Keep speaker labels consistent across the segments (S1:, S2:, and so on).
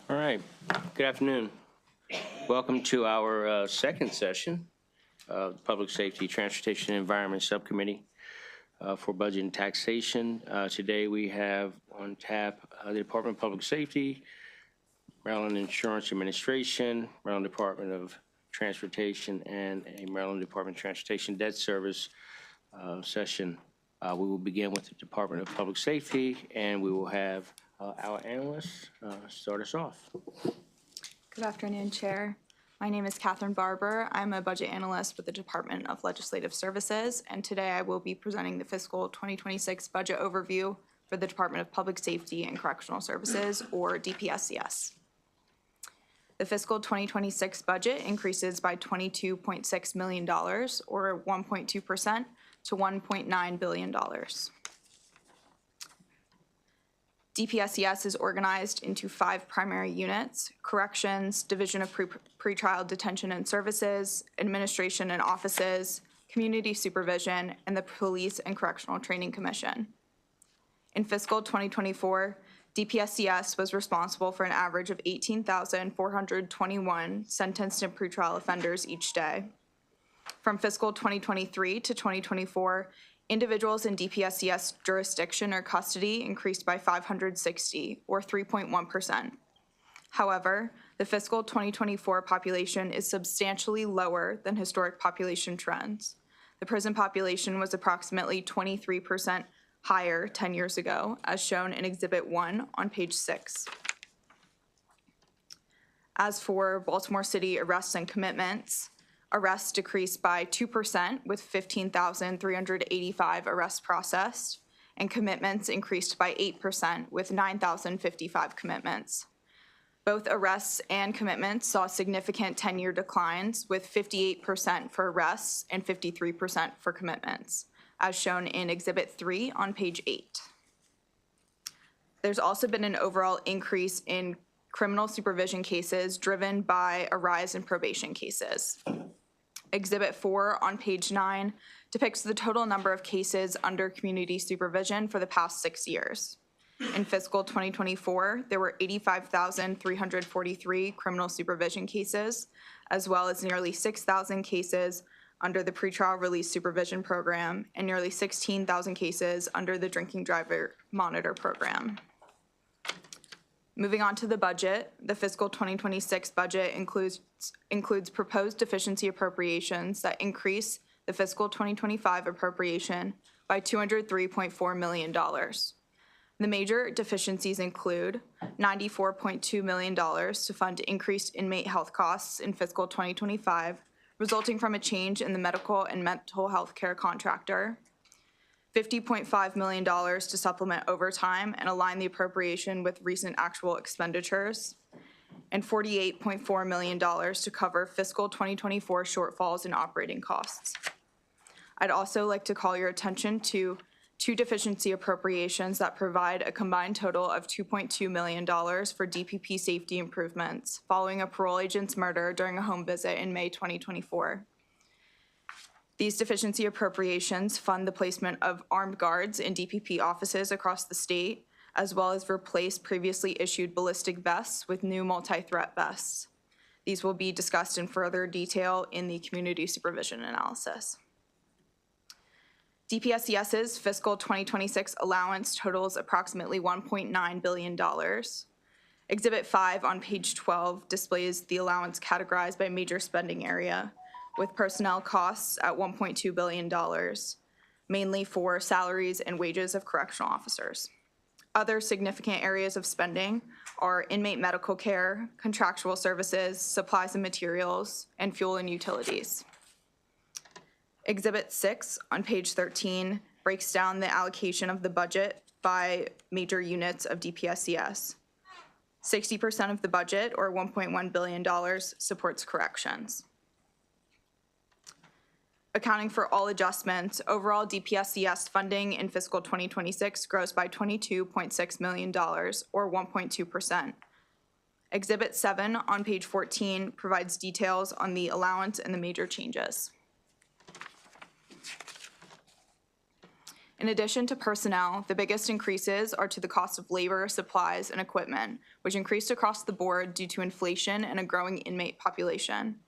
S1: All right, good afternoon. Welcome to our second session of the Public Safety, Transportation, and Environment Subcommittee for Budget and Taxation. Today we have on tap the Department of Public Safety, Maryland Insurance Administration, Maryland Department of Transportation, and a Maryland Department of Transportation Debt Service session. We will begin with the Department of Public Safety, and we will have our analysts start us off.
S2: Good afternoon, Chair. My name is Catherine Barber. I'm a budget analyst with the Department of Legislative Services, and today I will be presenting the fiscal 2026 budget overview for the Department of Public Safety and Correctional Services, or DPSCS. The fiscal 2026 budget increases by $22.6 million, or 1.2%, to $1.9 billion. DPSCS is organized into 5 primary units: Corrections, Division of Pretrial Detention and Services, Administration and Offices, Community Supervision, and the Police and Correctional Training Commission. In fiscal 2024, DPSCS was responsible for an average of 18,421 sentenced and pretrial offenders each day. From fiscal 2023 to 2024, individuals in DPSCS jurisdiction or custody increased by 560, or 3.1%. However, the fiscal 2024 population is substantially lower than historic population trends. The prison population was approximately 23% higher 10 years ago, as shown in Exhibit 1 on page 6. As for Baltimore City arrests and commitments, arrests decreased by 2% with 15,385 arrests processed, and commitments increased by 8% with 9,055 commitments. Both arrests and commitments saw significant 10-year declines, with 58% for arrests and 53% for commitments, as shown in Exhibit 3 on page 8. There's also been an overall increase in criminal supervision cases driven by a rise in probation cases. Exhibit 4 on page 9 depicts the total number of cases under community supervision for the past 6 years. In fiscal 2024, there were 85,343 criminal supervision cases, as well as nearly 6,000 cases under the pretrial release supervision program and nearly 16,000 cases under the drinking driver monitor program. Moving on to the budget, the fiscal 2026 budget includes proposed deficiency appropriations that increase the fiscal 2025 appropriation by $203.4 million. The major deficiencies include $94.2 million to fund increased inmate health costs in fiscal 2025, resulting from a change in the medical and mental health care contractor, $50.5 million to supplement overtime and align the appropriation with recent actual expenditures, and $48.4 million to cover fiscal 2024 shortfalls in operating costs. I'd also like to call your attention to 2 deficiency appropriations that provide a combined total of $2.2 million for DPP safety improvements following a parole agent's murder during a home visit in May 2024. These deficiency appropriations fund the placement of armed guards in DPP offices across the state, as well as replace previously issued ballistic vests with new multi-threat vests. These will be discussed in further detail in the community supervision analysis. DPSCS's fiscal 2026 allowance totals approximately $1.9 billion. Exhibit 5 on page 12 displays the allowance categorized by major spending area, with personnel costs at $1.2 billion, mainly for salaries and wages of correctional officers. Other significant areas of spending are inmate medical care, contractual services, supplies and materials, and fuel and utilities. Exhibit 6 on page 13 breaks down the allocation of the budget by major units of DPSCS. 60% of the budget, or $1.1 billion, supports corrections. Accounting for all adjustments, overall DPSCS funding in fiscal 2026 grows by $22.6 million, or 1.2%. Exhibit 7 on page 14 provides details on the allowance and the major changes. In addition to personnel, the biggest increases are to the cost of labor, supplies, and equipment, which increased across the board due to inflation and a growing inmate population.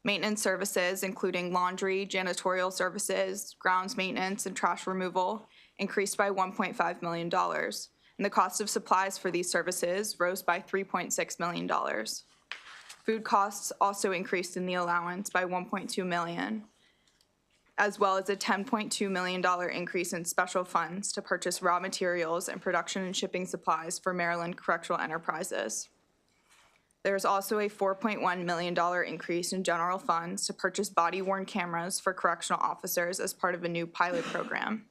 S2: Maintenance services, including laundry, janitorial services, grounds maintenance, and trash removal, increased by $1.5 million, and the cost of supplies for these services rose by $3.6 million. Food costs also increased in the allowance by $1.2 million, as well as a $10.2 million increase in special funds to purchase raw materials and production and shipping supplies for Maryland Correctional Enterprises. There is also a $4.1 million increase in general funds to purchase body-worn cameras for correctional officers as part of a new pilot program.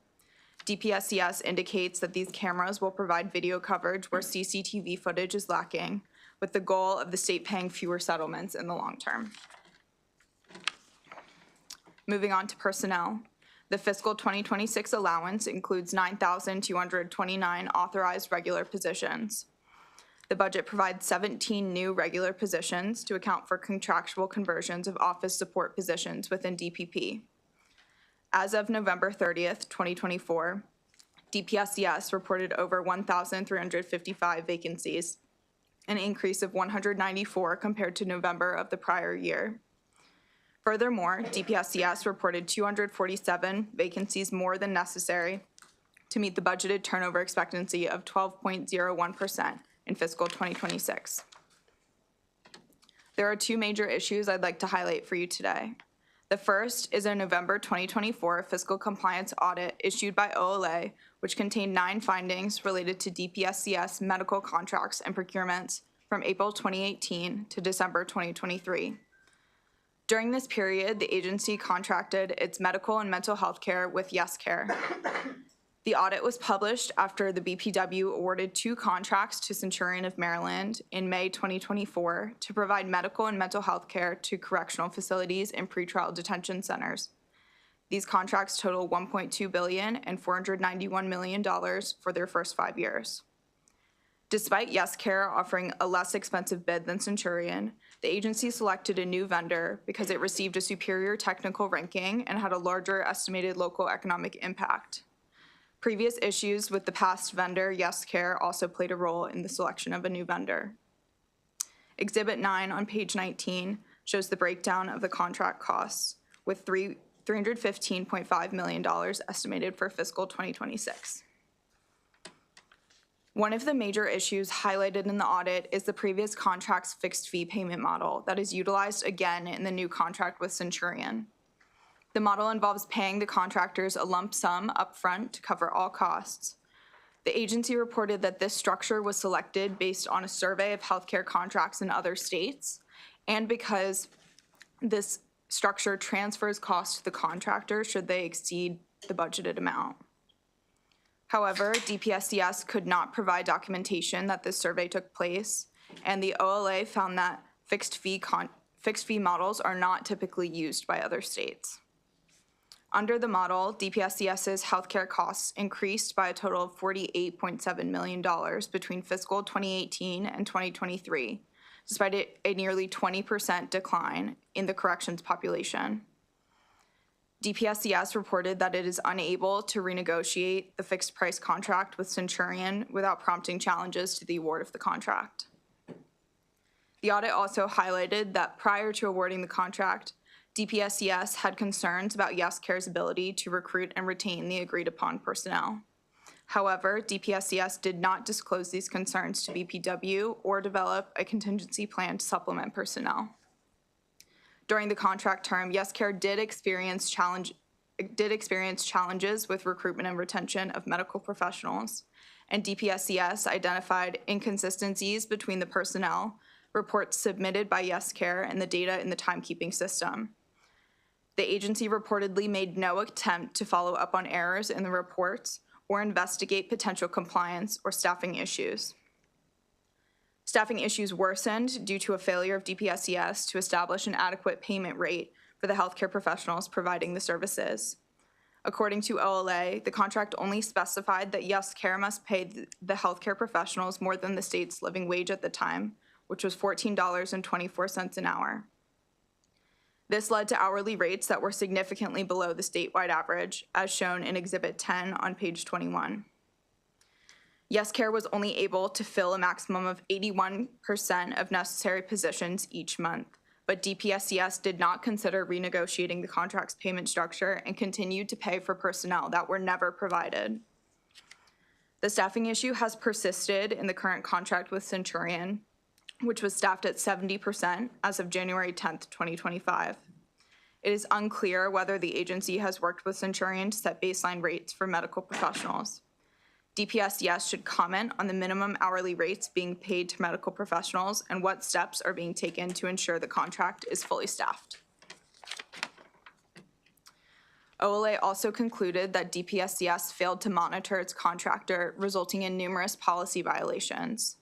S2: DPSCS indicates that these cameras will provide video coverage where CCTV footage is lacking, with the goal of the state paying fewer settlements in the long term. Moving on to personnel. The fiscal 2026 allowance includes 9,229 authorized regular positions. The budget provides 17 new regular positions to account for contractual conversions of office support positions within DPP. As of November 30th, 2024, DPSCS reported over 1,355 vacancies, an increase of 194 compared to November of the prior year. Furthermore, DPSCS reported 247 vacancies more than necessary to meet the budgeted turnover expectancy of 12.01% in fiscal 2026. There are two major issues I'd like to highlight for you today. The first is a November 2024 fiscal compliance audit issued by OLA, which contained 9 findings related to DPSCS medical contracts and procurements from April 2018 to December 2023. During this period, the agency contracted its medical and mental health care with YesCare. The audit was published after the BPW awarded 2 contracts to Centurion of Maryland in May 2024 to provide medical and mental health care to correctional facilities and pretrial detention centers. These contracts total $1.2 billion and $491 million for their first 5 years. Despite YesCare offering a less expensive bid than Centurion, the agency selected a new vendor because it received a superior technical ranking and had a larger estimated local economic impact. Previous issues with the past vendor, YesCare, also played a role in the selection of a new vendor. Exhibit 9 on page 19 shows the breakdown of the contract costs, with $315.5 million estimated for fiscal 2026. One of the major issues highlighted in the audit is the previous contract's fixed fee payment model that is utilized again in the new contract with Centurion. The model involves paying the contractors a lump sum upfront to cover all costs. The agency reported that this structure was selected based on a survey of healthcare contracts in other states, and because this structure transfers costs to the contractor should they exceed the budgeted amount. However, DPSCS could not provide documentation that this survey took place, and the OLA found that fixed fee models are not typically used by other states. Under the model, DPSCS's healthcare costs increased by a total of $48.7 million between fiscal 2018 and 2023, despite a nearly 20% decline in the corrections population. DPSCS reported that it is unable to renegotiate the fixed price contract with Centurion without prompting challenges to the award of the contract. The audit also highlighted that prior to awarding the contract, DPSCS had concerns about YesCare's ability to recruit and retain the agreed upon personnel. However, DPSCS did not disclose these concerns to BPW or develop a contingency plan to supplement personnel. During the contract term, YesCare did experience challenges with recruitment and retention of medical professionals, and DPSCS identified inconsistencies between the personnel reports submitted by YesCare and the data in the timekeeping system. The agency reportedly made no attempt to follow up on errors in the reports or investigate potential compliance or staffing issues. Staffing issues worsened due to a failure of DPSCS to establish an adequate payment rate for the healthcare professionals providing the services. According to OLA, the contract only specified that YesCare must pay the healthcare professionals more than the state's living wage at the time, which was $14.24 an hour. This led to hourly rates that were significantly below the statewide average, as shown in Exhibit 10 on page 21. YesCare was only able to fill a maximum of 81% of necessary positions each month, but DPSCS did not consider renegotiating the contract's payment structure and continued to pay for personnel that were never provided. The staffing issue has persisted in the current contract with Centurion, which was staffed at 70% as of January 10th, 2025. It is unclear whether the agency has worked with Centurion to set baseline rates for medical professionals. DPSCS should comment on the minimum hourly rates being paid to medical professionals and what steps are being taken to ensure the contract is fully staffed. OLA also concluded that DPSCS failed to monitor its contractor, resulting in numerous policy violations.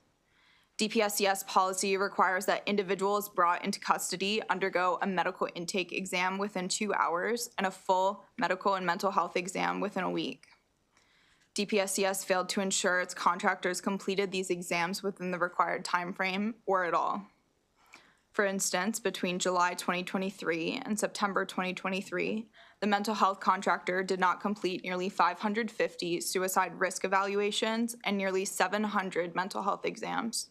S2: DPSCS policy requires that individuals brought into custody undergo a medical intake exam within 2 hours and a full medical and mental health exam within a week. DPSCS failed to ensure its contractors completed these exams within the required timeframe or at all. For instance, between July 2023 and September 2023, the mental health contractor did not complete nearly 550 suicide risk evaluations and nearly 700 mental health exams.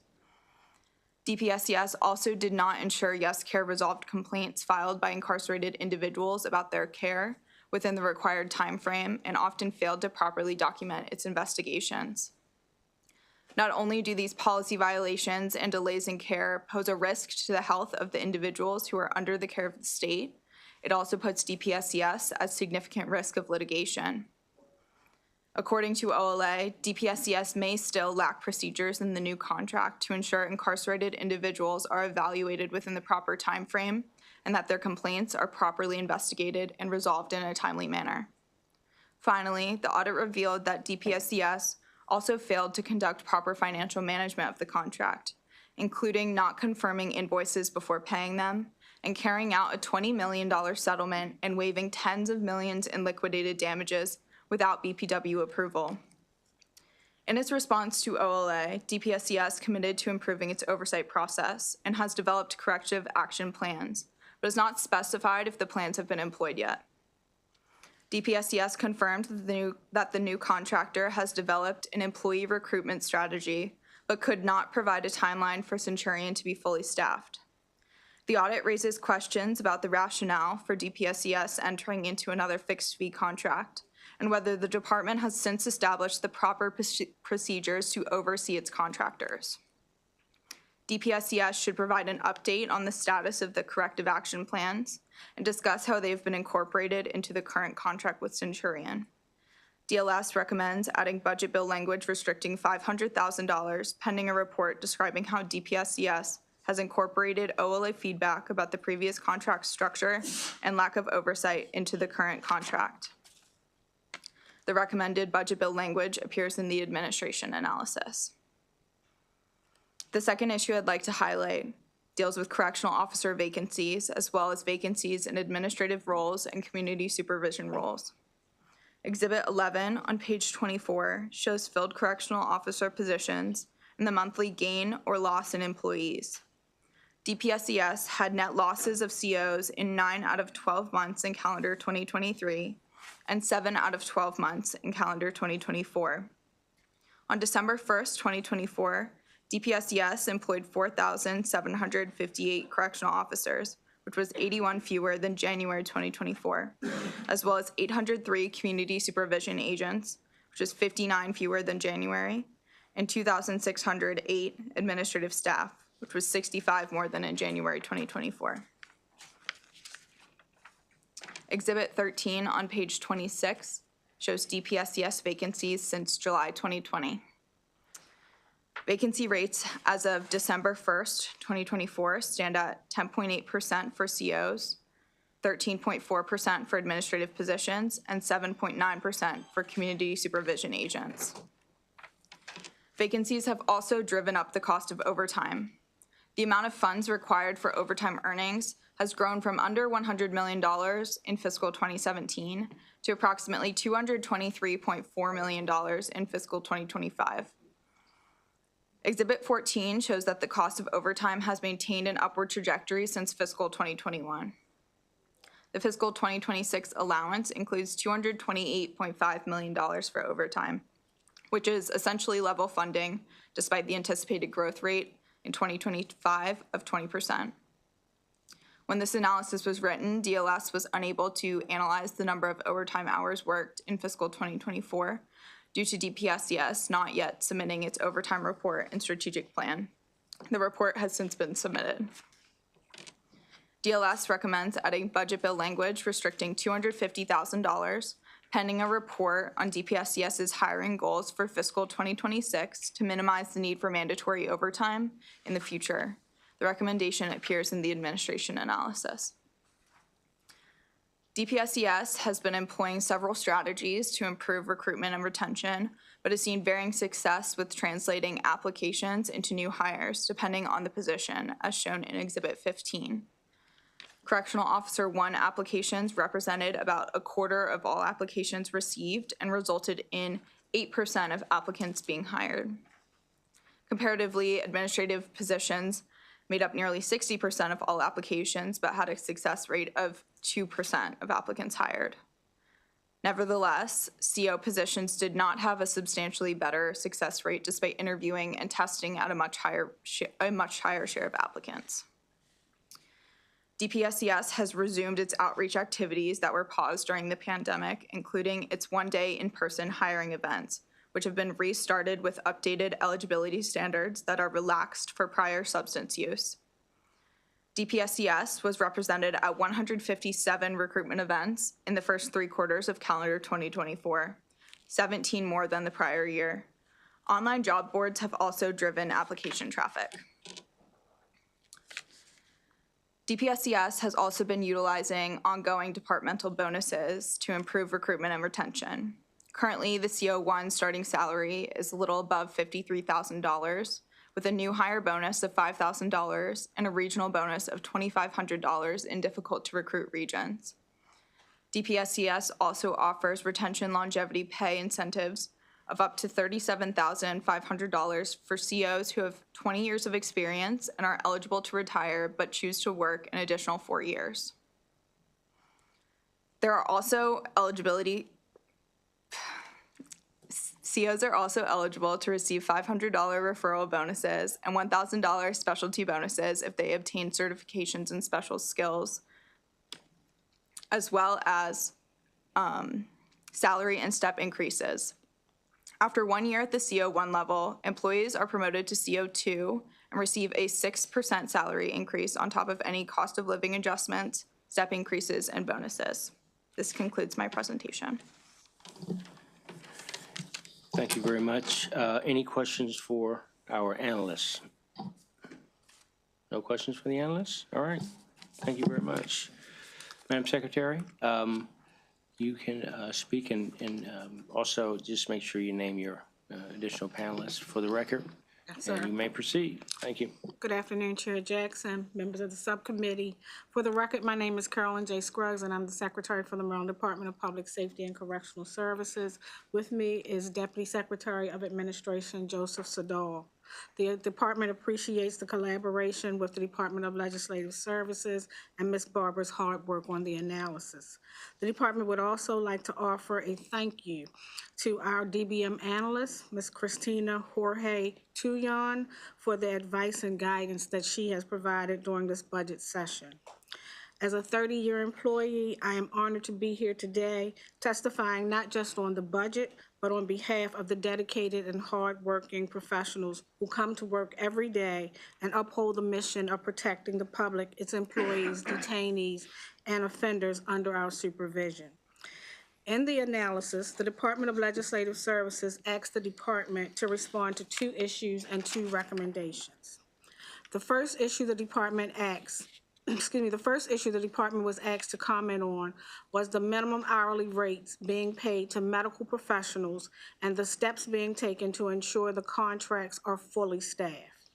S2: DPSCS also did not ensure YesCare resolved complaints filed by incarcerated individuals about their care within the required timeframe and often failed to properly document its investigations. Not only do these policy violations and delays in care pose a risk to the health of the individuals who are under the care of the state, it also puts DPSCS at significant risk of litigation. According to OLA, DPSCS may still lack procedures in the new contract to ensure incarcerated individuals are evaluated within the proper timeframe and that their complaints are properly investigated and resolved in a timely manner. Finally, the audit revealed that DPSCS also failed to conduct proper financial management of the contract, including not confirming invoices before paying them and carrying out a $20 million settlement and waiving tens of millions in liquidated damages without BPW approval. In its response to OLA, DPSCS committed to improving its oversight process and has developed corrective action plans, but has not specified if the plans have been employed yet. DPSCS confirmed that the new contractor has developed an employee recruitment strategy, but could not provide a timeline for Centurion to be fully staffed. The audit raises questions about the rationale for DPSCS entering into another fixed-fee contract and whether the department has since established the proper procedures to oversee its contractors. DPSCS should provide an update on the status of the corrective action plans and discuss how they have been incorporated into the current contract with Centurion. DLS recommends adding budget bill language restricting $500,000 pending a report describing how DPSCS has incorporated OLA feedback about the previous contract structure and lack of oversight into the current contract. The recommended budget bill language appears in the administration analysis. The second issue I'd like to highlight deals with correctional officer vacancies, as well as vacancies in administrative roles and community supervision roles. Exhibit 11 on page 24 shows filled correctional officer positions and the monthly gain or loss in employees. DPSCS had net losses of COs in 9 out of 12 months in calendar 2023 and 7 out of 12 months in calendar 2024. On December 1st, 2024, DPSCS employed 4,758 correctional officers, which was 81 fewer than January 2024, as well as 803 community supervision agents, which is 59 fewer than January, and 2,608 administrative staff, which was 65 more than in January 2024. Exhibit 13 on page 26 shows DPSCS vacancies since July 2020. Vacancy rates as of December 1st, 2024 stand at 10.8% for COs, 13.4% for administrative positions, and 7.9% for community supervision agents. Vacancies have also driven up the cost of overtime. The amount of funds required for overtime earnings has grown from under $100 million in fiscal 2017 to approximately $223.4 million in fiscal 2025. Exhibit 14 shows that the cost of overtime has maintained an upward trajectory since fiscal 2021. The fiscal 2026 allowance includes $228.5 million for overtime, which is essentially level funding despite the anticipated growth rate in 2025 of 20%. When this analysis was written, DLS was unable to analyze the number of overtime hours worked in fiscal 2024 due to DPSCS not yet submitting its overtime report and strategic plan. The report has since been submitted. DLS recommends adding budget bill language restricting $250,000 pending a report on DPSCS's hiring goals for fiscal 2026 to minimize the need for mandatory overtime in the future. The recommendation appears in the administration analysis. DPSCS has been employing several strategies to improve recruitment and retention, but has seen varying success with translating applications into new hires, depending on the position, as shown in Exhibit 15. Correctional Officer 1 applications represented about a quarter of all applications received and resulted in 8% of applicants being hired. Comparatively, administrative positions made up nearly 60% of all applications, but had a success rate of 2% of applicants hired. Nevertheless, CO positions did not have a substantially better success rate despite interviewing and testing at a much higher share of applicants. DPSCS has resumed its outreach activities that were paused during the pandemic, including its one-day in-person hiring events, which have been restarted with updated eligibility standards that are relaxed for prior substance use. DPSCS was represented at 157 recruitment events in the first 3 quarters of calendar 2024, 17 more than the prior year. Online job boards have also driven application traffic. DPSCS has also been utilizing ongoing departmental bonuses to improve recruitment and retention. Currently, the CO1 starting salary is a little above $53,000, with a new hire bonus of $5,000 and a regional bonus of $2,500 in difficult-to-recruit regions. DPSCS also offers retention longevity pay incentives of up to $37,500 for COs who have 20 years of experience and are eligible to retire but choose to work an additional 4 years. COs are also eligible to receive $500 referral bonuses and $1,000 specialty bonuses if they obtain certifications in special skills, as well as salary and step increases. After 1 year at the CO1 level, employees are promoted to CO2 and receive a 6% salary increase on top of any cost of living adjustments, step increases, and bonuses. This concludes my presentation.
S1: Thank you very much. Any questions for our analysts? No questions for the analysts? All right. Thank you very much. Madam Secretary, you can speak and also just make sure you name your additional panelists for the record.
S3: Yes, sir.
S1: And you may proceed. Thank you.
S3: Good afternoon, Chair Jackson, members of the subcommittee. For the record, my name is Carolyn J. Scruggs, and I'm the Secretary for the Maryland Department of Public Safety and Correctional Services. With me is Deputy Secretary of Administration Joseph Sadal. The department appreciates the collaboration with the Department of Legislative Services and Ms. Barbara's hard work on the analysis. The department would also like to offer a thank you to our DBM analyst, Ms. Christina Jorge Tuyon, for the advice and guidance that she has provided during this budget session. As a 30-year employee, I am honored to be here today testifying not just on the budget, but on behalf of the dedicated and hardworking professionals who come to work every day and uphold the mission of protecting the public, its employees, detainees, and offenders under our supervision. In the analysis, the Department of Legislative Services asked the department to respond to 2 issues and 2 recommendations. The first issue the department was asked to comment on was the minimum hourly rates being paid to medical professionals and the steps being taken to ensure the contracts are fully staffed.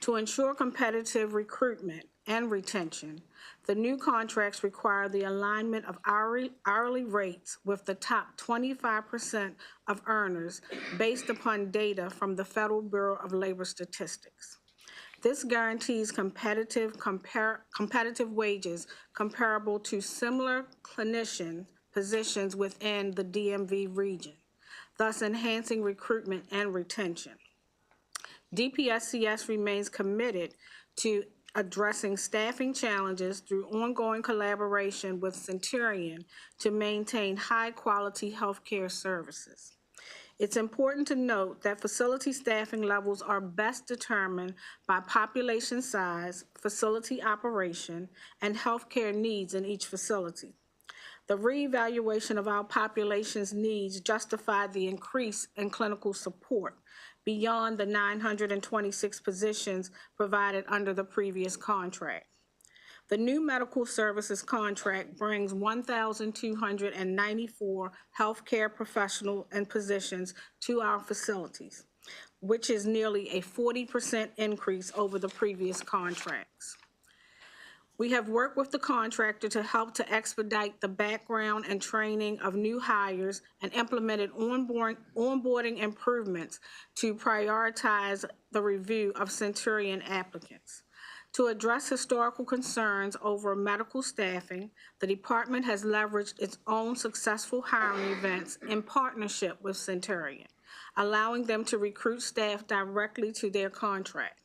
S3: To ensure competitive recruitment and retention, the new contracts require the alignment of hourly rates with the top 25% of earners based upon data from the Federal Bureau of Labor Statistics. This guarantees competitive wages comparable to similar clinician positions within the DMV region, thus enhancing recruitment and retention. DPSCS remains committed to addressing staffing challenges through ongoing collaboration with Centurion to maintain high-quality healthcare services. It's important to note that facility staffing levels are best determined by population size, facility operation, and healthcare needs in each facility. The reevaluation of our population's needs justified the increase in clinical support beyond the 926 positions provided under the previous contract. The new medical services contract brings 1,294 healthcare professional and positions to our facilities, which is nearly a 40% increase over the previous contracts. We have worked with the contractor to help to expedite the background and training of new hires and implemented onboarding improvements to prioritize the review of Centurion applicants. To address historical concerns over medical staffing, the department has leveraged its own successful hiring events in partnership with Centurion, allowing them to recruit staff directly to their contract.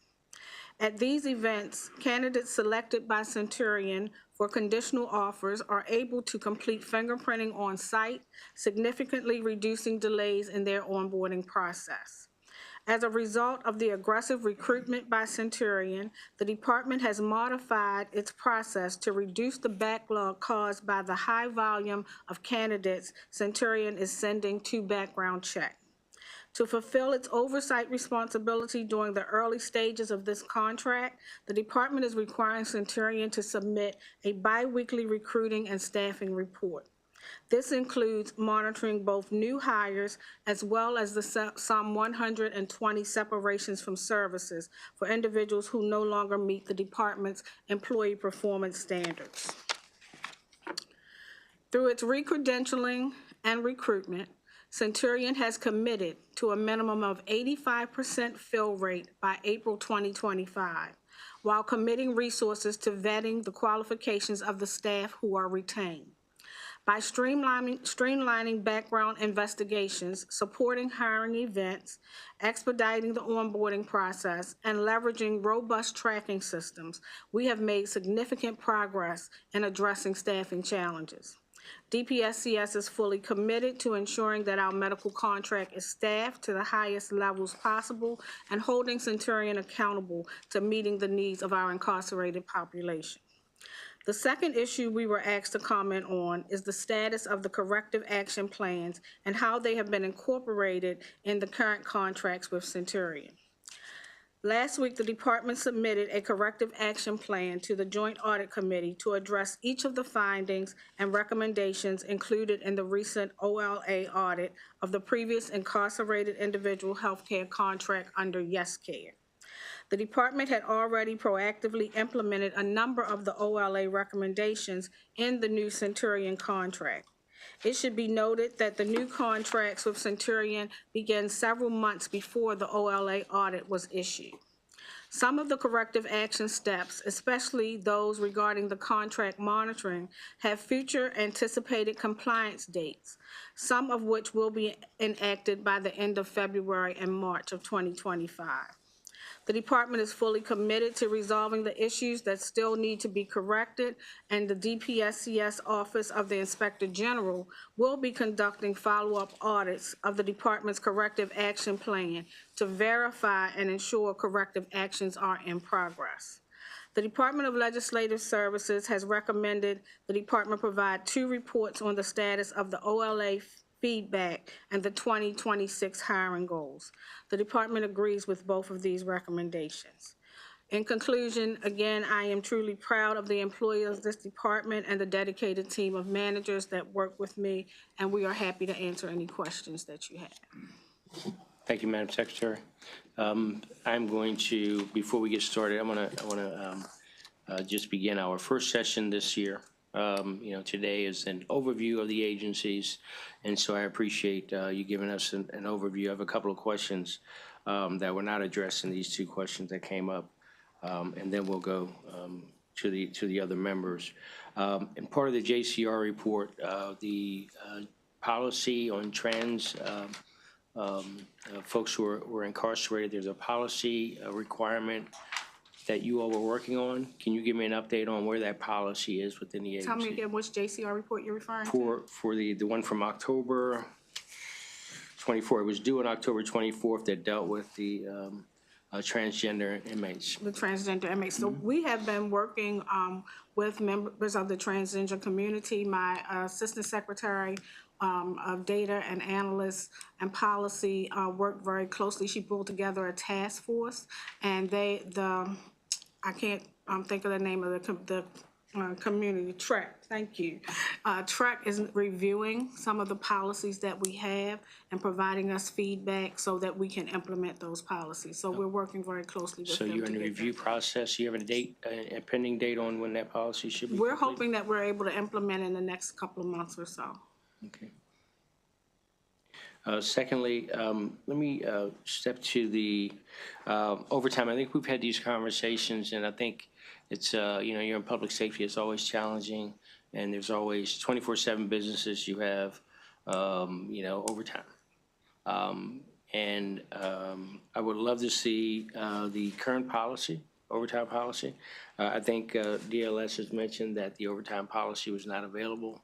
S3: At these events, candidates selected by Centurion for conditional offers are able to complete fingerprinting on site, significantly reducing delays in their onboarding process. As a result of the aggressive recruitment by Centurion, the department has modified its process to reduce the backlog caused by the high volume of candidates Centurion is sending to background check. To fulfill its oversight responsibility during the early stages of this contract, the department is requiring Centurion to submit a biweekly recruiting and staffing report. This includes monitoring both new hires as well as the some 120 separations from services for individuals who no longer meet the department's employee performance standards. Through its recredentialing and recruitment, Centurion has committed to a minimum of 85% fill rate by April 2025, while committing resources to vetting the qualifications of the staff who are retained. By streamlining background investigations, supporting hiring events, expediting the onboarding process, and leveraging robust tracking systems, we have made significant progress in addressing staffing challenges. DPSCS is fully committed to ensuring that our medical contract is staffed to the highest levels possible and holding Centurion accountable to meeting the needs of our incarcerated population. The second issue we were asked to comment on is the status of the corrective action plans and how they have been incorporated in the current contracts with Centurion. Last week, the department submitted a corrective action plan to the Joint Audit Committee to address each of the findings and recommendations included in the recent OLA audit of the previous incarcerated individual health care contract under YesCare. The department had already proactively implemented a number of the OLA recommendations in the new Centurion contract. It should be noted that the new contracts with Centurion began several months before the OLA audit was issued. Some of the corrective action steps, especially those regarding the contract monitoring, have future anticipated compliance dates, some of which will be enacted by the end of February and March of 2025. The department is fully committed to resolving the issues that still need to be corrected, and the DPSCS Office of the Inspector General will be conducting follow-up audits of the department's corrective action plan to verify and ensure corrective actions are in progress. The Department of Legislative Services has recommended the department provide 2 reports on the status of the OLA feedback and the 2026 hiring goals. The department agrees with both of these recommendations. In conclusion, again, I am truly proud of the employees of this department and the dedicated team of managers that work with me, and we are happy to answer any questions that you have.
S1: Thank you, Madam Secretary. I'm going to, before we get started, I want to just begin our first session this year. Today is an overview of the agencies, and so I appreciate you giving us an overview. I have a couple of questions that were not addressed in these 2 questions that came up. and then we'll go to the other members. And part of the JCR report, the policy on trans folks who were incarcerated, there's a policy requirement that you all were working on. Can you give me an update on where that policy is within the agency?
S3: Tell me again which JCR report you're referring to?
S1: For the one from October 24, it was due on October 24th that dealt with the transgender inmates.
S3: The transgender inmates. So we have been working with members of the transgender community. My assistant secretary of data and analysts and policy worked very closely. She pulled together a task force, and I can't think of the name of the community, TREC, thank you. TREC is reviewing some of the policies that we have and providing us feedback so that we can implement those policies. So we're working very closely with them.
S1: So you're in the review process. You have a date, a pending date on when that policy should be
S3: We're
S1: completed?
S3: hoping that we're able to implement in the next couple of months or so.
S1: Okay. Secondly, let me step to the overtime. I think we've had these conversations, and I think it's, you're in public safety, it's always challenging, and there's always 24/7 businesses you have, overtime. I would love to see the current policy, overtime policy. I think DLS has mentioned that the overtime policy was not available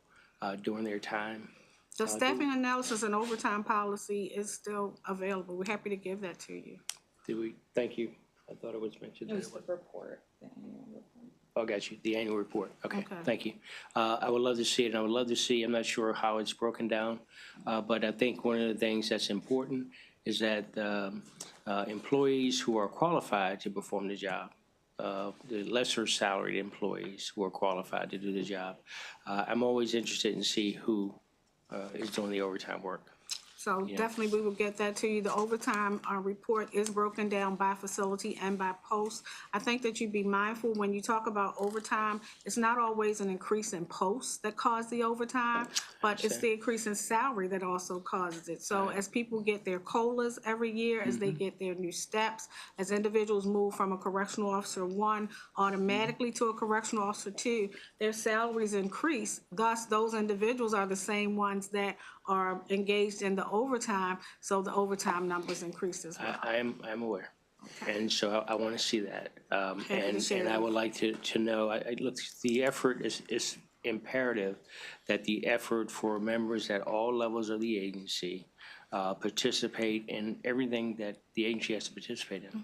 S1: during their time.
S3: The staffing analysis and overtime policy is still available. We're happy to give that to you.
S1: Did we? Thank you. I thought it was mentioned.
S2: It was the report, the annual report.
S1: Oh, got you. The annual report. Okay,
S3: Okay.
S1: thank you. I would love to see it, and I would love to see, I'm not sure how it's broken down, but I think one of the things that's important is that employees who are qualified to perform the job, the lesser salaried employees who are qualified to do the job, I'm always interested in see who is doing the overtime work.
S3: So definitely we will get that to you. The overtime report is broken down by facility and by post. I think that you'd be mindful when you talk about overtime, it's not always an increase in posts that cause the overtime, but it's the increase in salary that also causes it. So as people get their COLAs every year, as they get their new steps, as individuals move from a correctional officer 1 automatically to a correctional officer 2, their salaries increase. Thus, those individuals are the same ones that are engaged in the overtime, so the overtime numbers increase as well.
S1: I'm aware. Okay. And so I want to see that. And I would like to know, look, the effort is imperative, that the effort for members at all levels of the agency participate in everything that the agency has to participate in.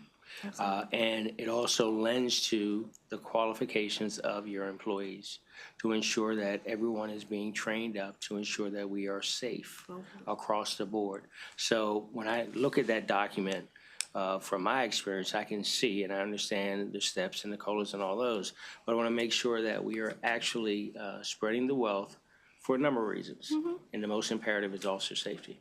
S1: And it also lends to the qualifications of your employees to ensure that everyone is being trained up to ensure that we are safe across the board. So when I look at that document, from my experience, I can see and I understand the steps and the COLAs and all those, but I want to make sure that we are actually spreading the wealth for a number of reasons. And the most imperative is officer safety,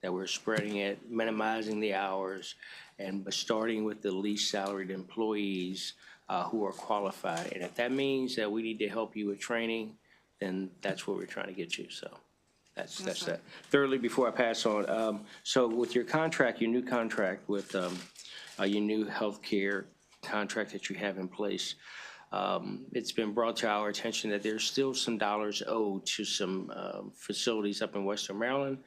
S1: that we're spreading it, minimizing the hours, and starting with the least salaried employees who are qualified. And if that means that we need to help you with training, then that's what we're trying to get you. So that's that. Thirdly, before I pass on, so with your contract, your new contract with your new healthcare contract that you have in place, it's been brought to our attention that there's still some dollars owed to some facilities up in Western Maryland.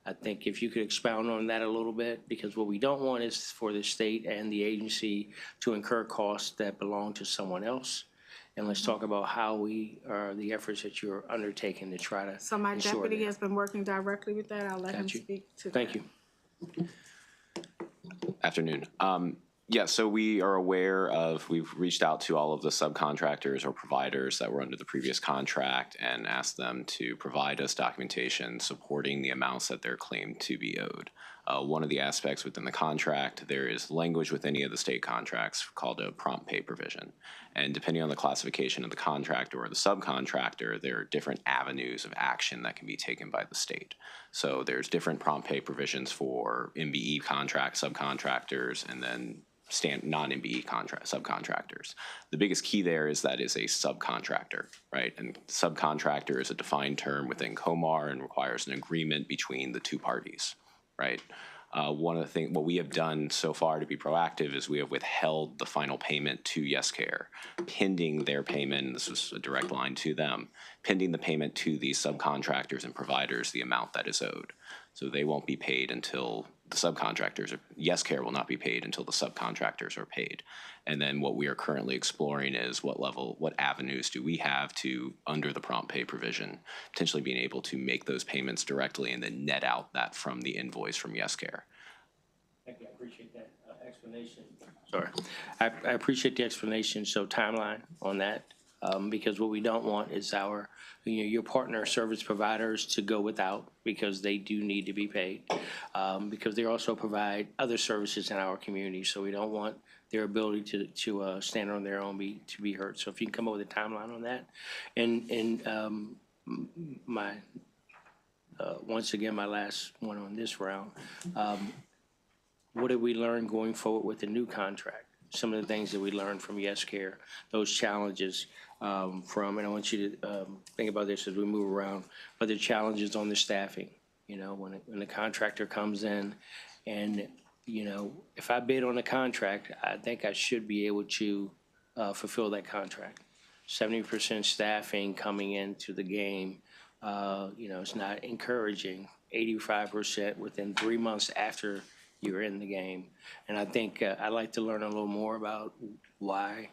S1: I think if you could expound on that a little bit, because what we don't want is for the state and the agency to incur costs that belong to someone else. And let's talk about how the efforts that you're undertaking to try to
S3: So my
S1: ensure
S3: deputy
S1: that.
S3: has been working directly with that. I'll let him speak to that.
S1: Thank you.
S4: Afternoon. Yeah, so we are aware of, we've reached out to all of the subcontractors or providers that were under the previous contract and asked them to provide us documentation supporting the amounts that they're claimed to be owed. One of the aspects within the contract, there is language with any of the state contracts called a prompt pay provision. And depending on the classification of the contractor or the subcontractor, there are different avenues of action that can be taken by the state. So there's different prompt pay provisions for MBE contract subcontractors and then non-MBE subcontractors. The biggest key there is that is a subcontractor, right? And subcontractor is a defined term within COMAR and requires an agreement between the two parties, right? One of the things, what we have done so far to be proactive is we have withheld the final payment to YesCare, pending their payment, and this was a direct line to them, pending the payment to the subcontractors and providers, the amount that is owed. So they won't be paid until the subcontractors, YesCare will not be paid until the subcontractors are paid. And then what we are currently exploring is what avenues do we have to, under the prompt pay provision, potentially being able to make those payments directly and then net out that from the invoice from YesCare.
S1: Thank you, I appreciate that explanation. Sorry, I appreciate the explanation. So timeline on that, because what we don't want is your partner service providers to go without, because they do need to be paid, because they also provide other services in our community. So we don't want their ability to stand on their own to be hurt. So if you can come up with a timeline on that, and my once again my last one on this round. What did we learn going forward with the new contract? Some of the things that we learned from YesCare, those challenges and I want you to think about this as we move around, but the challenges on the staffing, when the contractor comes in and, if I bid on a contract, I think I should be able to fulfill that contract. 70% staffing coming into the game, it's not encouraging. 85% within 3 months after you're in the game. And I think I'd like to learn a little more about why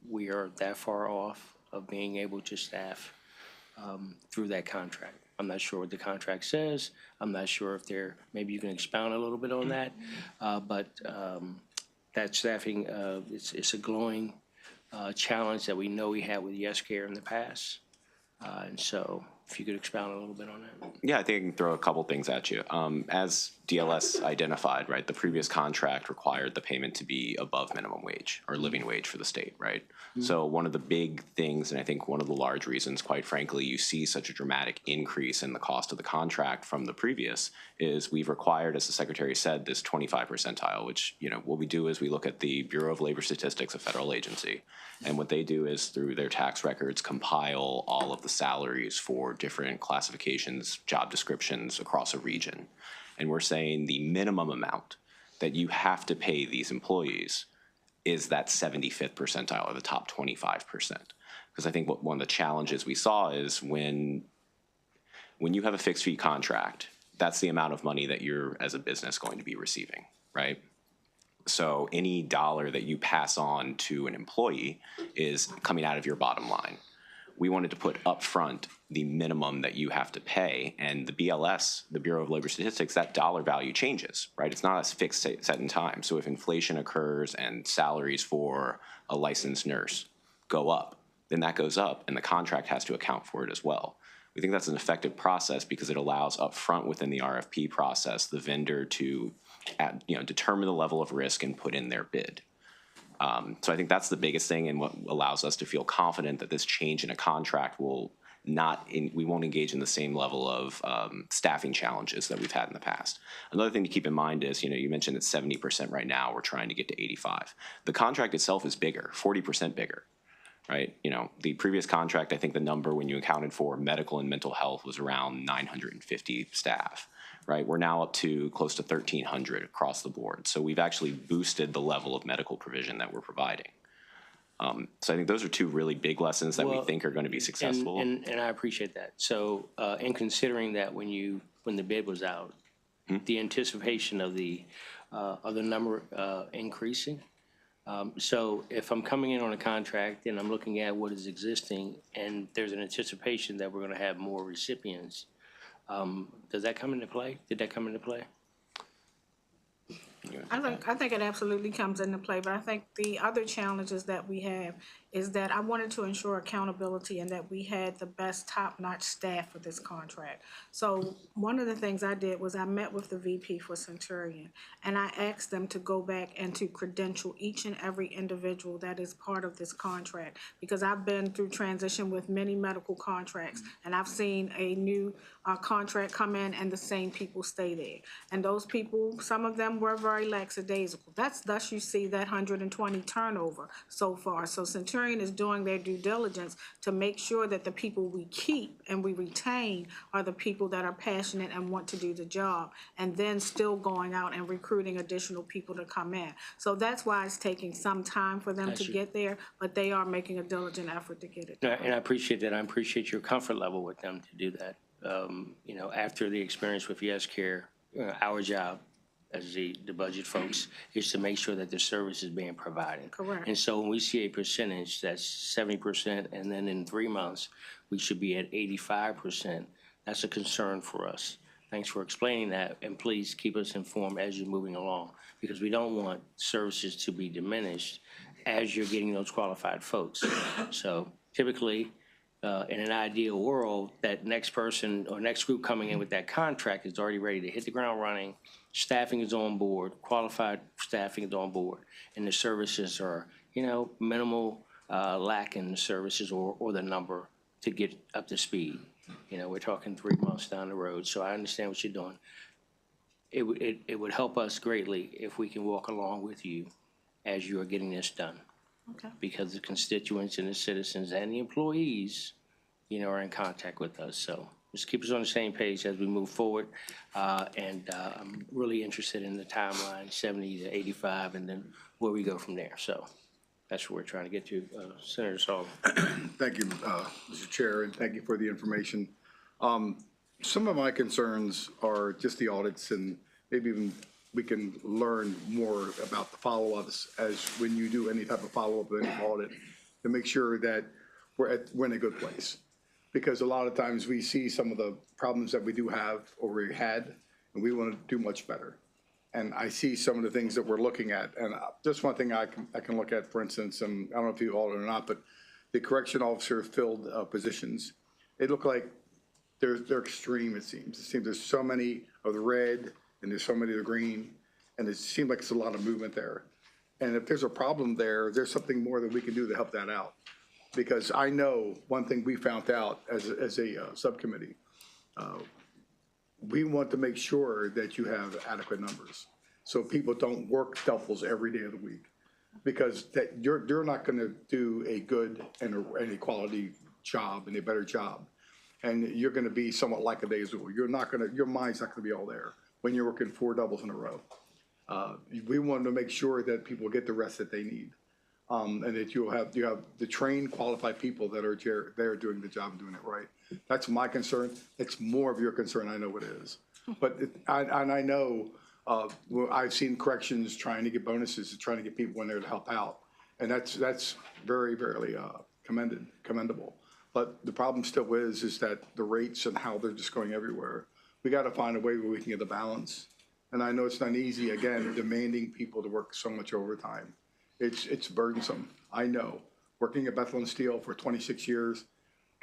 S1: we are that far off of being able to staff through that contract. I'm not sure what the contract says. I'm not sure if maybe you can expound a little bit on that. But that staffing, it's a glowing challenge that we know we had with YesCare in the past. And so if you could expound a little bit on that.
S4: Yeah, I think I can throw a couple things at you. As DLS identified, right, the previous contract required the payment to be above minimum wage or living wage for the state, right? Mm-hmm. So one of the big things, and I think one of the large reasons, quite frankly, you see such a dramatic increase in the cost of the contract from the previous is we've required, as the Secretary said, this 25 percentile, which, what we do is we look at the Bureau of Labor Statistics, a federal agency, and what they do is through their tax records compile all of the salaries for different classifications, job descriptions across a region. And we're saying the minimum amount that you have to pay these employees is that 75th percentile, or the top 25%. Because I think one of the challenges we saw is when you have a fixed fee contract, that's the amount of money that you're, as a business, going to be receiving, right? So any dollar that you pass on to an employee is coming out of your bottom line. We wanted to put up front the minimum that you have to pay, and the BLS, the Bureau of Labor Statistics, that dollar value changes, right? It's not as fixed set in time. So if inflation occurs and salaries for a licensed nurse go up, then that goes up, and the contract has to account for it as well. We think that's an effective process because it allows up front within the RFP process the vendor to determine the level of risk and put in their bid. So I think that's the biggest thing, and what allows us to feel confident that this change in a contract will we won't engage in the same level of staffing challenges that we've had in the past. Another thing to keep in mind is, you mentioned that 70% right now, we're trying to get to 85. The contract itself is bigger, 40% bigger, right? The previous contract, I think the number when you accounted for medical and mental health was around 950 staff. Right, we're now up to close to 1,300 across the board. So we've actually boosted the level of medical provision that we're providing. So I think those are two really big lessons that we think are going to be successful.
S1: And I appreciate that. So in considering that when the bid was out, the anticipation of the number increasing. So if I'm coming in on a contract and I'm looking at what is existing, and there's an anticipation that we're going to have more recipients. Does that come into play? Did that come into play?
S3: I think it absolutely comes into play, but I think the other challenges that we have is that I wanted to ensure accountability and that we had the best top-notch staff for this contract. So one of the things I did was I met with the VP for Centurion, and I asked them to go back and to credential each and every individual that is part of this contract, because I've been through transition with many medical contracts, and I've seen a new contract come in and the same people stay there. And those people, some of them were very lackadaisical. Thus you see that 120 turnover so far. So Centurion training is doing their due diligence to make sure that the people we keep and we retain are the people that are passionate and want to do the job, and then still going out and recruiting additional people to come in. So that's why it's taking some time for them to get there, but they are making a diligent effort to get it done.
S1: And I appreciate that. I appreciate your comfort level with them to do that. You know, after the experience with Yes Care, our job as the budget folks is to make sure that the service is being provided.
S3: Correct.
S1: And so when we see a percentage that's 70%, and then in 3 months, we should be at 85%, that's a concern for us. Thanks for explaining that, and please keep us informed as you're moving along, because we don't want services to be diminished as you're getting those qualified folks. So typically, in an ideal world, that next person or next group coming in with that contract is already ready to hit the ground running, staffing is on board, qualified staffing is on board, and the services are, you know, minimal lack in the services or the number to get up to speed. You know, we're talking 3 months down the road, so I understand what you're doing. It would help us greatly if we can walk along with you as you are getting this done.
S3: Okay.
S1: Because the constituents and the citizens and the employees, you know, are in contact with us. So just keep us on the same page as we move forward. And I'm really interested in the timeline, 70 to 85, and then where we go from there. So that's what we're trying to get to. Senator Sullivan.
S5: Thank you, Mr. Chair, and thank you for the information. Some of my concerns are just the audits, and maybe even we can learn more about the follow-ups as when you do any type of follow-up or any audit to make sure that we're in a good place. Because a lot of times we see some of the problems that we do have or we had, and we want to do much better. And I see some of the things that we're looking at. And just one thing I can look at, for instance, and I don't know if you all or not, but the correction officer filled positions. It looked like they're extreme, it seems. It seems there's so many of the red and there's so many of the green, and it seems like it's a lot of movement there. And if there's a problem there, there's something more that we can do to help that out. Because I know one thing we found out as a subcommittee, we want to make sure that you have adequate numbers. So people don't work doubles every day of the week. Because you're not gonna do a good and a quality job and a better job. And you're gonna be somewhat like a days-old. Your mind's not gonna be all there when you're working 4 doubles in a row. We want to make sure that people get the rest that they need. And that you have the trained, qualified people that are there doing the job and doing it right. That's my concern. It's more of your concern, I know it is. But I know I've seen corrections trying to get bonuses, trying to get people in there to help out. And that's very, very commendable. But the problem still is that the rates and how they're just going everywhere. We got to find a way where we can get the balance. And I know it's not easy, again, demanding people to work so much overtime. It's burdensome. I know. Working at Bethel and Steel for 26 years,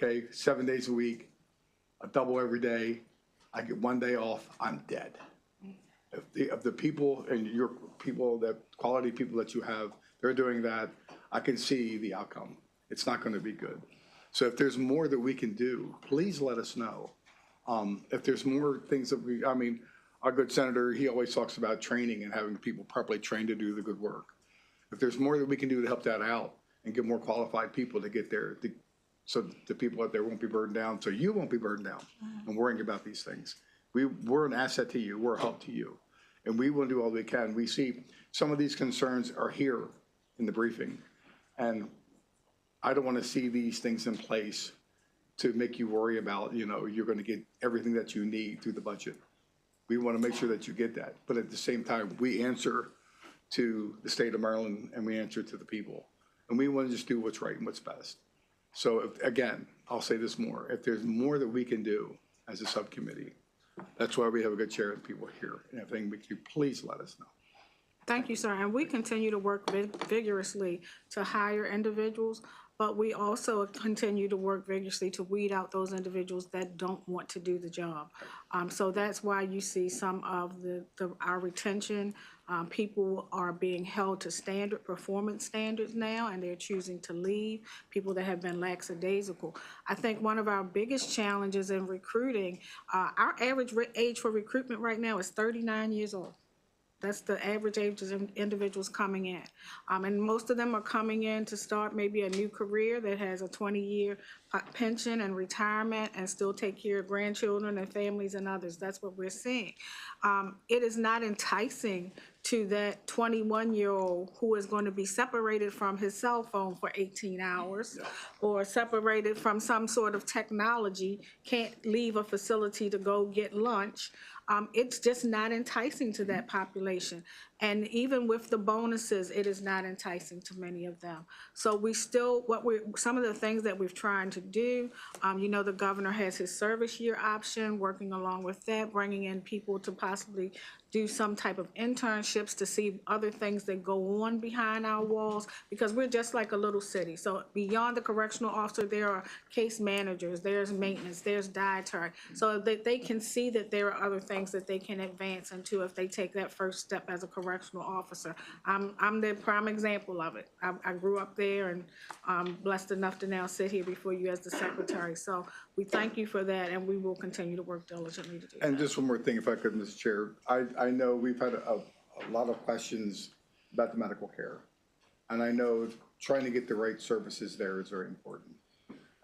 S5: okay, 7 days a week, a double every day. I get 1 day off, I'm dead. If the people and your people, that quality people that you have, they're doing that, I can see the outcome. It's not going to be good. So if there's more that we can do, please let us know. If there's more things that I mean, our good senator, he always talks about training and having people properly trained to do the good work. If there's more that we can do to help that out and get more qualified people to get there, so the people out there won't be burdened down, so you won't be burdened down and worrying about these things. We're an asset to you, we're a help to you, and we will do all we can. We see some of these concerns are here in the briefing, and I don't want to see these things in place to make you worry about, you know, you're going to get everything that you need through the budget. We want to make sure that you get that, but at the same time, we answer to the state of Maryland and we answer to the people. And we want to just do what's right and what's best. So again, I'll say this more. If there's more that we can do as a subcommittee, that's why we have a good chair of people here. And if anything, would you please let us know.
S3: Thank you, sir. And we continue to work vigorously to hire individuals, but we also continue to work vigorously to weed out those individuals that don't want to do the job. So that's why you see some of our retention. People are being held to performance standards now, and they're choosing to leave, people that have been lackadaisical. I think one of our biggest challenges in recruiting, our average age for recruitment right now is 39 years old. That's the average age of individuals coming in. And most of them are coming in to start maybe a new career that has a 20-year pension and retirement and still take care of grandchildren and families and others. That's what we're seeing. It is not enticing to that 21-year-old who is going to be separated from his cell phone for 18 hours or separated from some sort of technology, can't leave a facility to go get lunch. It's just not enticing to that population. And even with the bonuses, it is not enticing to many of them. So we still, some of the things that we're trying to do, you know, the governor has his service year option, working along with that, bringing in people to possibly do some type of internships to see other things that go on behind our walls, because we're just like a little city. So beyond the correctional officer, there are case managers, there's maintenance, there's dietary, so that they can see that there are other things that they can advance into if they take that first step as a correctional officer. I'm the prime example of it. I grew up there and I'm blessed enough to now sit here before you as the secretary. So we thank you for that, and we will continue to work diligently to do that.
S5: And just one more thing, if I could, Mr. Chair. I know we've had a lot of questions about the medical care. And I know trying to get the right services there is very important.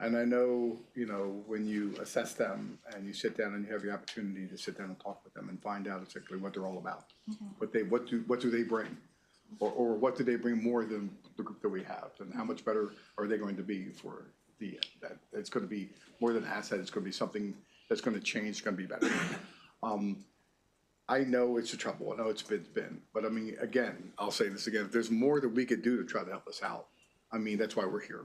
S5: And I know, you know, when you assess them and you sit down and you have the opportunity to sit down and talk with them and find out exactly what they're all about. What do they bring? Or what do they bring more than the group that we have? And how much better are they going to be for that it's going to be more than an asset, it's going to be something that's going to change, it's going to be better. I know it's a trouble, I know it's been, but I mean, again, I'll say this again, if there's more that we could do to try to help us out, I mean, that's why we're here.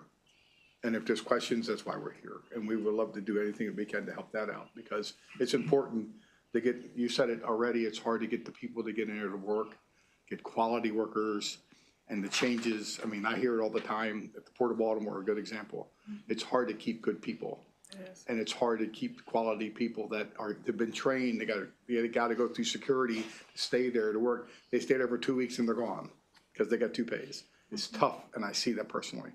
S5: And if there's questions, that's why we're here. And we would love to do anything that we can to help that out, because it's important to get, you said it already, it's hard to get the people to get in there to work, get quality workers, and the changes. I mean, I hear it all the time. At the Port of Baltimore, a good example. It's hard to keep good people. Yes. And it's hard to keep quality people that have been trained. They got to go through security to stay there to work. They stay there for 2 weeks and they're gone because they got 2 pays. It's tough, and I see that personally.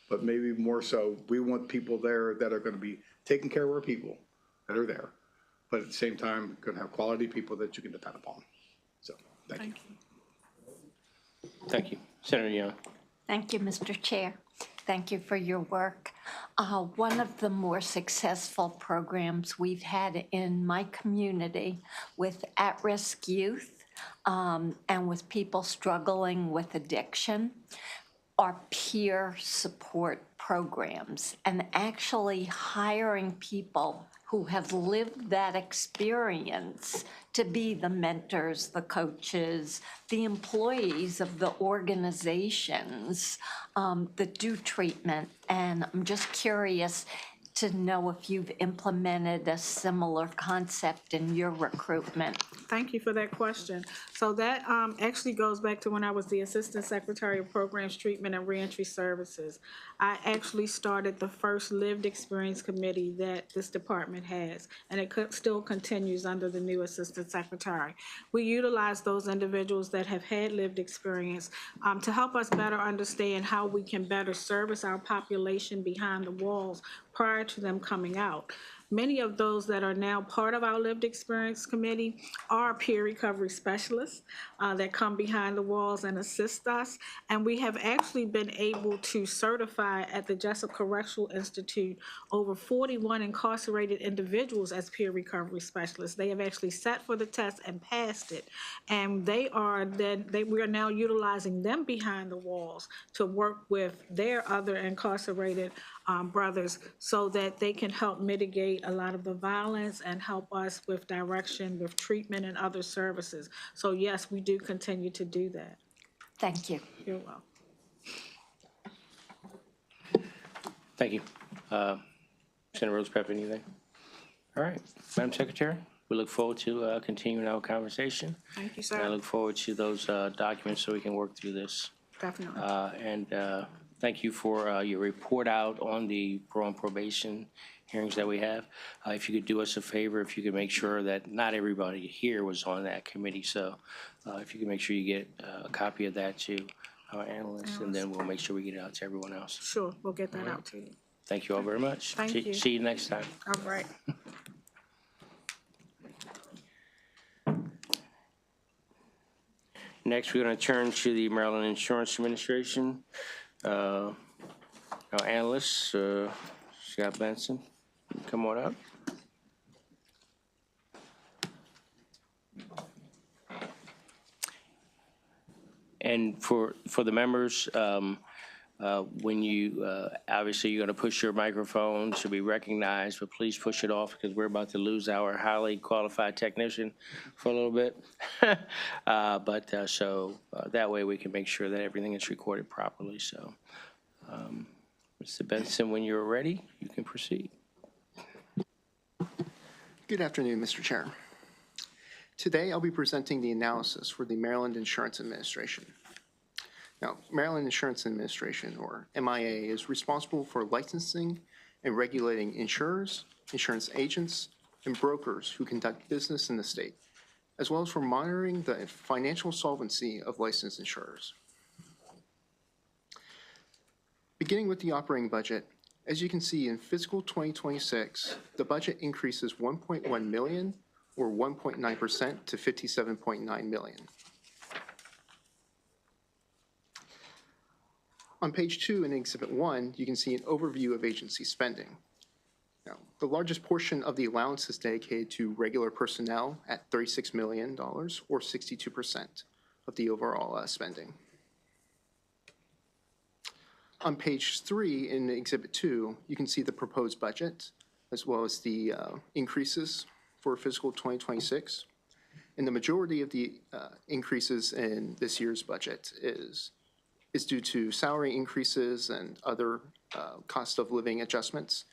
S5: But maybe more so, we want people there that are going to be taking care of our people that are there, but at the same time, going to have quality people that you can depend upon. So, thank you.
S1: Thank you. Senator Young.
S6: Thank you, Mr. Chair. Thank you for your work. One of the more successful programs we've had in my community with at-risk youth and with people struggling with addiction are peer support programs, and actually hiring people who have lived that experience to be the mentors, the coaches, the employees of the organizations that do treatment. And I'm just curious to know if you've implemented a similar concept in your recruitment.
S3: Thank you for that question. So that actually goes back to when I was the Assistant Secretary of Programs, Treatment, and Reentry Services. I actually started the first lived experience committee that this department has, and it still continues under the new Assistant Secretary. We utilize those individuals that have had lived experience to help us better understand how we can better service our population behind the walls prior to them coming out. Many of those that are now part of our lived experience committee are peer recovery specialists that come behind the walls and assist us. And we have actually been able to certify at the Jessup Correctional Institute over 41 incarcerated individuals as peer recovery specialists. They have actually sat for the test and passed it. And we are now utilizing them behind the walls to work with their other incarcerated brothers so that they can help mitigate a lot of the violence and help us with direction, with treatment and other services. So yes, we do continue to do that.
S6: Thank you.
S3: You're welcome.
S1: Thank you. Senator Rose Pepper, anything? All right, Madam Secretary, we look forward to continuing our conversation.
S3: Thank you, sir.
S1: And I look forward to those documents so we can work through this.
S3: Definitely.
S1: Thank you for your report out on the parole and probation hearings that we have. If you could do us a favor, if you could make sure that not everybody here was on that committee. So if you could make sure you get a copy of that to our analysts, and then we'll make sure we get it out to everyone else.
S3: Sure, we'll get that out to you.
S1: Thank you all very much.
S3: Thank you.
S1: See you next time.
S3: All right.
S1: Next, we're going to turn to the Maryland Insurance Administration. Our analyst, Scott Benson, come on up. And for the members, when you, obviously you're going to push your microphone to be recognized, but please push it off because we're about to lose our highly qualified technician for a little bit. So that way we can make sure that everything is recorded properly. So, Mr. Benson, when you're ready, you can proceed.
S7: Good afternoon, Mr. Chair. Today, I'll be presenting the analysis for the Maryland Insurance Administration. Now, Maryland Insurance Administration, or MIA, is responsible for licensing and regulating insurers, insurance agents, and brokers who conduct business in the state, as well as for monitoring the financial solvency of licensed insurers. Beginning with the operating budget, as you can see in fiscal 2026, the budget increases $1.1 million or 1.9% to $57.9 million. On page 2 in Exhibit 1, you can see an overview of agency spending. Now, the largest portion of the allowance is dedicated to regular personnel at $36 million, or 62% of the overall spending. On page 3 in Exhibit 2, you can see the proposed budget, as well as the increases for fiscal 2026. And the majority of the increases in this year's budget is due to salary increases and other cost of living adjustments,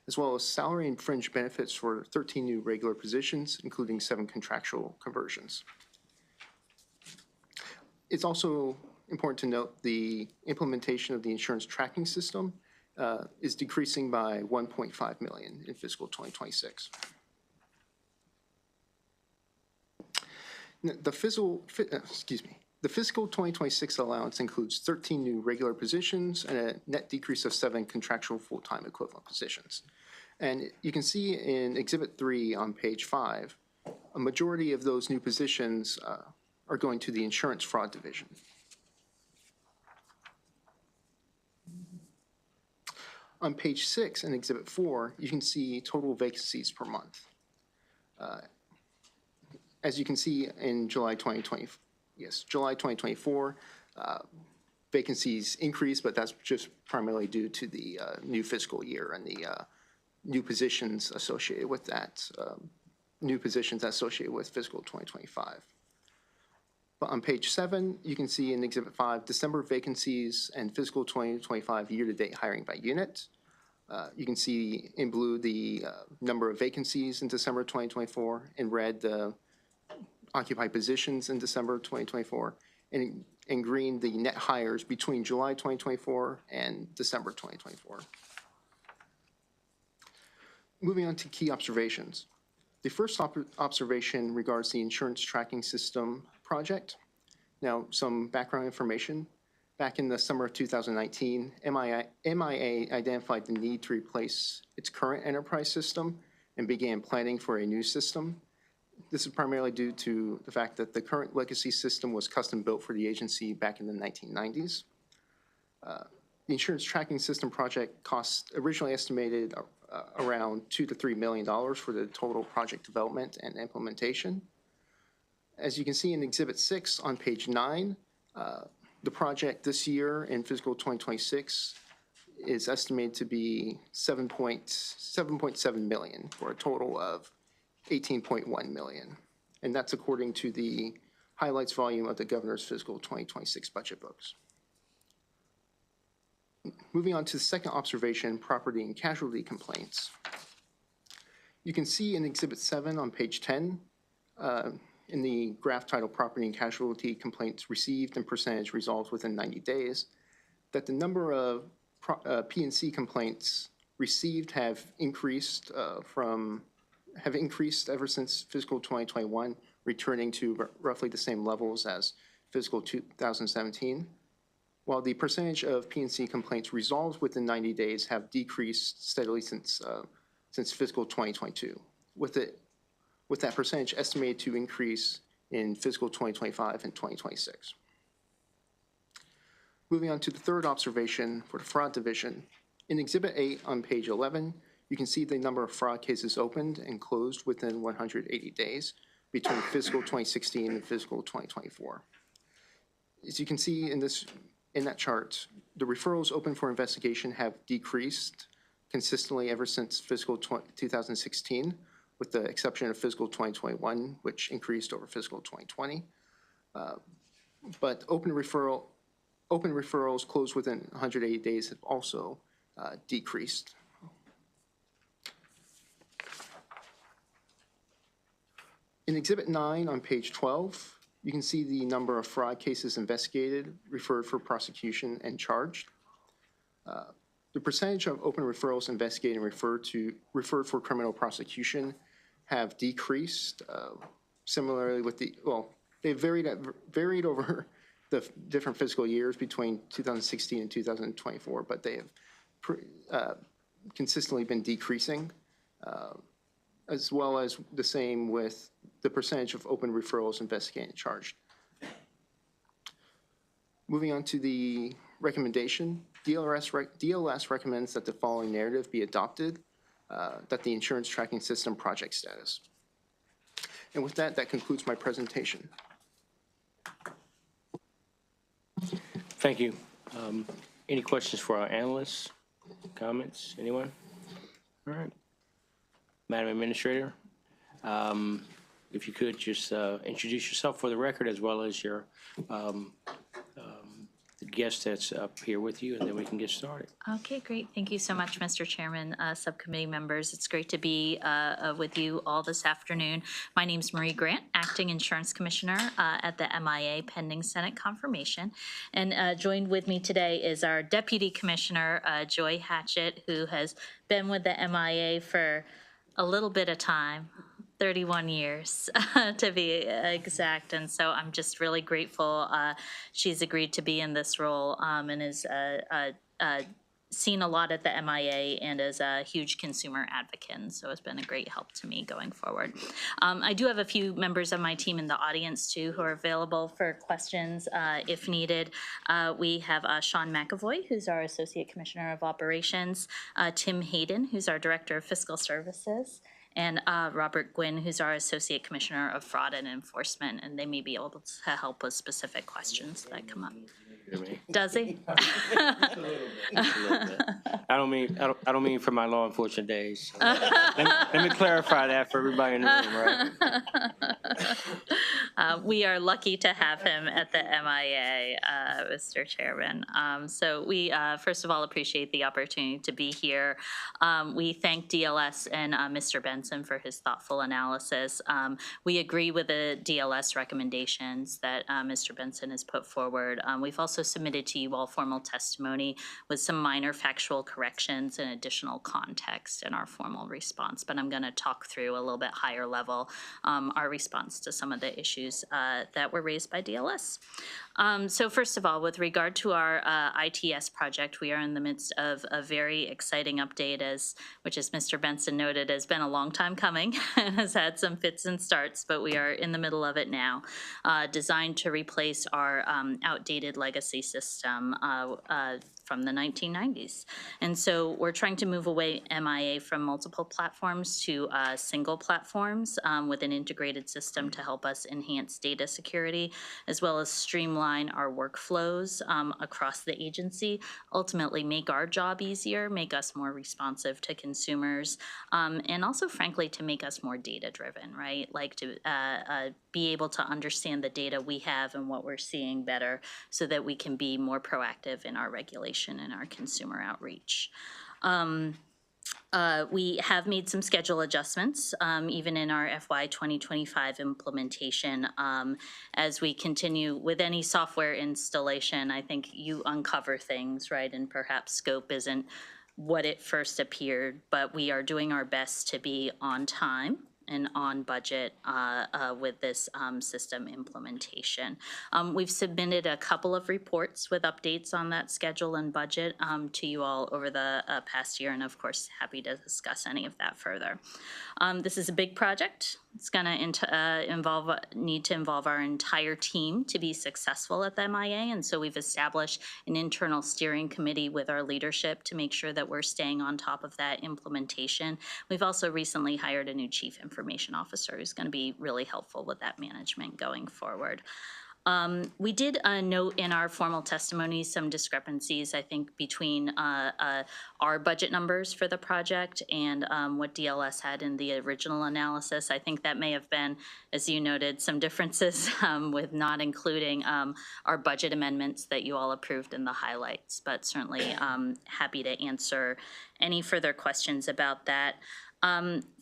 S7: as well as salary and fringe benefits for 13 new regular positions, including 7 contractual conversions. It's also important to note the implementation of the insurance tracking system is decreasing by $1.5 million in fiscal 2026. The fiscal 2026 allowance includes 13 new regular positions and a net decrease of 7 contractual full-time equivalent positions. And you can see in Exhibit 3 on page 5, a majority of those new positions are going to the insurance fraud division. On page 6 in Exhibit 4, you can see total vacancies per month. As you can see in July 2024, vacancies increased, but that's just primarily due to the new fiscal year and the new positions associated with that, associated with fiscal 2025. But on page 7, you can see in Exhibit 5, December vacancies and fiscal 2025 year-to-date hiring by unit. You can see in blue the number of vacancies in December 2024, in red the occupied positions in December 2024, and in green the net hires between July 2024 and December 2024. Moving on to key observations. The first observation regards the insurance tracking system project. Now, some background information. Back in the summer of 2019, MIA identified the need to replace its current enterprise system and began planning for a new system. This is primarily due to the fact that the current legacy system was custom built for the agency back in the 1990s. The insurance tracking system project cost originally estimated around $2 to $3 million for the total project development and implementation. As you can see in Exhibit 6 on page 9, the project this year in fiscal 2026 is estimated to be $7.7 million for a total of $18.1 million. And that's according to the highlights volume of the governor's fiscal 2026 budget books. Moving on to the second observation, property and casualty complaints. You can see in Exhibit 7 on page 10, in the graph titled Property and Casualty Complaints Received and Percentage Resolved Within 90 Days, that the number of P&C complaints received have increased ever since fiscal 2021, returning to roughly the same levels as fiscal 2017, while the percentage of P&C complaints resolved within 90 days have decreased steadily since fiscal 2022, with that percentage estimated to increase in fiscal 2025 and 2026. Moving on to the third observation for the fraud division. In Exhibit 8 on page 11, you can see the number of fraud cases opened and closed within 180 days between fiscal 2016 and fiscal 2024. As you can see in that chart, the referrals open for investigation have decreased consistently ever since fiscal 2016, with the exception of fiscal 2021, which increased over fiscal 2020. But open referrals closed within 180 days have also decreased. In Exhibit 9 on page 12, you can see the number of fraud cases investigated, referred for prosecution, and charged. The percentage of open referrals investigated and referred for criminal prosecution have decreased. Similarly with they varied over the different fiscal years between 2016 and 2024, but they have consistently been decreasing, as well as the same with the percentage of open referrals investigated and charged. Moving on to the recommendation, DLS recommends that the following narrative be adopted, that the insurance tracking system project status. And with that, that concludes my presentation.
S1: Thank you. Any questions for our analysts? Comments? Anyone? All right. Madam Administrator, if you could just introduce yourself for the record as well as your the guest that's up here with you, and then we can get started.
S8: Okay, great. Thank you so much, Mr. Chairman, subcommittee members. It's great to be with you all this afternoon. My name's Marie Grant, Acting Insurance Commissioner at the MIA pending Senate confirmation. And joined with me today is our Deputy Commissioner, Joy Hatchett, who has been with the MIA for a little bit of time. 31 years to be exact, and so I'm just really grateful she's agreed to be in this role and is seen a lot at the MIA and is a huge consumer advocate, and so it's been a great help to me going forward. I do have a few members of my team in the audience too who are available for questions if needed. We have Sean McAvoy, who's our Associate Commissioner of Operations, Tim Hayden, who's our Director of Fiscal Services, and Robert Gwynn, who's our Associate Commissioner of Fraud and Enforcement, and they may be able to help with specific questions that come up. Does he?
S1: I don't mean for my law enforcement days. Let me clarify that for everybody in the room, right?
S8: We are lucky to have him at the MIA, Mr. Chairman. So we, first of all, appreciate the opportunity to be here. We thank DLS and Mr. Benson for his thoughtful analysis. We agree with the DLS recommendations that Mr. Benson has put forward. We've also submitted to you all formal testimony with some minor factual corrections and additional context in our formal response, but I'm going to talk through a little bit higher level our response to some of the issues that were raised by DLS. So first of all, with regard to our ITS project, we are in the midst of a very exciting update, which as Mr. Benson noted, has been a long time coming and has had some fits and starts, but we are in the middle of it now, designed to replace our outdated legacy system from the 1990s. And so we're trying to move away MIA from multiple platforms to single platforms with an integrated system to help us enhance data security, as well as streamline our workflows across the agency, ultimately make our job easier, make us more responsive to consumers, and also, frankly, to make us more data-driven, right? Like to be able to understand the data we have and what we're seeing better so that we can be more proactive in our regulation and our consumer outreach. We have made some schedule adjustments, even in our FY 2025 implementation. As we continue with any software installation, I think you uncover things, right? And perhaps scope isn't what it first appeared, but we are doing our best to be on time and on budget with this system implementation. We've submitted a couple of reports with updates on that schedule and budget to you all over the past year, and of course, happy to discuss any of that further. This is a big project. It's going to need to involve our entire team to be successful at the MIA. And so we've established an internal steering committee with our leadership to make sure that we're staying on top of that implementation. We've also recently hired a new chief information officer who's going to be really helpful with that management going forward. We did note in our formal testimony some discrepancies, I think, between our budget numbers for the project and what DLS had in the original analysis. I think that may have been, as you noted, some differences with not including our budget amendments that you all approved in the highlights, but certainly happy to answer any further questions about that.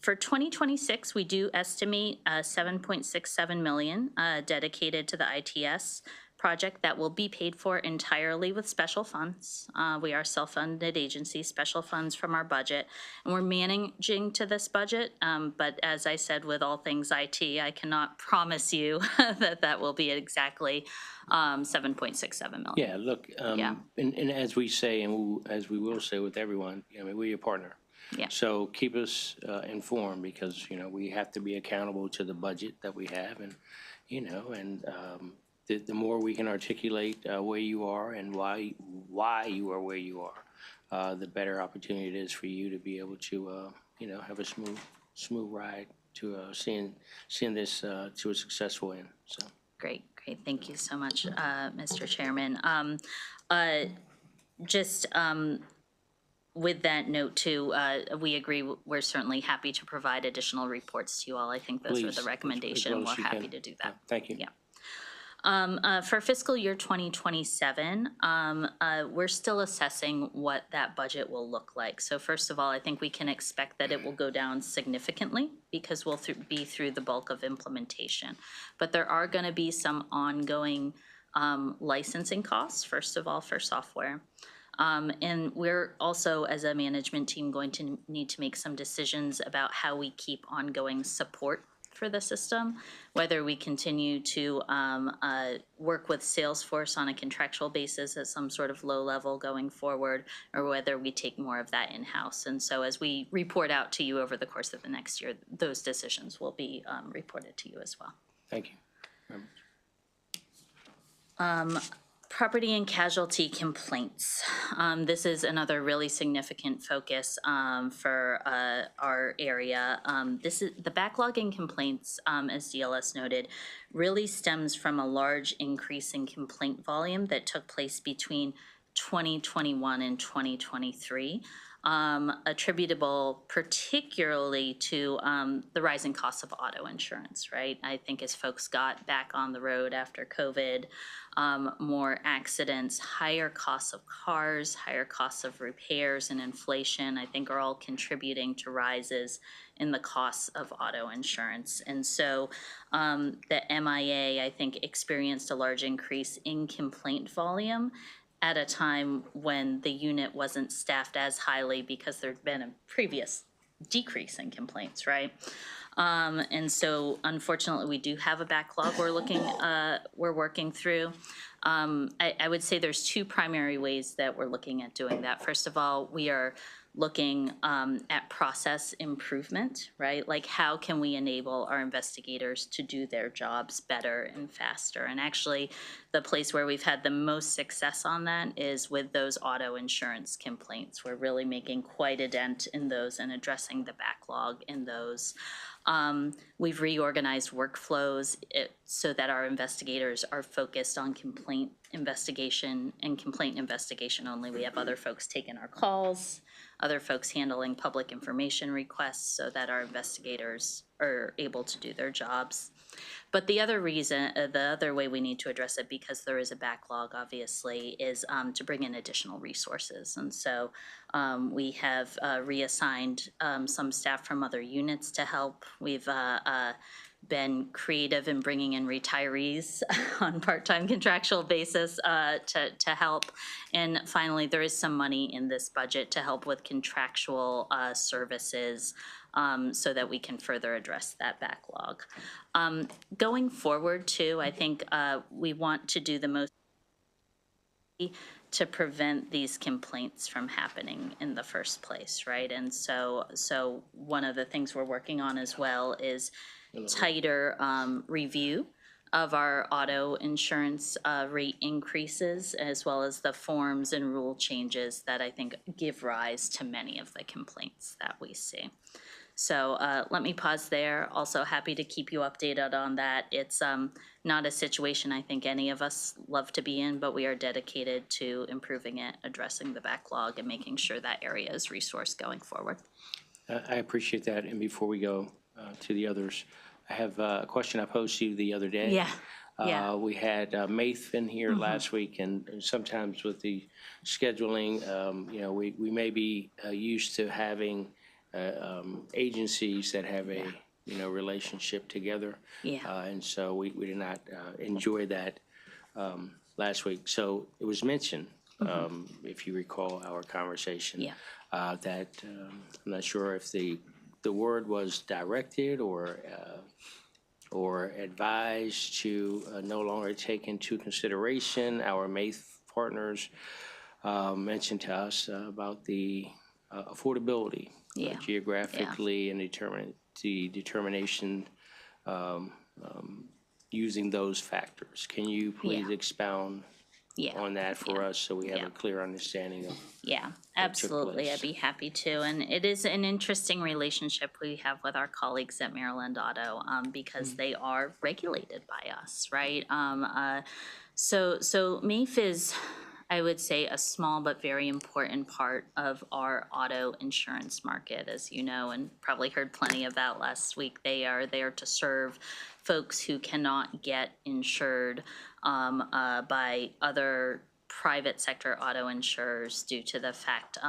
S8: For 2026, we do estimate $7.67 million dedicated to the ITS project that will be paid for entirely with special funds. We are self-funded agency, special funds from our budget, and we're managing to this budget. But as I said, with all things IT, I cannot promise you that that will be exactly $7.67 million.
S1: Yeah, look,
S8: Yeah.
S1: and as we say, and as we will say with everyone, I mean, we're your partner.
S8: Yeah.
S1: So keep us informed because, we have to be accountable to the budget that we have and, the more we can articulate where you are and why you are where you are, the better opportunity it is for you to be able to, have a smooth ride to seeing this to a successful end, so.
S8: Great. Thank you so much, Mr. Chairman. With that note too, we agree, we're certainly happy to provide additional reports to you all. I think those are
S1: Please,
S8: the
S1: as
S8: recommendation.
S1: well as
S8: We're
S1: you
S8: happy
S1: can.
S8: to do that.
S1: Thank you.
S8: Yeah. For fiscal year 2027, we're still assessing what that budget will look like. So first of all, I think we can expect that it will go down significantly because we'll be through the bulk of implementation. But there are going to be some ongoing licensing costs, first of all, for software. And we're also, as a management team, going to need to make some decisions about how we keep ongoing support for the system, whether we continue to work with Salesforce on a contractual basis at some sort of low level going forward, or whether we take more of that in-house. And so as we report out to you over the course of the next year, those decisions will be reported to you as well.
S1: Thank you.
S8: Property and casualty complaints. This is another really significant focus for our area. This is the backlog in complaints, as DLS noted, really stems from a large increase in complaint volume that took place between 2021 and 2023. Attributable particularly to the rising costs of auto insurance, right? I think as folks got back on the road after COVID, more accidents, higher costs of cars, higher costs of repairs and inflation, I think are all contributing to rises in the costs of auto insurance. And so the MIA, I think, experienced a large increase in complaint volume at a time when the unit wasn't staffed as highly because there'd been a previous decrease in complaints, right? And so unfortunately, we do have a backlog we're working through. I would say there's two primary ways that we're looking at doing that. First of all, we are looking at process improvement, right? Like how can we enable our investigators to do their jobs better and faster? And actually, the place where we've had the most success on that is with those auto insurance complaints. We're really making quite a dent in those and addressing the backlog in those. We've reorganized workflows so that our investigators are focused on complaint investigation and complaint investigation only. We have other folks taking our calls, other folks handling public information requests so that our investigators are able to do their jobs. But the other reason, the other way we need to address it, because there is a backlog, obviously, is to bring in additional resources. And so we have reassigned some staff from other units to help. We've been creative in bringing in retirees on part-time contractual basis to help. And finally, there is some money in this budget to help with contractual services so that we can further address that backlog. Going forward too, I think we want to do the most to prevent these complaints from happening in the first place, right? And so one of the things we're working on as well is tighter review of our auto insurance rate increases, as well as the forms and rule changes that I think give rise to many of the complaints that we see. So let me pause there. Also happy to keep you updated on that. It's not a situation I think any of us love to be in, but we are dedicated to improving it, addressing the backlog, and making sure that area is resourced going forward.
S1: I appreciate that. And before we go to the others, I have a question I posed to you the other day.
S8: Yeah.
S1: We had Mathvin here last week, and sometimes with the scheduling, we may be used to having agencies that have a relationship together.
S8: Yeah.
S1: And so we did not enjoy that last week. So it was mentioned, if you recall our conversation, that I'm not sure if the word was directed or advised to no longer take into consideration. Our MAIF partners mentioned to us about the affordability geographically and determination using those factors. Can you please expound on that for us so we have a clear understanding of?
S8: Yeah, absolutely. I'd be happy to. And it is an interesting relationship we have with our colleagues at Maryland Auto because they are regulated by us, right? So MAIF is, I would say, a small but very important part of our auto insurance market, as you know, and probably heard plenty about last week. They are there to serve folks who cannot get insured by other private sector auto insurers due to the fact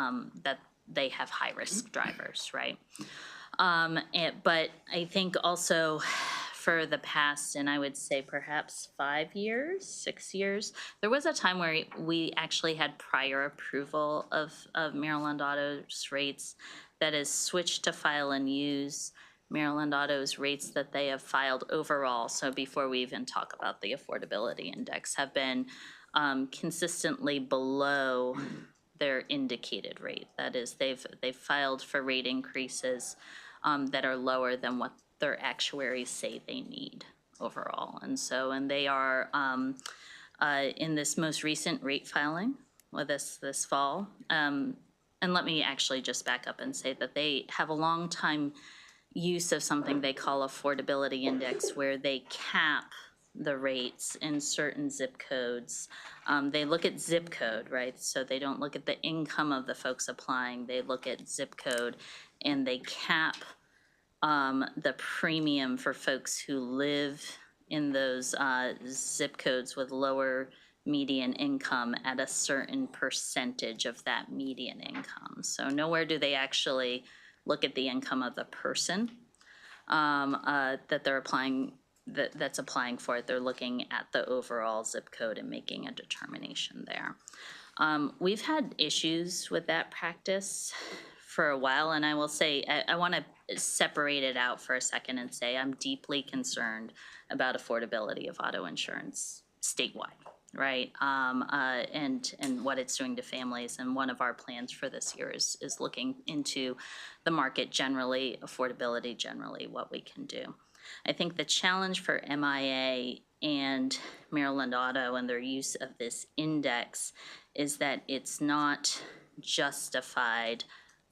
S8: that they have high-risk drivers, right? But I think also for the past, and I would say perhaps 5 years, 6 years, there was a time where we actually had prior approval of Maryland Auto's rates that is switched to file and use Maryland Auto's rates that they have filed overall. So before we even talk about the affordability index, have been consistently below their indicated rate. That is, they've filed for rate increases that are lower than what their actuaries say they need overall. And they are in this most recent rate filing with us this fall. And let me actually just back up and say that they have a long time use of something they call affordability index, where they cap the rates in certain zip codes. They look at zip code, right? So they don't look at the income of the folks applying. They look at zip code, and they cap the premium for folks who live in those zip codes with lower median income at a certain percentage of that median income. So nowhere do they actually look at the income of the person that they're applying, that's applying for it. They're looking at the overall zip code and making a determination there. We've had issues with that practice for a while, and I will say, I want to separate it out for a second and say I'm deeply concerned about affordability of auto insurance statewide, right? And what it's doing to families. And one of our plans for this year is looking into the market generally, affordability generally, what we can do. I think the challenge for MIA and Maryland Auto and their use of this index is that it's not justified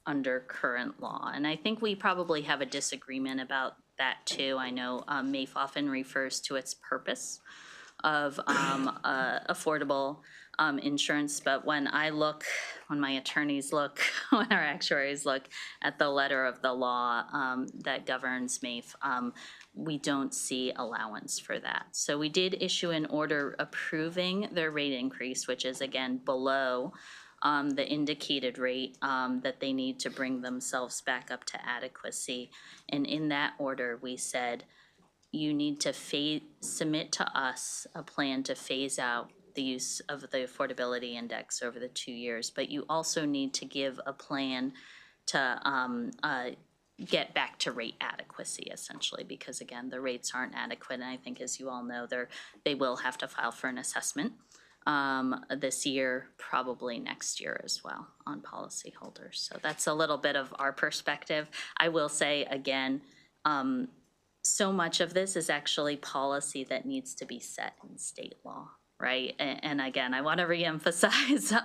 S8: under current law. And I think we probably have a disagreement about that too. I know MAIF often refers to its purpose of affordable insurance, but when my attorneys look, when our actuaries look at the letter of the law that governs MAIF, we don't see allowance for that. So we did issue an order approving their rate increase, which is again below the indicated rate that they need to bring themselves back up to adequacy. And in that order, we said, you need to submit to us a plan to phase out the use of the affordability index over the 2 years, but you also need to give a plan to get back to rate adequacy, essentially, because again, the rates aren't adequate. And I think, as you all know, they will have to file for an assessment this year, probably next year as well, on policyholders. So that's a little bit of our perspective. I will say again, so much of this is actually policy that needs to be set in state law, right? And again, I want to reemphasize,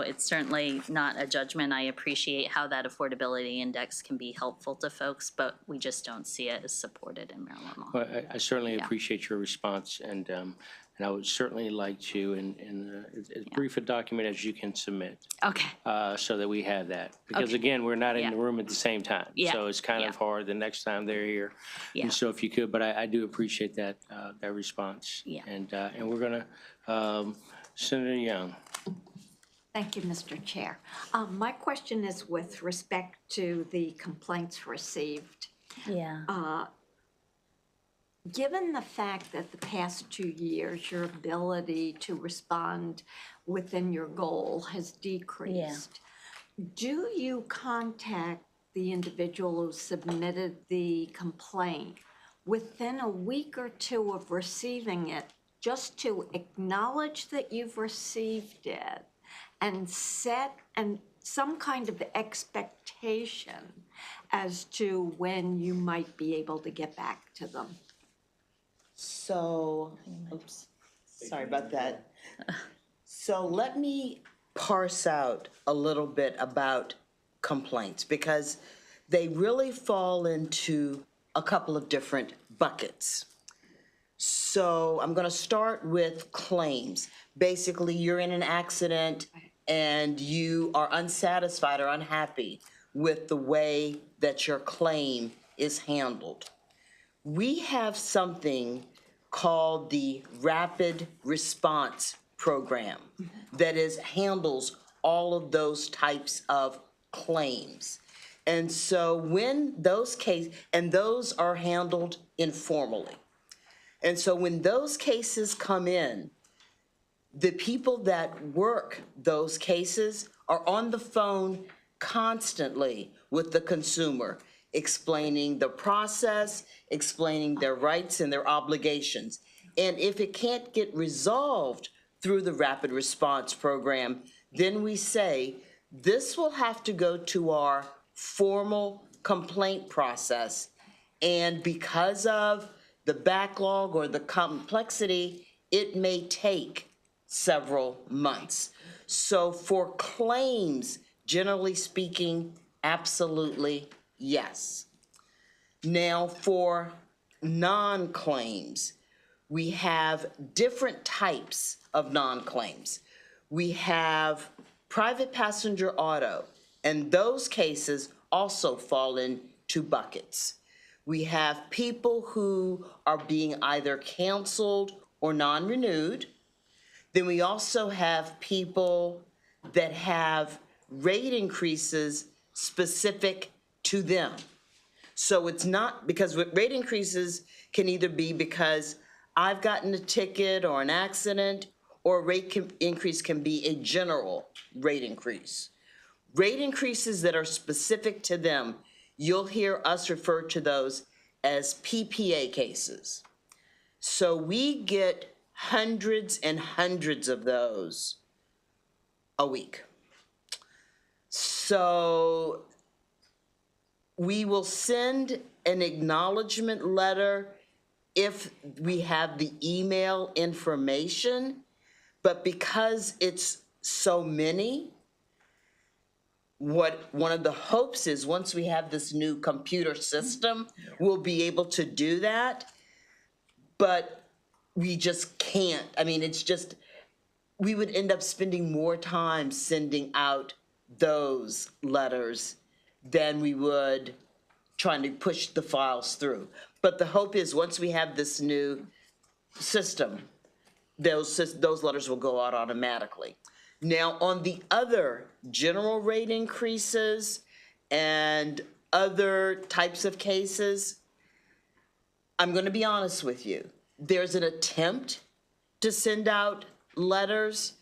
S8: it's certainly not a judgment. I appreciate how that affordability index can be helpful to folks, but we just don't see it as supported in Maryland law.
S1: Well, I certainly appreciate your response, and I would certainly like to, in as brief a document as you can submit,
S8: Okay.
S1: so that we have that. Because
S8: Okay.
S1: again, we're not in
S8: Yeah.
S1: the room at the same time.
S8: Yeah.
S1: So it's kind of
S8: Yeah.
S1: hard the next time they're here.
S8: Yeah.
S1: And so if you could, but I do appreciate that, that response.
S8: Yeah.
S1: And we're gonna, Senator Young.
S6: Thank you, Mr. Chair. My question is with respect to the complaints received.
S8: Yeah.
S6: Given the fact that the past 2 years, your ability to respond within your goal has decreased, do you contact the individual who submitted the complaint within a week or two of receiving it, just to acknowledge that you've received it and set some kind of expectation as to when you might be able to get back to them?
S9: So, oops, sorry about that. So let me parse out a little bit about complaints, because they really fall into a couple of different buckets. So I'm gonna start with claims. Basically, you're in an accident and you are unsatisfied or unhappy with the way that your claim is handled. We have something called the Rapid Response Program that handles all of those types of claims. And so when those cases, and those are handled informally. And so when those cases come in, the people that work those cases are on the phone constantly with the consumer, explaining the process, explaining their rights and their obligations. And if it can't get resolved through the Rapid Response Program, then we say, this will have to go to our formal complaint process. And because of the backlog or the complexity, it may take several months. So for claims, generally speaking, absolutely yes. Now for non-claims, we have different types of non-claims. We have private passenger auto, and those cases also fall in two buckets. We have people who are being either canceled or non-renewed. Then we also have people that have rate increases specific to them. So it's not, because rate increases can either be because I've gotten a ticket or an accident, or a rate increase can be a general rate increase. Rate increases that are specific to them, you'll hear us refer to those as PPA cases. So we get hundreds and hundreds of those a week. So we will send an acknowledgement letter if we have the email information, but because it's so many, one of the hopes is once we have this new computer system, we'll be able to do that, but we just can't. I mean, it's just, we would end up spending more time sending out those letters than we would trying to push the files through. But the hope is once we have this new system, those letters will go out automatically. Now, on the other general rate increases and other types of cases, I'm going to be honest with you. There's an attempt to send out letters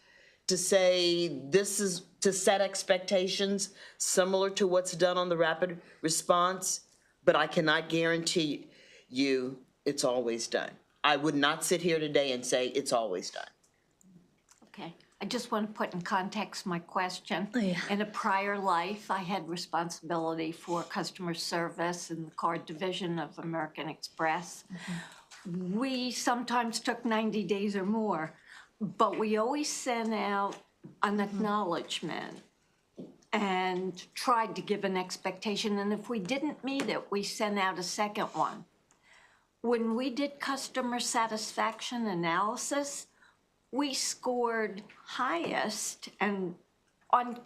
S9: to say this is to set expectations similar to what's done on the rapid response, but I cannot guarantee you it's always done. I would not sit here today and say it's always done.
S6: Okay. I just want to put in context my question.
S8: Yeah.
S6: In a prior life, I had responsibility for customer service in the card division of American Express. We sometimes took 90 days or more, but we always sent out an acknowledgement and tried to give an expectation. And if we didn't meet it, we sent out a second one. When we did customer satisfaction analysis, we scored highest and on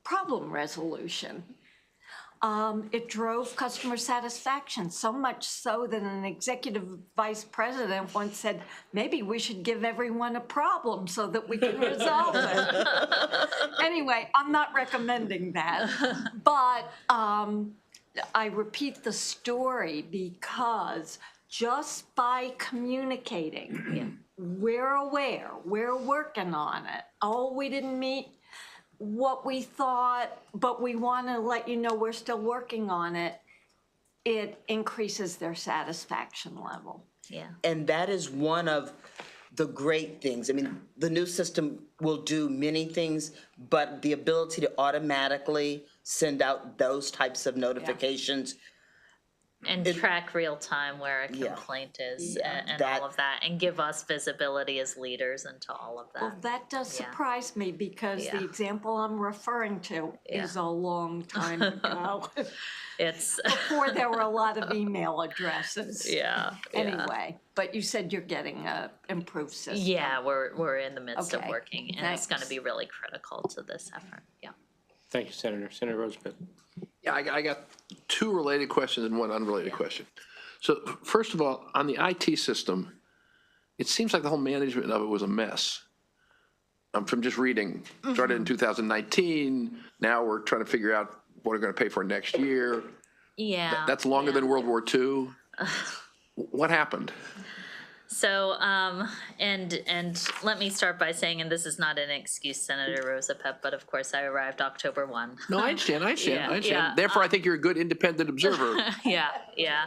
S6: problem resolution. It drove customer satisfaction, so much so that an executive vice president once said, maybe we should give everyone a problem so that we can resolve it. Anyway, I'm not recommending that, but I repeat the story because just by communicating, we're aware, we're working on it. Oh, we didn't meet what we thought, but we want to let you know we're still working on it. It increases their satisfaction level.
S8: Yeah.
S9: And that is one of the great things. I mean, the new system will do many things, but the ability to automatically send out those types of notifications.
S8: And track real time where a complaint is and
S9: that-
S8: all of that, and give us visibility as leaders into all of
S6: Well,
S8: that.
S6: that does surprise me because the
S8: Yeah.
S6: example I'm referring to is a long time ago,
S8: It's,
S6: before there were a lot of email addresses.
S8: yeah.
S6: Anyway, but you said you're getting a improved system.
S8: Yeah, we're in the midst of
S6: Okay,
S8: working, and it's gonna
S6: thanks.
S8: be really critical to this effort, yeah.
S1: Thank you, Senator. Senator Rosenberg.
S10: Yeah, I got two related questions and one unrelated question. So first of all, on the IT system, it seems like the whole management of it was a mess. From just reading, started in 2019, now we're trying to figure out what we're going to pay for next year.
S8: Yeah.
S10: That's longer than World War II. What happened?
S8: So, and let me start by saying, and this is not an excuse, Senator Rosapep, but of course I arrived October 1.
S10: No, I understand.
S8: Yeah, yeah,
S10: Therefore, I think you're a good independent observer.
S8: Yeah, yeah.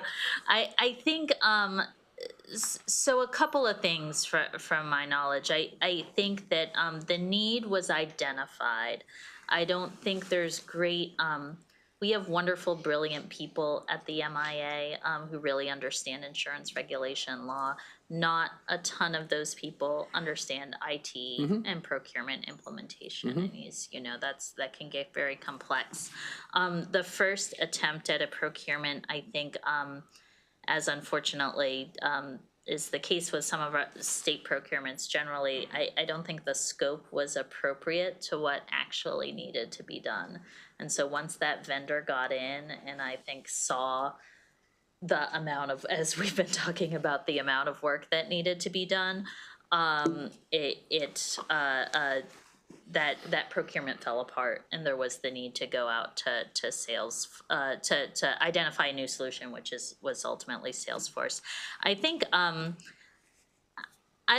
S8: I think, so a couple of things from my knowledge. I think that the need was identified. I don't think there's great, we have wonderful, brilliant people at the MIA who really understand insurance regulation law. Not a ton of those people understand IT and procurement implementation. And that can get very complex. The first attempt at a procurement, I think, as unfortunately is the case with some of our state procurements generally, I don't think the scope was appropriate to what actually needed to be done. And so once that vendor got in and I think saw the amount of, as we've been talking about, the amount of work that needed to be done, that procurement fell apart, and there was the need to go out to sales to identify a new solution, which was ultimately Salesforce. I think I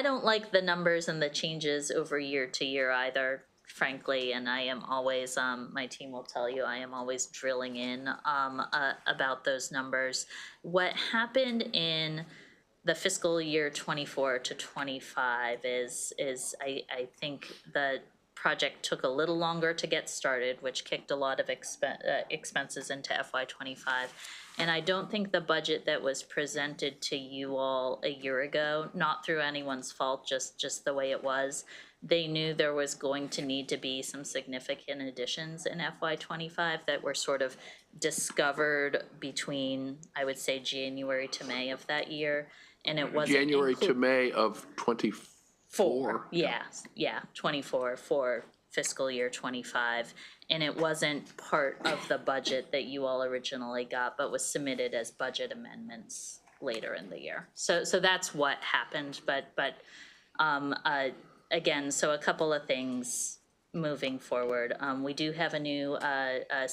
S8: don't like the numbers and the changes over year to year either, frankly, and I am always my team will tell you I am always drilling in about those numbers. What happened in the fiscal year 24 to 25 is I think the project took a little longer to get started, which kicked a lot of expenses into FY25. And I don't think the budget that was presented to you all a year ago, not through anyone's fault, just the way it was, they knew there was going to need to be some significant additions in FY25 that were sort of discovered between, I would say, January to May of that year. And it wasn't
S10: January to May of 24.
S8: Yeah, 24 for fiscal year 25. And it wasn't part of the budget that you all originally got, but was submitted as budget amendments later in the year. So that's what happened. But again, so a couple of things moving forward. We do have a new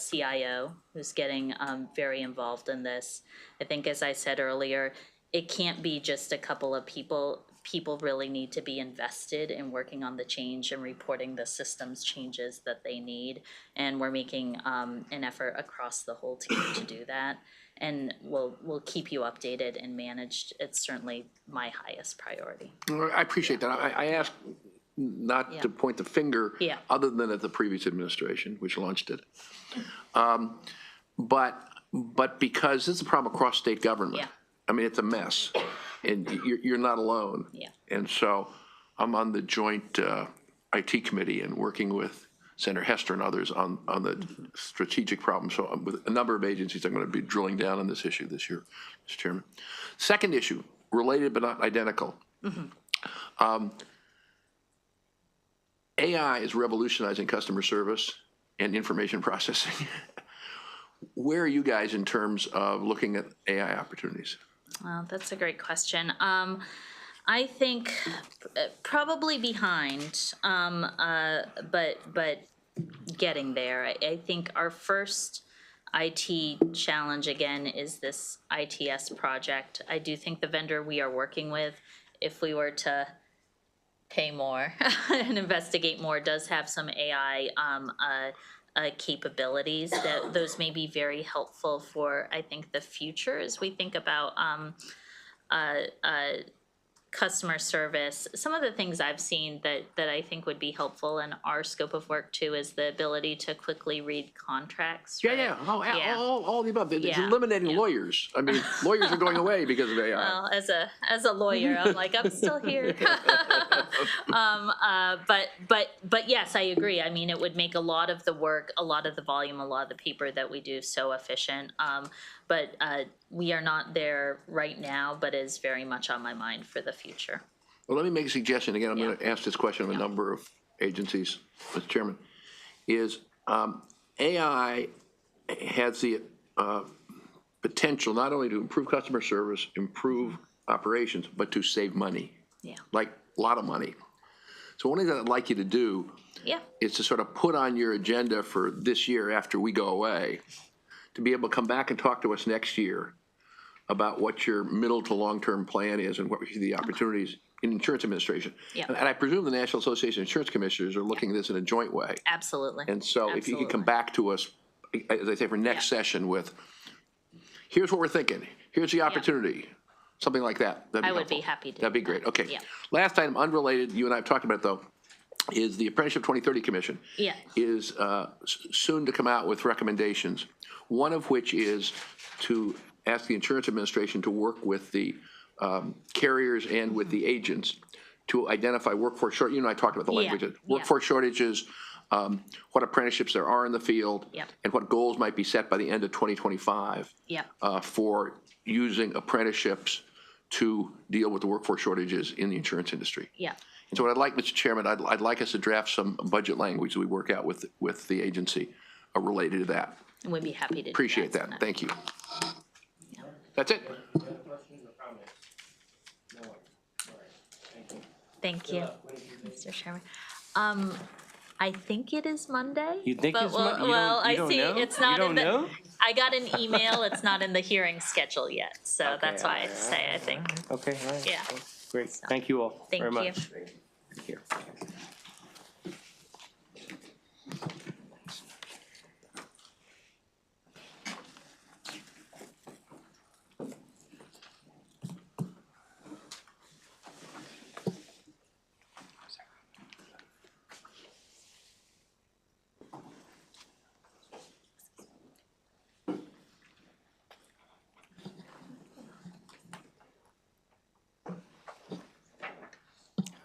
S8: CIO who's getting very involved in this. I think, as I said earlier, it can't be just a couple of people. People really need to be invested in working on the change and reporting the systems changes that they need. And we're making an effort across the whole team to do that. And we'll keep you updated and managed. It's certainly my highest priority.
S10: I appreciate that. I asked not to point the finger.
S8: Yeah.
S10: Other than at the previous administration, which launched it. But because this is a problem across state government.
S8: Yeah.
S10: I mean, it's a mess, and you're not alone.
S8: Yeah.
S10: And so I'm on the joint IT committee and working with Senator Hester and others on the strategic problem. So with a number of agencies, I'm going to be drilling down on this issue this year, Mr. Chairman. Second issue, related but not identical. AI is revolutionizing customer service and information processing. Where are you guys in terms of looking at AI opportunities?
S8: Well, that's a great question. I think probably behind, but getting there. I think our first IT challenge again is this ITS project. I do think the vendor we are working with, if we were to pay more and investigate more, does have some AI capabilities that those may be very helpful for, I think, the future as we think about customer service. Some of the things I've seen that I think would be helpful in our scope of work too is the ability to quickly read contracts. Right?
S10: Yeah. All the above. It's
S8: Yeah.
S10: eliminating
S8: Yeah.
S10: lawyers. I mean, lawyers are going away because of AI.
S8: Well, as a lawyer, I'm like, I'm still here. But yes, I agree. I mean, it would make a lot of the work, a lot of the volume, a lot of the paper that we do so efficient. But we are not there right now, but is very much on my mind for the future.
S10: Well, let me make a suggestion. Again, I'm
S8: Yeah.
S10: going to ask this question of a number of agencies, Mr. Chairman, is AI has the potential not only to improve customer service, improve operations, but to save money,
S8: Yeah.
S10: like a lot of money. So one thing that I'd like you to do
S8: Yeah.
S10: is to sort of put on your agenda for this year after we go away, to be able to come back and talk to us next year about what your middle to long-term plan is and what we see the opportunities in insurance administration.
S8: Yeah.
S10: And I presume the National Association of Insurance Commissioners are looking at this in a joint way.
S8: Absolutely.
S10: And so if you could come
S8: Absolutely.
S10: back to us, as I say, for next session with, here's what we're thinking, here's the opportunity, something like that. That'd
S8: I would be
S10: helpful.
S8: happy to
S10: That'd be
S8: do
S10: great.
S8: that.
S10: Okay.
S8: Yeah.
S10: Last item, unrelated, you and I have talked about it though, is the Apprenticeship 2030 Commission.
S8: Yeah.
S10: Is soon to come out with recommendations, one of which is to ask the insurance administration to work with the carriers and with the agents to identify workforce short. You and I talked about the
S8: Yeah,
S10: language,
S8: yeah.
S10: workforce shortages, what apprenticeships there are in the field,
S8: Yep.
S10: and what goals might be set by the end of 2025
S8: Yep.
S10: for using apprenticeships to deal with the workforce shortages in the insurance industry.
S8: Yeah.
S10: And so what I'd like, Mr. Chairman, I'd like us to draft some budget language that we work out with the agency related to that.
S8: And we'd be happy to do
S10: Appreciate
S8: that.
S10: that. Thank you. That's it.
S8: Thank you, Mr. Chairman. I think it is Monday.
S1: You think
S8: but
S1: it's
S8: well,
S1: Mon- you
S8: well,
S1: don't- you
S8: I
S1: don't
S8: see
S1: know?
S8: it's
S1: You
S8: not
S1: don't
S8: in the.
S1: know?
S8: I got an email. It's not in the hearing schedule yet, so that's why I say I think.
S1: Okay, all right.
S8: Yeah.
S1: Great. Thank you all
S8: Thank
S1: very
S8: you.
S1: much. Thank you.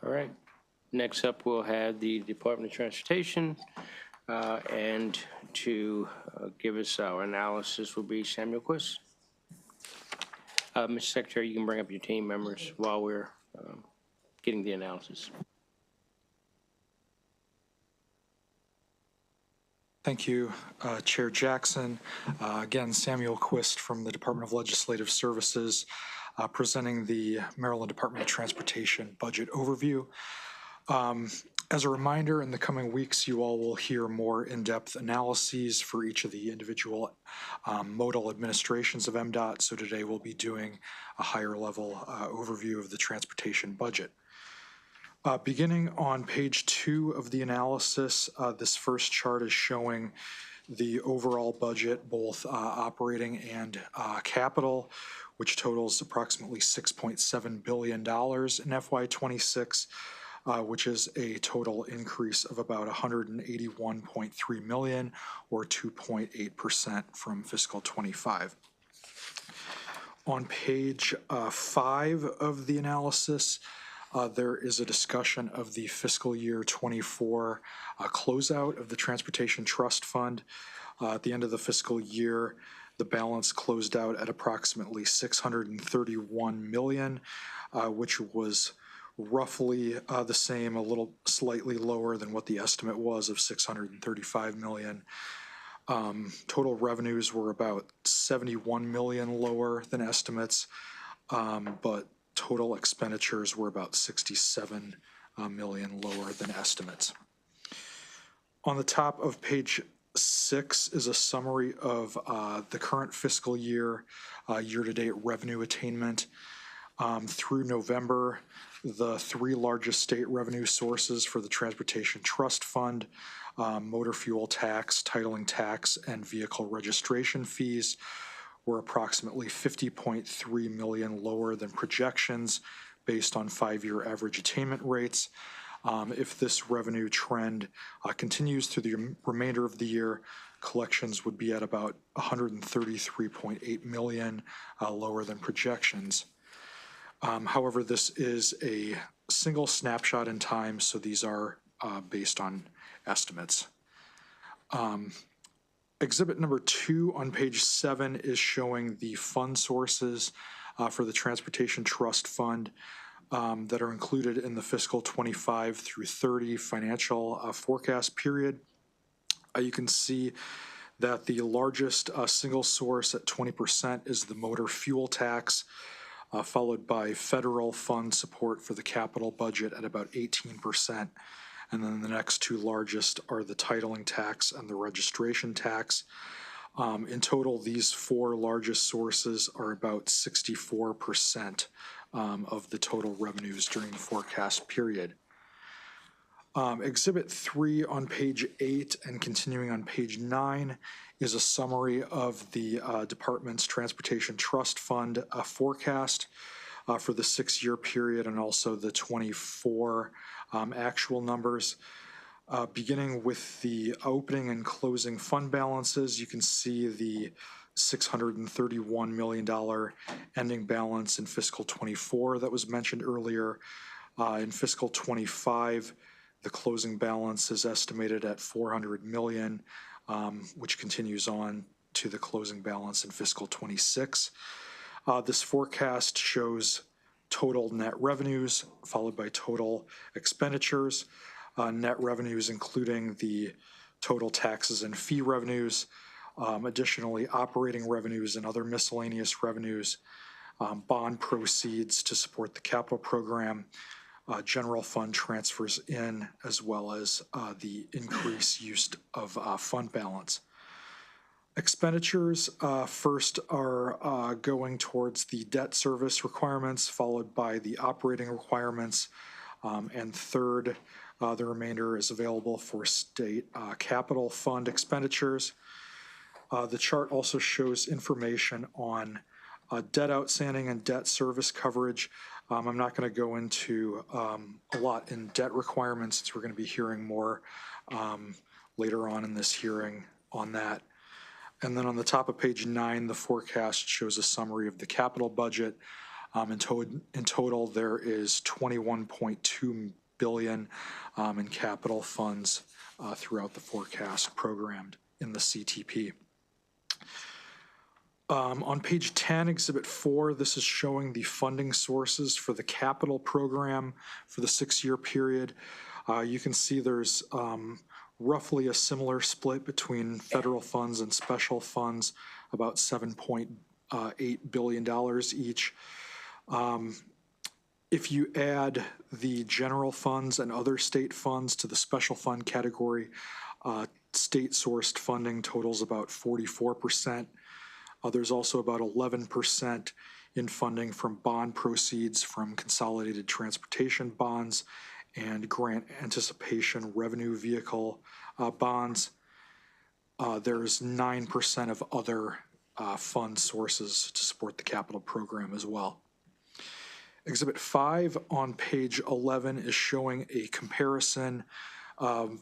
S1: All right. Next up, we'll have the Department of Transportation. And to give us our analysis will be Samuel Quist. Mr. Secretary, you can bring up your team members while we're getting the analysis.
S11: Thank you, Chair Jackson. Again, Samuel Quist from the Department of Legislative Services, presenting the Maryland Department of Transportation budget overview. As a reminder, in the coming weeks, you all will hear more in-depth analyses for each of the individual modal administrations of MDOT. So today we'll be doing a higher level overview of the transportation budget. Beginning on page 2 of the analysis, this first chart is showing the overall budget, both operating and capital, which totals approximately $6.7 billion in FY26. which is a total increase of about 181.3 million, or 2.8% from fiscal '25. On page 5 of the analysis, there is a discussion of the fiscal year '24 closeout of the Transportation Trust Fund. At the end of the fiscal year, the balance closed out at approximately 631 million, which was roughly the same, a little slightly lower than what the estimate was of 635 million. Total revenues were about 71 million lower than estimates, but total expenditures were about 67 million lower than estimates. On the top of page 6 is a summary of the current fiscal year, year-to-date revenue attainment. Through November, the 3 largest state revenue sources for the Transportation Trust Fund, motor fuel tax, titling tax, and vehicle registration fees, were approximately 50.3 million lower than projections based on 5-year average attainment rates. If this revenue trend continues through the remainder of the year, collections would be at about 133.8 million lower than projections. However, this is a single snapshot in time, so these are based on estimates. Exhibit number 2 on page 7 is showing the fund sources for the Transportation Trust Fund that are included in the fiscal '25 through '30 financial forecast period. You can see that the largest single source at 20% is the motor fuel tax, followed by federal fund support for the capital budget at about 18%. And then the next 2 largest are the titling tax and the registration tax. In total, these 4 largest sources are about 64% of the total revenues during the forecast period. Exhibit 3 on page 8 and continuing on page 9 is a summary of the department's Transportation Trust Fund forecast for the 6-year period and also the '24 actual numbers. Beginning with the opening and closing fund balances, you can see the $631 million ending balance in fiscal '24 that was mentioned earlier. In fiscal '25, the closing balance is estimated at 400 million, which continues on to the closing balance in fiscal '26. This forecast shows total net revenues followed by total expenditures. Net revenues including the total taxes and fee revenues, additionally operating revenues and other miscellaneous revenues, bond proceeds to support the capital program, general fund transfers in, as well as the increased use of fund balance. Expenditures first are going towards the debt service requirements, followed by the operating requirements, and third, the remainder is available for state capital fund expenditures. The chart also shows information on debt outstanding and debt service coverage. I'm not going to go into a lot in debt requirements since we're going to be hearing more later on in this hearing on that. And then on the top of page 9, the forecast shows a summary of the capital budget. In total, there is 21.2 billion in capital funds throughout the forecast programmed in the CTP. On page 10, Exhibit 4, this is showing the funding sources for the capital program for the 6-year period. You can see there's roughly a similar split between federal funds and special funds, about $7.8 billion each. If you add the general funds and other state funds to the special fund category, state-sourced funding totals about 44%. There's also about 11% in funding from bond proceeds from consolidated transportation bonds and grant anticipation revenue vehicle bonds. There's 9% of other fund sources to support the capital program as well. Exhibit 5 on page 11 is showing a comparison of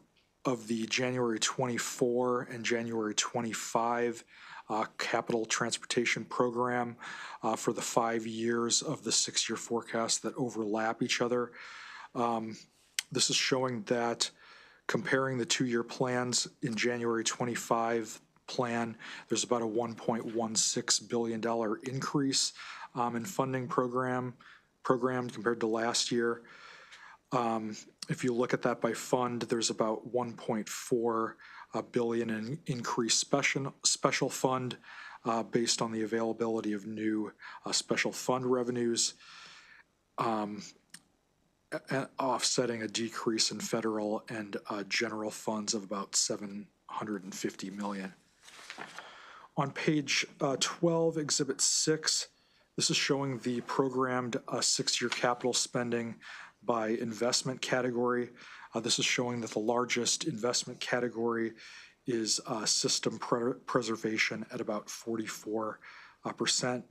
S11: the January 24 and January 25 capital transportation program for the 5 years of the 6-year forecast that overlap each other. This is showing that comparing the 2-year plans in January 25 plan, there's about a $1.16 billion increase in funding programmed compared to last year. If you look at that by fund, there's about 1.4 billion in increased special fund based on the availability of new special fund revenues, offsetting a decrease in federal and general funds of about 750 million. On page 12, Exhibit 6, this is showing the programmed 6-year capital spending by investment category. This is showing that the largest investment category is system preservation at about 44%.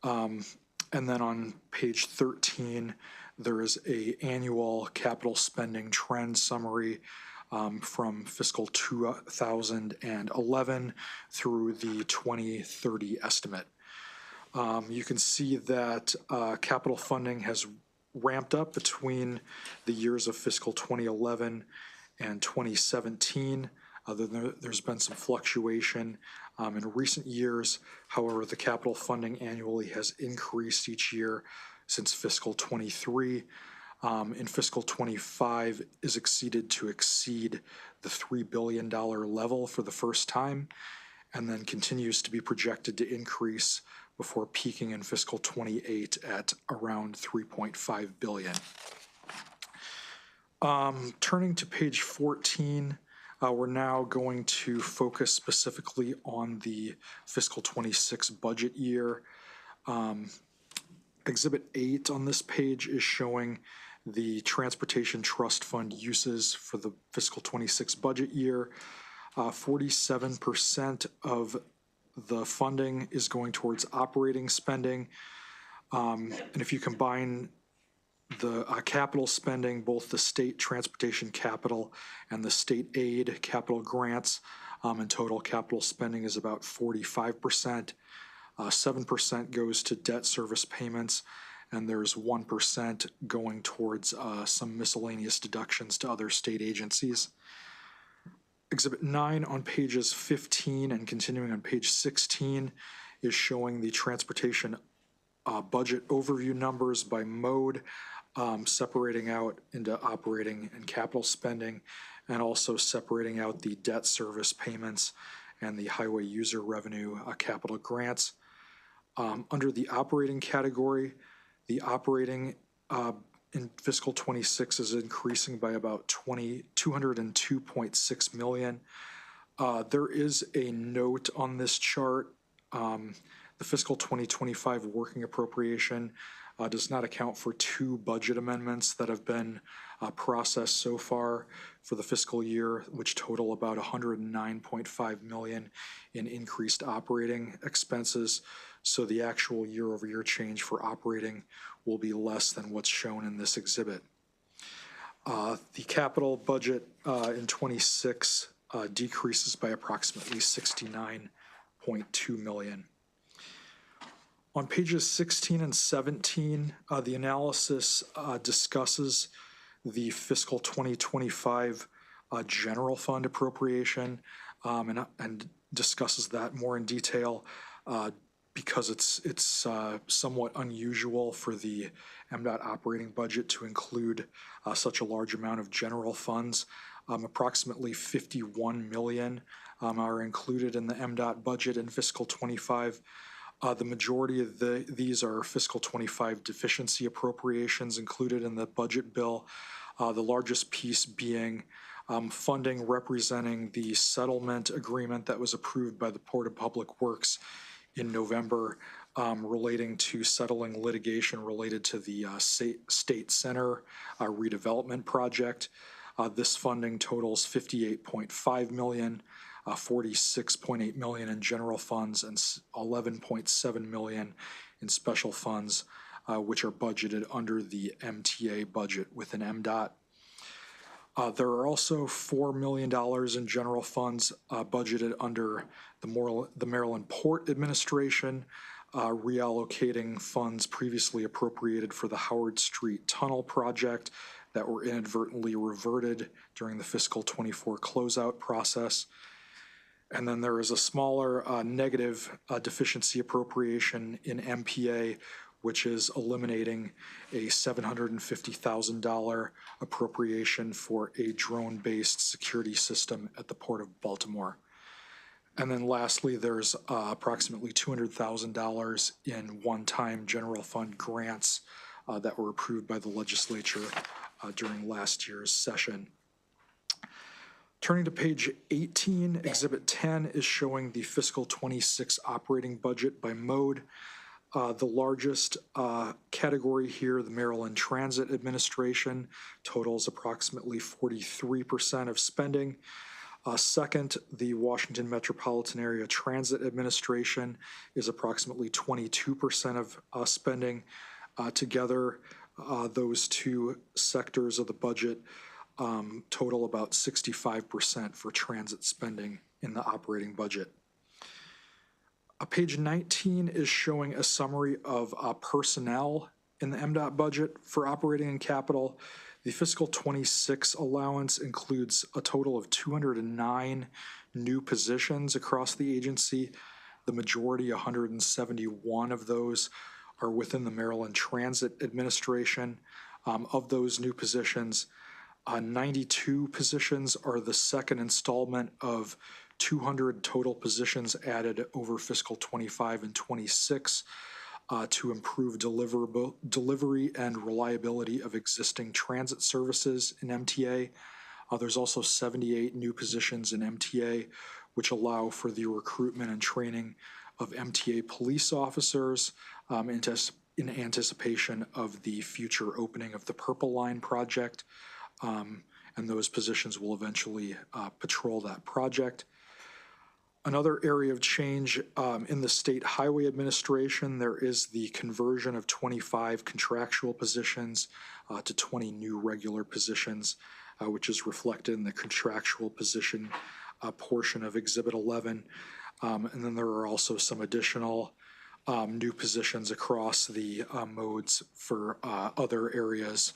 S11: And then on page 13, there is a annual capital spending trend summary from fiscal 2011 through the 2030 estimate. You can see that capital funding has ramped up between the years of fiscal 2011 and 2017. There's been some fluctuation in recent years. However, the capital funding annually has increased each year since fiscal 23. In fiscal 25 is exceed the $3 billion level for the first time, and then continues to be projected to increase before peaking in fiscal 28 at around 3.5 billion. Turning to page 14, we're now going to focus specifically on the fiscal 26 budget year. Exhibit 8 on this page is showing the Transportation Trust Fund uses for the fiscal 26 budget year. 47% of the funding is going towards operating spending. And if you combine the capital spending, both the state transportation capital and the state aid capital grants, in total capital spending is about 45%. 7% goes to debt service payments, and there's 1% going towards some miscellaneous deductions to other state agencies. Exhibit 9 on pages 15 and continuing on page 16 is showing the transportation budget overview numbers by mode, separating out into operating and capital spending, and also separating out the debt service payments and the highway user revenue capital grants. Under the operating category, the operating in fiscal 26 is increasing by about 202.6 million. There is a note on this chart. The fiscal 2025 working appropriation does not account for 2 budget amendments that have been processed so far for the fiscal year, which total about 109.5 million in increased operating expenses. So the actual year-over-year change for operating will be less than what's shown in this exhibit. The capital budget in 26 decreases by approximately 69.2 million. On pages 16 and 17, the analysis discusses the fiscal 2025 general fund appropriation and discusses that more in detail because it's somewhat unusual for the MDOT operating budget to include such a large amount of general funds. Approximately 51 million are included in the MDOT budget in fiscal 25. The majority of these are fiscal 25 deficiency appropriations included in the budget bill, the largest piece being funding representing the settlement agreement that was approved by the Port of Public Works in November relating to settling litigation related to the State Center redevelopment project. This funding totals 58.5 million. 46.8 million in general funds and 11.7 million in special funds. which are budgeted under the MTA budget within MDOT. There are also $4 million in general funds budgeted under the Maryland Port Administration, reallocating funds previously appropriated for the Howard Street Tunnel project that were inadvertently reverted during the fiscal '24 closeout process. And then there is a smaller negative deficiency appropriation in MPA, which is eliminating a $750,000 appropriation for a drone-based security system at the Port of Baltimore. And then lastly, there's approximately $200,000 in one-time general fund grants that were approved by the legislature during last year's session. Turning to page 18, Exhibit 10 is showing the fiscal '26 operating budget by mode. The largest category here, the Maryland Transit Administration, totals approximately 43% of spending. Second, the Washington Metropolitan Area Transit Administration is approximately 22% of spending. Together, those two sectors of the budget total about 65% for transit spending in the operating budget. Page 19 is showing a summary of personnel in the MDOT budget for operating and capital. The fiscal '26 allowance includes a total of 209 new positions across the agency. The majority, 171 of those, are within the Maryland Transit Administration. Of those new positions, 92 positions are the second installment of 200 total positions added over fiscal '25 and '26 to improve delivery and reliability of existing transit services in MTA. There's also 78 new positions in MTA, which allow for the recruitment and training of MTA police officers in anticipation of the future opening of the Purple Line project. And those positions will eventually patrol that project. Another area of change in the State Highway Administration, there is the conversion of 25 contractual positions to 20 new regular positions, which is reflected in the contractual position portion of Exhibit 11. And then there are also some additional new positions across the modes for other areas.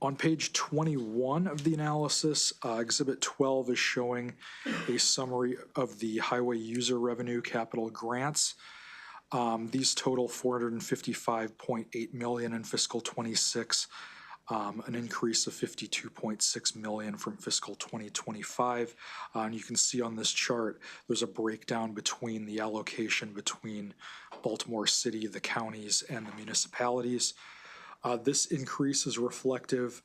S11: On page 21 of the analysis, Exhibit 12 is showing a summary of the highway user revenue capital grants. These total $455.8 million in fiscal '26, an increase of $52.6 million from fiscal 2025. And you can see on this chart, there's a breakdown between the allocation between Baltimore City, the counties, and the municipalities. This increase is reflective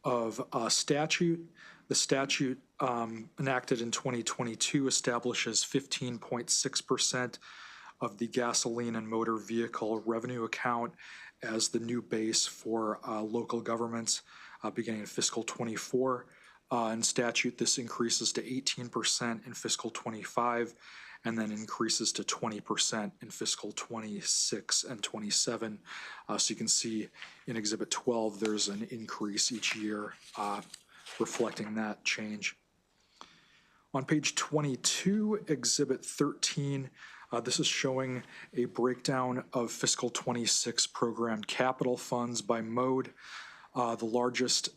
S11: of statute. The statute enacted in 2022 establishes 15.6% of the gasoline and motor vehicle revenue account as the new base for local governments beginning in fiscal '24. In statute, this increases to 18% in fiscal '25 and then increases to 20% in fiscal '26 and '27. So you can see in Exhibit 12, there's an increase each year reflecting that change. On page 22, Exhibit 13, this is showing a breakdown of fiscal '26 programmed capital funds by mode. The largest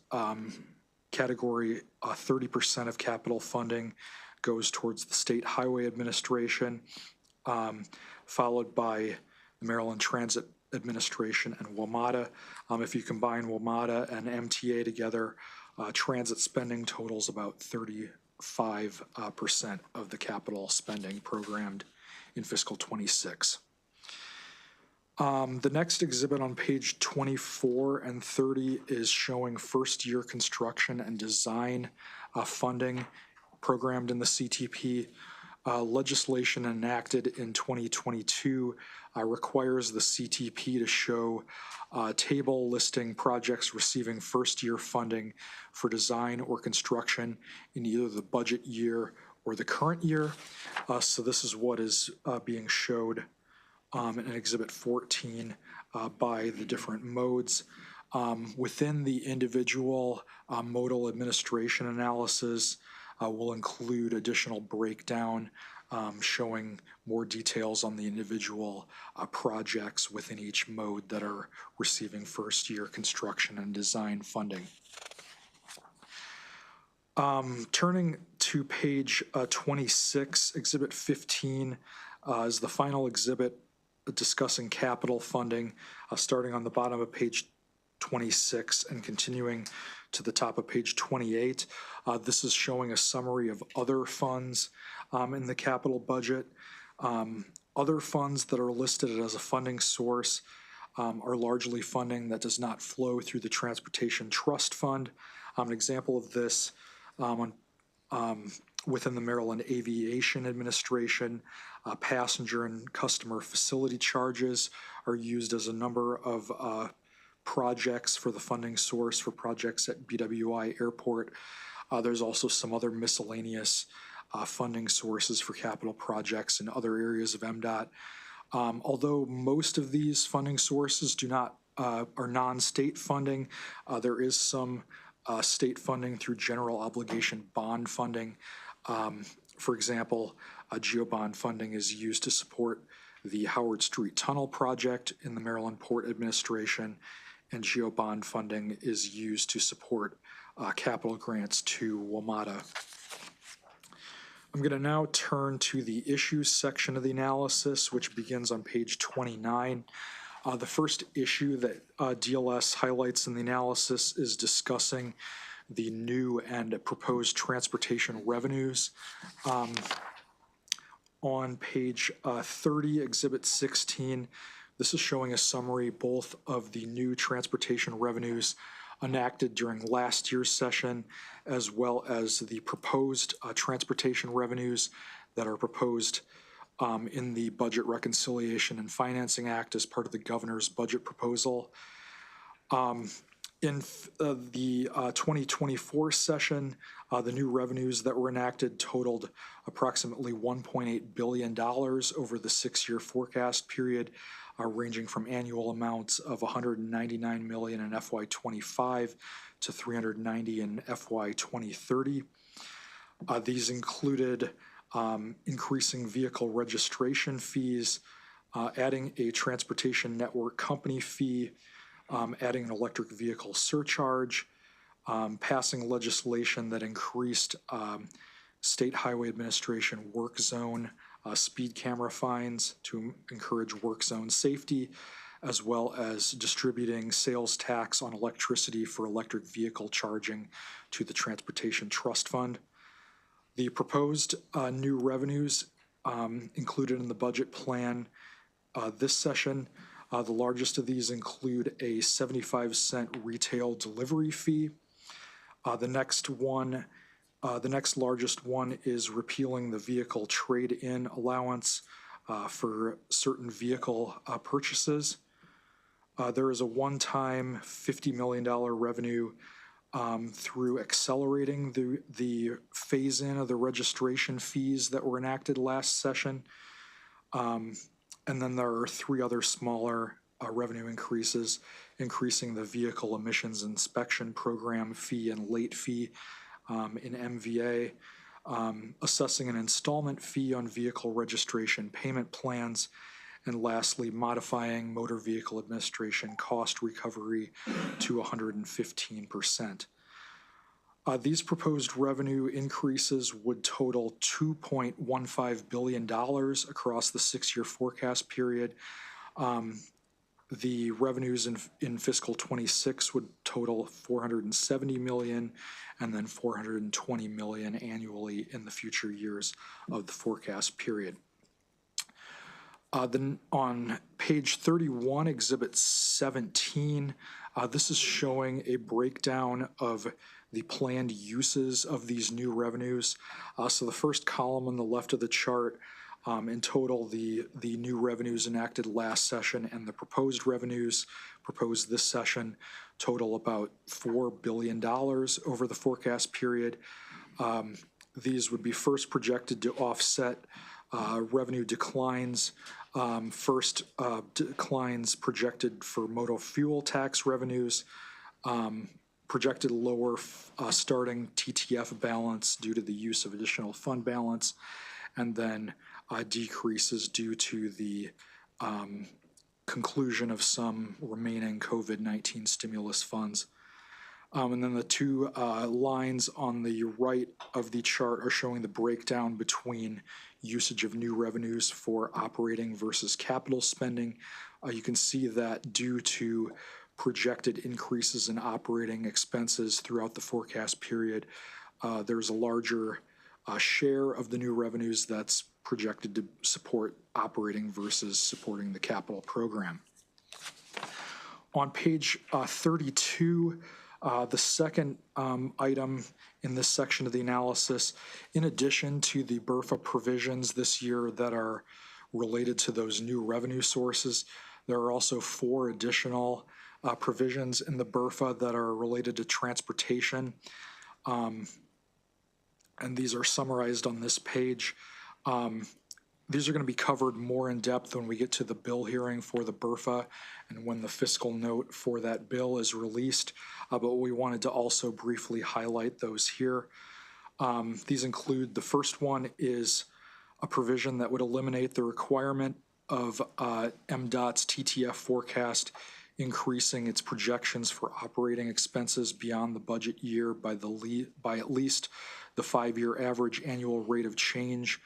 S11: category, 30% of capital funding, goes towards the State Highway Administration, followed by the Maryland Transit Administration and WMATA. If you combine WMATA and MTA together, transit spending totals about 35% of the capital spending programmed in fiscal '26. The next exhibit on page 24 and 30 is showing first-year construction and design funding programmed in the CTP. Legislation enacted in 2022 requires the CTP to show a table listing projects receiving first-year funding for design or construction in either the budget year or the current year. So this is what is being showed and Exhibit 14 by the different modes. Within the individual modal administration analysis, will include additional breakdown showing more details on the individual projects within each mode that are receiving first-year construction and design funding. Turning to page 26, Exhibit 15 is the final exhibit discussing capital funding, starting on the bottom of page 26 and continuing to the top of page 28. This is showing a summary of other funds in the capital budget. Other funds that are listed as a funding source are largely funding that does not flow through the Transportation Trust Fund. An example of this within the Maryland Aviation Administration, passenger and customer facility charges are used as a number of projects for the funding source for projects at BWI Airport. There's also some other miscellaneous funding sources for capital projects in other areas of MDOT. Although most of these funding sources are non-state funding, there is some state funding through general obligation bond funding. For example, GEO-bond funding is used to support the Howard Street Tunnel project in the Maryland Port Administration, and GEO-bond funding is used to support capital grants to WMATA. I'm going to now turn to the issues section of the analysis, which begins on page 29. The first issue that DLS highlights in the analysis is discussing the new and proposed transportation revenues. On page 30, Exhibit 16, this is showing a summary both of the new transportation revenues enacted during last year's session, as well as the proposed transportation revenues that are proposed in the Budget Reconciliation and Financing Act as part of the governor's budget proposal. In the 2024 session, the new revenues that were enacted totaled approximately $1.8 billion over the 6-year forecast period, ranging from annual amounts of $199 million in FY25 to $390 in FY2030. These included increasing vehicle registration fees, adding a transportation network company fee, adding an electric vehicle surcharge, passing legislation that increased State Highway Administration work zone speed camera fines to encourage work zone safety, as well as distributing sales tax on electricity for electric vehicle charging to the Transportation Trust Fund. The proposed new revenues included in the budget plan this session, the largest of these include a 75-cent retail delivery fee. The next largest one is repealing the vehicle trade-in allowance for certain vehicle purchases. There is a one-time $50 million revenue through accelerating the phase-in of the registration fees that were enacted last session. And then there are 3 other smaller revenue increases, increasing the vehicle emissions inspection program fee and late fee in MVA, assessing an installment fee on vehicle registration payment plans, and lastly, modifying motor vehicle administration cost recovery to 115%. These proposed revenue increases would total $2.15 billion across the 6-year forecast period. The revenues in fiscal 26 would total $470 million and then $420 million annually in the future years of the forecast period. Then on page 31, Exhibit 17, this is showing a breakdown of the planned uses of these new revenues. So the first column on the left of the chart, in total, the new revenues enacted last session and the proposed revenues proposed this session total about $4 billion over the forecast period. These would be first projected to offset revenue declines. First, declines projected for motor fuel tax revenues, projected lower starting TTF balance due to the use of additional fund balance, and then decreases due to the conclusion of some remaining COVID-19 stimulus funds. And then the two lines on the right of the chart are showing the breakdown between usage of new revenues for operating versus capital spending. You can see that due to projected increases in operating expenses throughout the forecast period, there's a larger share of the new revenues that's projected to support operating versus supporting the capital program. On page 32, the second item in this section of the analysis, in addition to the BRFA provisions this year that are related to those new revenue sources, there are also 4 additional provisions in the BRFA that are related to transportation. And these are summarized on this page. These are going to be covered more in depth when we get to the bill hearing for the BRFA and when the fiscal note for that bill is released. But we wanted to also briefly highlight those here. These include, the first one is a provision that would eliminate the requirement of MDOT's TTF forecast increasing its projections for operating expenses beyond the budget year by at least the 5-year average annual rate of change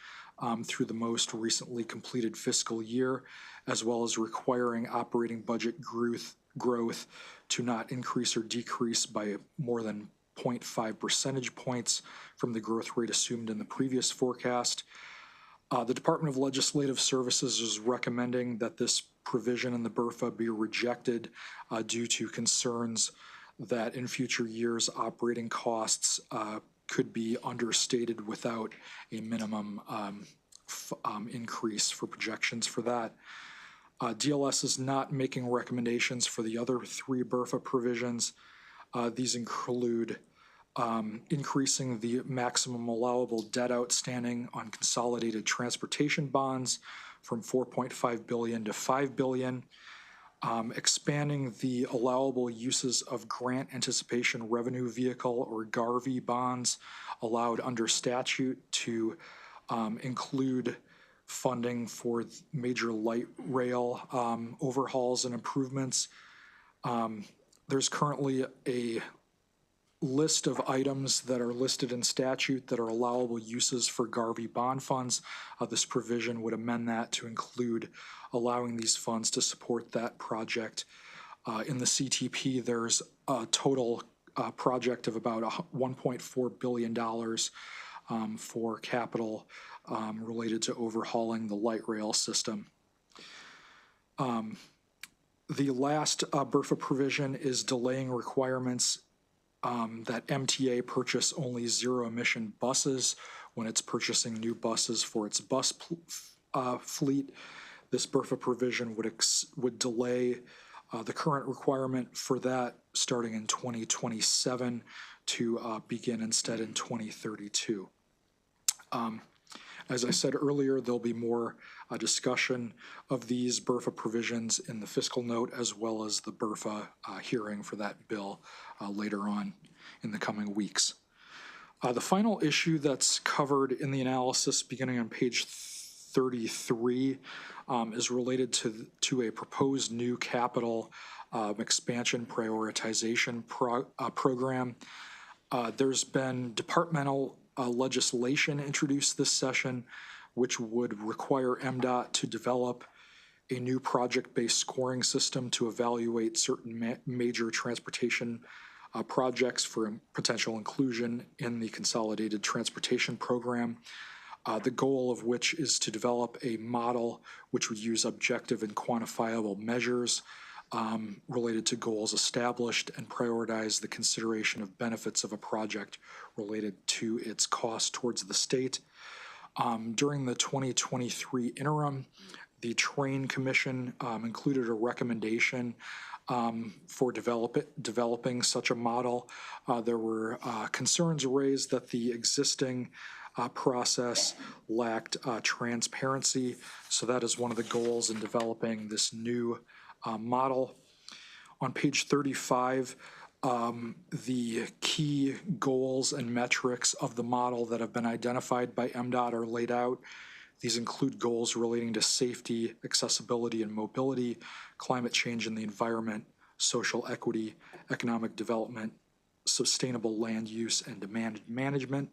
S11: through the most recently completed fiscal year, as well as requiring operating budget growth to not increase or decrease by more than 0.5 percentage points from the growth rate assumed in the previous forecast. The Department of Legislative Services is recommending that this provision in the BRFA be rejected due to concerns that in future years operating costs could be understated without a minimum increase for projections for that. DLS is not making recommendations for the other 3 BRFA provisions. These include increasing the maximum allowable debt outstanding on consolidated transportation bonds from $4.5 billion to $5 billion, expanding the allowable uses of Grant Anticipation Revenue Vehicle or GARVE bonds allowed under statute to include funding for major light rail overhauls and improvements. There's currently a list of items that are listed in statute that are allowable uses for GARVE bond funds. This provision would amend that to include allowing these funds to support that project. In the CTP, there's a total project of about $1.4 billion for capital related to overhauling the light rail system. The last BRFA provision is delaying requirements that MTA purchase only zero-emission buses when it's purchasing new buses for its bus fleet. This BRFA provision would delay the current requirement for that starting in 2027 to begin instead in 2032. As I said earlier, there'll be more discussion of these BRFA provisions in the fiscal note as well as the BRFA hearing for that bill later on in the coming weeks. The final issue that's covered in the analysis beginning on page 33 is related to a proposed new capital expansion prioritization program. There's been departmental legislation introduced this session, which would require MDOT to develop a new project-based scoring system to evaluate certain major transportation projects for potential inclusion in the Consolidated Transportation Program. The goal of which is to develop a model which would use objective and quantifiable measures related to goals established and prioritize the consideration of benefits of a project related to its cost towards the state. During the 2023 interim, the Train Commission included a recommendation for developing such a model. There were concerns raised that the existing process lacked transparency. So that is one of the goals in developing this new model. On page 35, the key goals and metrics of the model that have been identified by MDOT are laid out. These include goals relating to safety, accessibility, and mobility, climate change and the environment, social equity, economic development, sustainable land use, and demand management.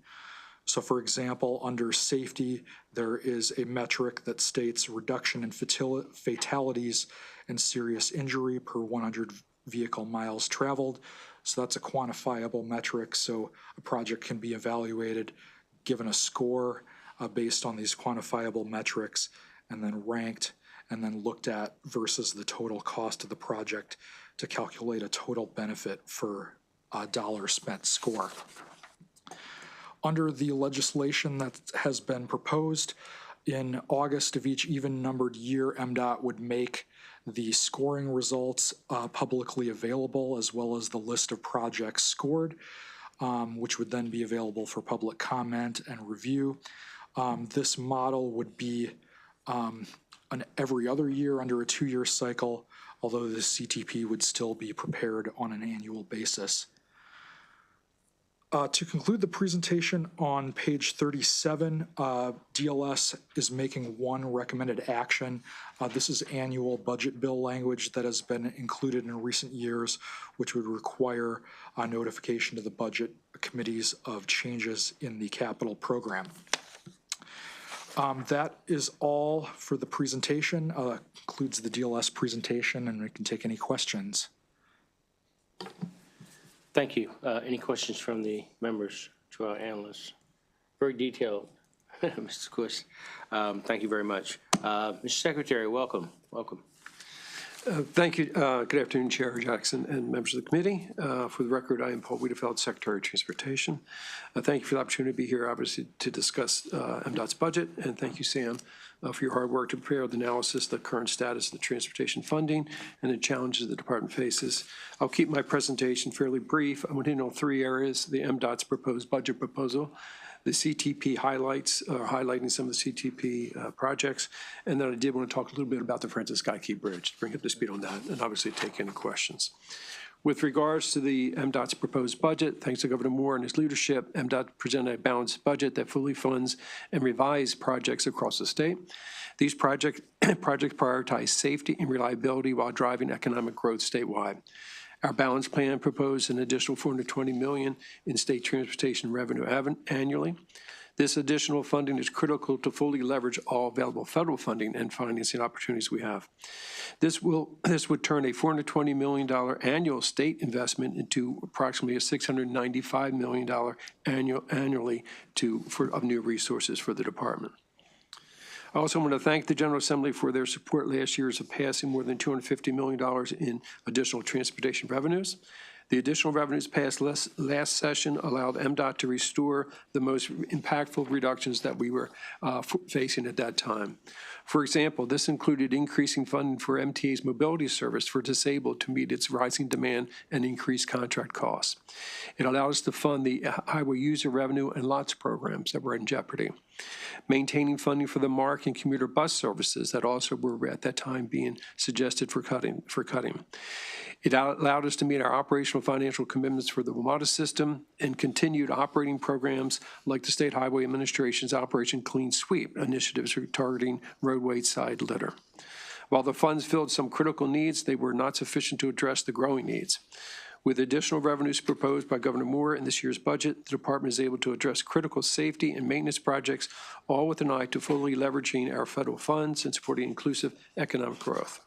S11: So for example, under safety, there is a metric that states reduction in fatalities and serious injury per 100 vehicle miles traveled. So that's a quantifiable metric. So a project can be evaluated, given a score based on these quantifiable metrics, and then ranked, and then looked at versus the total cost of the project to calculate a total benefit for a dollar spent score. Under the legislation that has been proposed, in August of each even-numbered year, MDOT would make the scoring results publicly available, as well as the list of projects scored, which would then be available for public comment and review. This model would be an every other year under a 2-year cycle, although the CTP would still be prepared on an annual basis. To conclude the presentation on page 37, DLS is making one recommended action. This is annual budget bill language that has been included in recent years, which would require a notification to the budget committees of changes in the capital program. That is all for the presentation. Includes the DLS presentation, and we can take any questions.
S1: Thank you. Any questions from the members to our analysts? Very detailed, Mr. Quist. Thank you very much. Mr. Secretary, welcome. Welcome.
S12: Thank you. Good afternoon, Chair Jackson and members of the committee. For the record, I am Paul Wiedefeld, Secretary of Transportation. Thank you for the opportunity to be here, obviously, to discuss MDOT's budget. And thank you, Sam, for your hard work to prepare the analysis, the current status of the transportation funding, and the challenges the department faces. I'll keep my presentation fairly brief. I want to hit on 3 areas: the MDOT's proposed budget proposal, the CTP highlights, highlighting some of the CTP projects, and then I did want to talk a little bit about the Francis Scott Key Bridge, to bring up the speed on that, and obviously take any questions. With regards to the MDOT's proposed budget, thanks to Governor Moore and his leadership, MDOT presented a balanced budget that fully funds and revised projects across the state. These projects prioritize safety and reliability while driving economic growth statewide. Our balanced plan proposed an additional $420 million in state transportation revenue annually. This additional funding is critical to fully leverage all available federal funding and financing opportunities we have. This would turn a $420 million annual state investment into approximately a $695 million annually of new resources for the department. I also want to thank the General Assembly for their support last year of passing more than $250 million in additional transportation revenues. The additional revenues passed last session allowed MDOT to restore the most impactful reductions that we were facing at that time. For example, this included increasing funding for MTA's mobility service for disabled to meet its rising demand and increased contract costs. It allowed us to fund the highway user revenue and lots programs that were in jeopardy. Maintaining funding for the MARC and commuter bus services that also were at that time being suggested for cutting. It allowed us to meet our operational financial commitments for the WMATA system and continued operating programs like the State Highway Administration's Operation Clean Sweep initiatives targeting roadway side litter. While the funds filled some critical needs, they were not sufficient to address the growing needs. With additional revenues proposed by Governor Moore in this year's budget, the department is able to address critical safety and maintenance projects, all with an eye to fully leveraging our federal funds and supporting inclusive economic growth.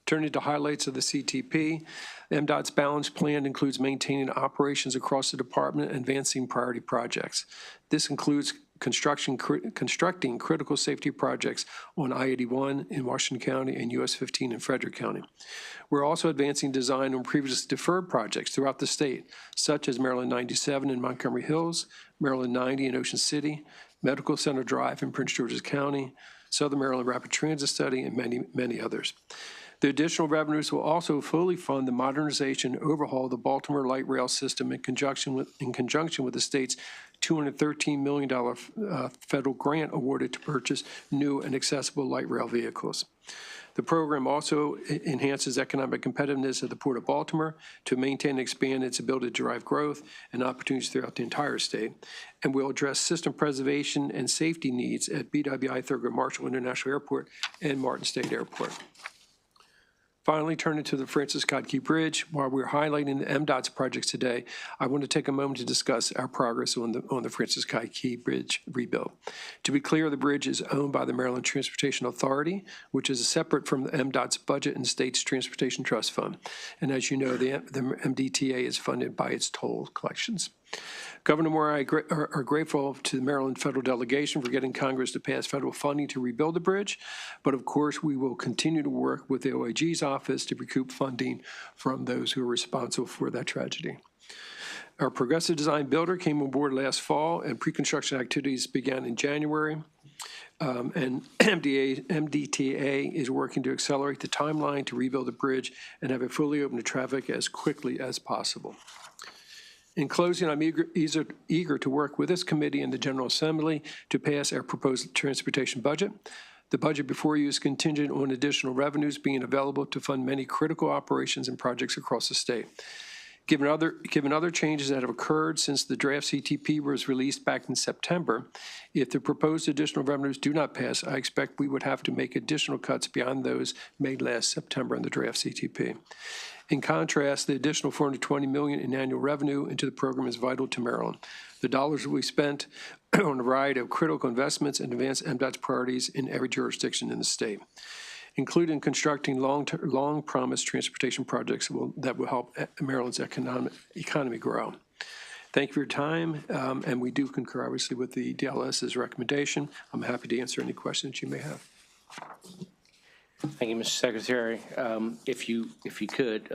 S12: Turning to highlights of the CTP, MDOT's balanced plan includes maintaining operations across the department and advancing priority projects. This includes constructing critical safety projects on I-81 in Washington County and US 15 in Frederick County. We're also advancing design on previously deferred projects throughout the state, such as Maryland 97 in Montgomery Hills, Maryland 90 in Ocean City, Medical Center Drive in Prince George's County, Southern Maryland Rapid Transit Study, and many, many others. The additional revenues will also fully fund the modernization and overhaul of the Baltimore light rail system in conjunction with the state's $213 million federal grant awarded to purchase new and accessible light rail vehicles. The program also enhances economic competitiveness of the Port of Baltimore to maintain and expand its ability to drive growth and opportunities throughout the entire state, and will address system preservation and safety needs at BWI Thurgood Marshall International Airport and Martin State Airport. Finally, turning to the Francis Scott Key Bridge, while we're highlighting the MDOT's projects today, I want to take a moment to discuss our progress on the Francis Scott Key Bridge rebuild. To be clear, the bridge is owned by the Maryland Transportation Authority, which is separate from the MDOT's budget and state's Transportation Trust Fund. And as you know, the MDTA is funded by its toll collections. Governor Moore and I are grateful to the Maryland federal delegation for getting Congress to pass federal funding to rebuild the bridge, but of course we will continue to work with the OIG's office to recoup funding from those who are responsible for that tragedy. Our progressive design builder came on board last fall, and pre-construction activities began in January. And MDTA is working to accelerate the timeline to rebuild the bridge and have it fully open to traffic as quickly as possible. In closing, I'm eager to work with this committee and the General Assembly to pass our proposed transportation budget. The budget before you is contingent on additional revenues being available to fund many critical operations and projects across the state. Given other changes that have occurred since the draft CTP was released back in September, if the proposed additional revenues do not pass, I expect we would have to make additional cuts beyond those made last September in the draft CTP. In contrast, the additional $420 million in annual revenue into the program is vital to Maryland. The dollars will be spent on a variety of critical investments and advance MDOT's priorities in every jurisdiction in the state, including constructing long-promised transportation projects that will help Maryland's economy grow. Thank you for your time, and we do concur, obviously, with the DLS's recommendation. I'm happy to answer any questions you may have.
S1: Thank you, Mr. Secretary. If you could,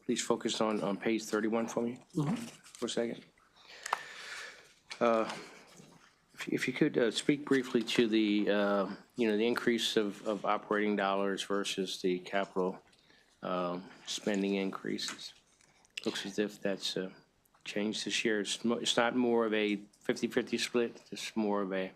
S1: please focus on page 31 for me for a second. If you could speak briefly to the, the increase of operating dollars versus the capital spending increases. Looks as if that's changed this year. It's not more of a 50-50 split. It's more of a,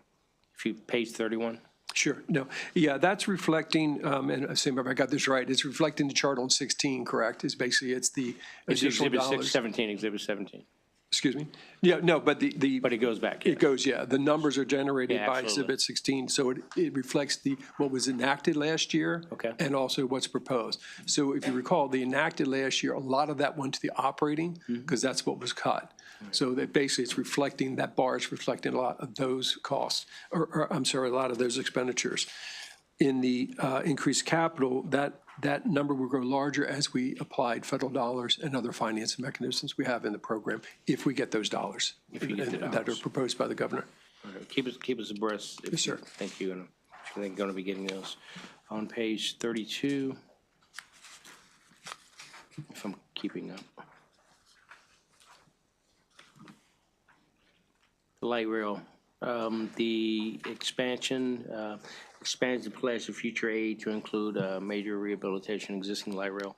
S1: page 31.
S12: Sure. No. Yeah, that's reflecting, and I say if I got this right, it's reflecting the chart on 16, correct? It's basically, it's the additional dollars.
S1: 17, Exhibit 17.
S12: Excuse me? Yeah, no, but
S1: But it goes back. Yes.
S12: It goes, yeah. The numbers are generated
S1: Yeah,
S12: by
S1: absolutely.
S12: Exhibit 16, so it reflects what was enacted last year.
S1: Okay.
S12: And also what's proposed. So if you recall, the enacted last year, a lot of that went to the operating, because that's what was cut. So that basically it's reflecting, that bar is reflecting a lot of those costs, or I'm sorry, a lot of those expenditures. In the increased capital, that number will grow larger as we applied federal dollars and other financing mechanisms we have in the program, if we get those dollars.
S1: If you get the
S12: that are
S1: dollars.
S12: proposed by the governor.
S1: Okay. Keep us abreast.
S12: Yes, sir.
S1: Thank you. And I'm going to be getting those on page 32, if I'm keeping up. The light rail, the expansion, expands the pledge of future aid to include major rehabilitation existing light rail.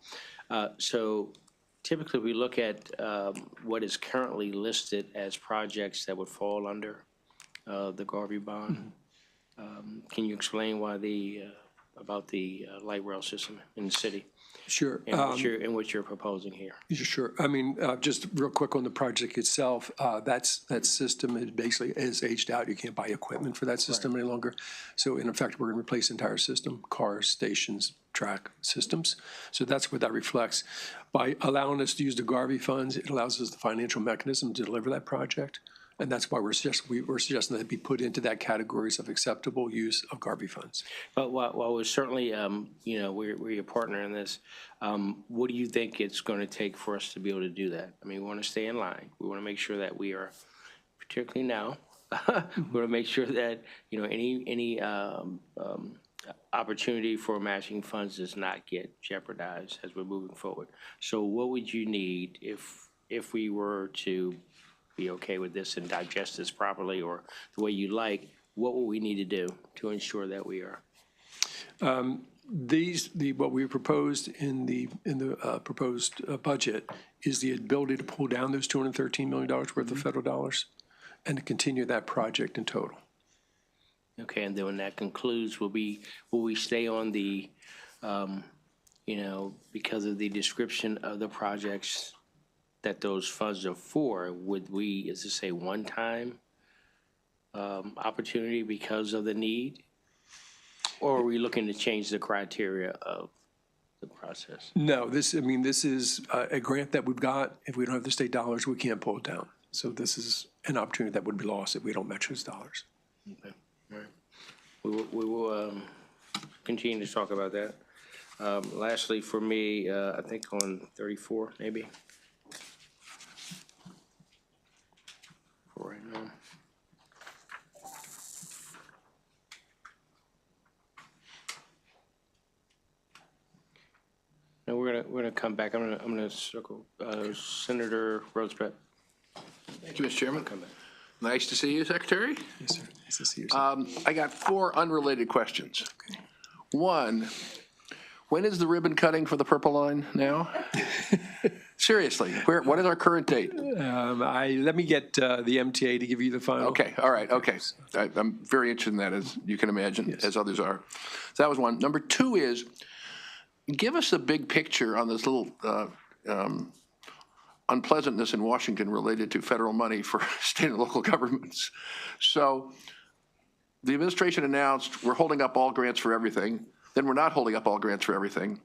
S1: So typically we look at what is currently listed as projects that would fall under the Garvey bond. Can you explain why about the light rail system in the city?
S12: Sure.
S1: And what you're proposing here?
S12: Sure. I mean, just real quick on the project itself, that system is aged out. You can't buy equipment for that system any longer. So in effect, we're going to replace the entire system, cars, stations, track systems. So that's what that reflects. By allowing us to use the Garvey funds, it allows us the financial mechanism to deliver that project. And that's why we're suggesting that it be put into that categories of acceptable use of Garvey funds.
S1: But while we're certainly, we're your partner in this, what do you think it's going to take for us to be able to do that? I mean, we want to stay in line. We want to make sure that we are, particularly now, we want to make sure that, any opportunity for matching funds does not get jeopardized as we're moving forward. So what would you need if we were to be okay with this and digest this properly or the way you like, what will we need to do to ensure that we are?
S12: What we proposed in the proposed budget is the ability to pull down those $213 million worth of federal dollars and to continue that project in total.
S1: Okay, and then when that concludes, will we stay on the, because of the description of the projects that those funds are for, would we, is this a one-time opportunity because of the need? Or are we looking to change the criteria of the process?
S12: No, this is a grant that we've got. If we don't have the state dollars, we can't pull it down. So this is an opportunity that would be lost if we don't match those dollars.
S1: Okay, all right. We will continue to talk about that. Lastly, for me, I think on 34, maybe. For right now. No, we're gonna come back. I'm gonna circle Senator Rosebredt.
S10: Thank you, Mr. Chairman.
S1: Come back.
S10: Nice to see you, Secretary.
S12: Yes, sir. Nice to see you, sir.
S10: I got 4 unrelated questions. One, when is the ribbon cutting for the Purple Line now? Seriously, what is our current date?
S12: Let me get the MTA to give you the final.
S10: Okay, all right, okay. I'm very interested in that, as you can imagine, as others are. So that was one. Number 2 is, give us a big picture on this little unpleasantness in Washington related to federal money for state and local governments. So the administration announced we're holding up all grants for everything. Then we're not holding up all grants for everything.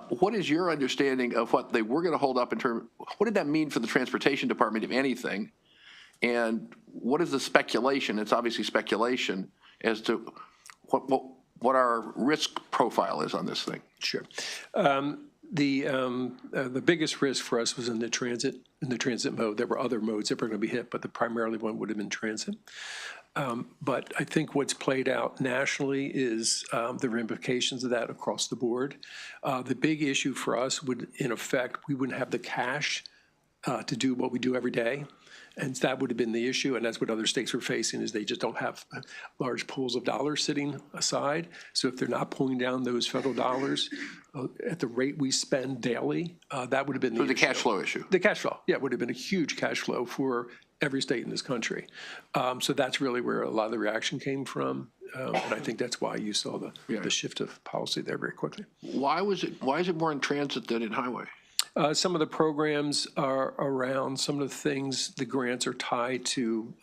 S10: What is your understanding of what they were going to hold up in terms, what did that mean for the transportation department, if anything? And what is the speculation, it's obviously speculation, as to what our risk profile is on this thing?
S12: Sure. The biggest risk for us was in the transit mode. There were other modes that were going to be hit, but the primarily one would have been transit. But I think what's played out nationally is the ramifications of that across the board. The big issue for us would, in effect, we wouldn't have the cash to do what we do every day. And that would have been the issue, and that's what other states were facing, is they just don't have large pools of dollars sitting aside. So if they're not pulling down those federal dollars at the rate we spend daily, that would have been the issue.
S10: The cash flow issue.
S12: The cash flow, yeah, would have been a huge cash flow for every state in this country. So that's really where a lot of the reaction came from, and I think that's why you saw the shift of policy there very quickly.
S10: Why is it more in transit than in highway?
S12: Some of the programs are around, some of the things, the grants are tied to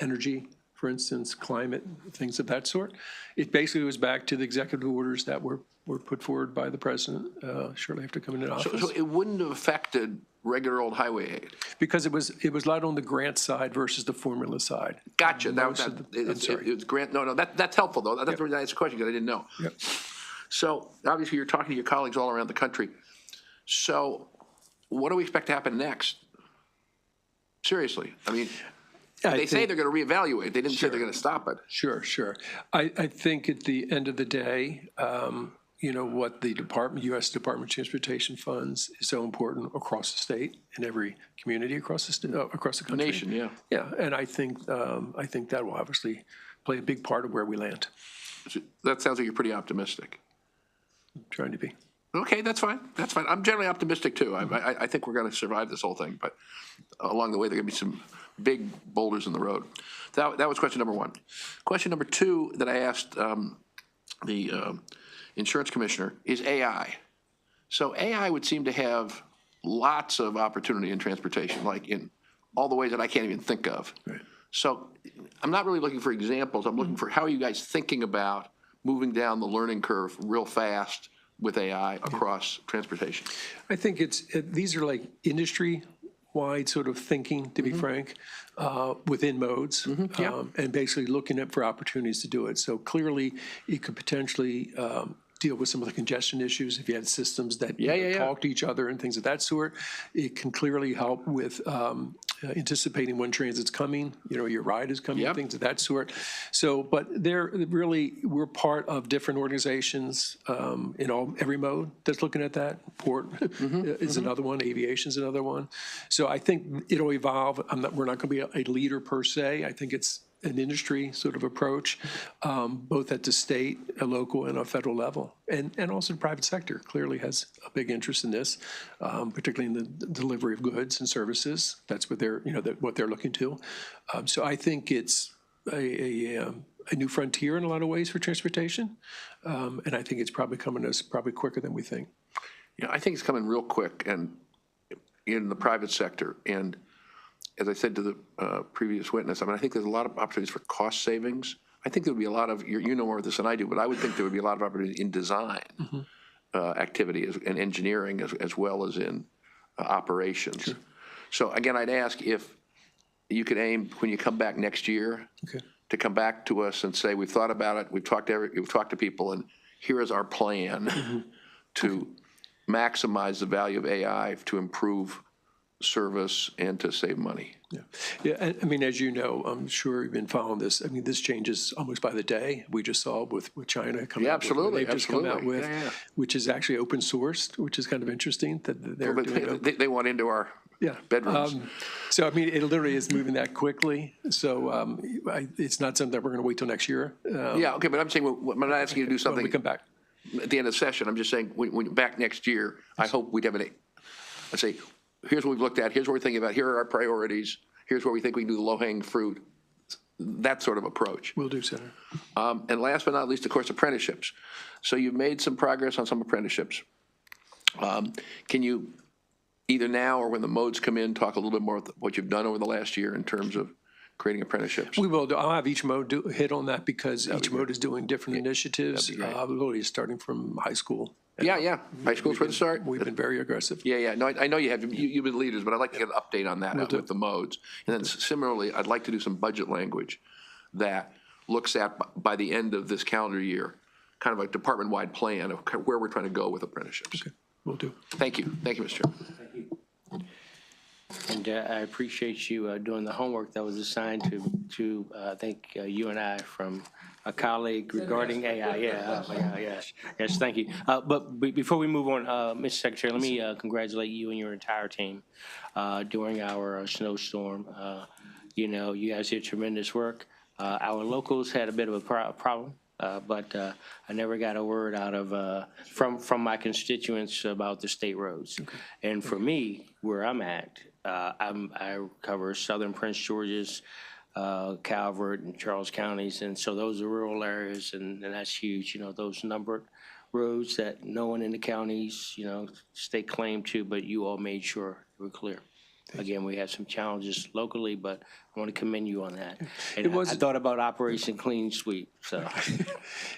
S12: energy, for instance, climate, things of that sort. It basically was back to the executive orders that were put forward by the president shortly after coming into office.
S10: So it wouldn't have affected regular old highway aid?
S12: Because it was not on the grant side versus the formula side.
S10: Gotcha. It's grant. No, that's helpful, though. That's the reason I asked the question, because I didn't know.
S12: Yep.
S10: So obviously, you're talking to your colleagues all around the country. So what do we expect to happen next? Seriously. I mean, they say they're going to reevaluate. They didn't say they're going to stop it.
S12: Sure. I think at the end of the day, what the U.S. Department of Transportation funds is so important across the state, in every community across the country.
S10: Nation, yeah.
S12: Yeah, and I think that will obviously play a big part of where we land.
S10: That sounds like you're pretty optimistic.
S12: I'm trying to be.
S10: Okay, that's fine. That's fine. I'm generally optimistic, too. I think we're going to survive this whole thing, but along the way, there are going to be some big boulders in the road. That was question number 1. Question number 2 that I asked the insurance commissioner is AI. So AI would seem to have lots of opportunity in transportation, like in all the ways that I can't even think of.
S12: Right.
S10: So I'm not really looking for examples. I'm looking for, how are you guys thinking about moving down the learning curve real fast with AI across transportation?
S12: I think these are like industry-wide sort of thinking, to be frank, within modes, and basically looking for opportunities to do it. So clearly, it could potentially deal with some of the congestion issues if you had systems that talk to each other and things of that sort. It can clearly help with anticipating when transit's coming, your ride is coming, things of that sort. So, but we're part of different organizations in every mode that's looking at that. Port is another one, aviation's another one. So I think it'll evolve. We're not going to be a leader per se. I think it's an industry sort of approach, both at the state, a local, and a federal level. And also the private sector clearly has a big interest in this, particularly in the delivery of goods and services. That's what they're, what they're looking to. So I think it's a new frontier in a lot of ways for transportation. And I think it's probably coming to us probably quicker than we think.
S10: Yeah, I think it's coming real quick and in the private sector. And as I said to the previous witness, I mean, I think there's a lot of opportunities for cost savings. I think there would be a lot of, you know more of this than I do, but I would think there would be a lot of opportunity in design activity and engineering as well as in operations. Sure. So again, I'd ask if you could aim, when you come back next year, to come back to us and say, we've thought about it, we've talked to people, and here is our plan to maximize the value of AI to improve service and to save money.
S12: Yeah. I mean, as you know, I'm sure you've been following this. I mean, this changes almost by the day. We just saw with China coming out with what they've just come out with, which is actually open sourced, which is kind of interesting that they're doing
S10: they want into our bedrooms.
S12: So, I mean, it literally is moving that quickly. So it's not something that we're going to wait till next year.
S10: Okay, but I'm saying, I'm not asking you to do something.
S12: When we come back.
S10: At the end of the session, I'm just saying, when back next year, I hope we'd have let's say, here's what we've looked at, here's what we're thinking about, here are our priorities, here's where we think we can do the low-hanging fruit, that sort of approach.
S12: Will do, Senator.
S10: And last but not least, of course, apprenticeships. So you've made some progress on some apprenticeships. Can you, either now or when the modes come in, talk a little bit more about what you've done over the last year in terms of creating apprenticeships?
S12: We will. I'll have each mode hit on that because each mode is doing different initiatives. Literally starting from high school.
S10: Yeah. High school's where to start.
S12: We've been very aggressive.
S10: Yeah. No, I know you have. You've been leaders, but I'd like to get an update on that with the modes. And then similarly, I'd like to do some budget language that looks at, by the end of this calendar year, kind of a department-wide plan of where we're trying to go with apprenticeships.
S12: Okay, will do.
S10: Thank you. Thank you, Mr. Chairman.
S1: Thank you. And I appreciate you doing the homework that was assigned to I think you and I from a colleague regarding AI. Yes, thank you. But before we move on, Mr. Secretary, let me congratulate you and your entire team during our snowstorm. You guys did tremendous work. Our locals had a bit of a problem. But I never got a word out of from my constituents about the state roads. Okay. And for me, where I'm at, I cover southern Prince George's, Calvert, and Charles counties, and so those are rural areas, and that's huge. Those numbered roads that no one in the counties, stake claim to, but you all made sure were clear. Again, we had some challenges locally, but I want to commend you on that. And I thought about Operation Clean Sweep. So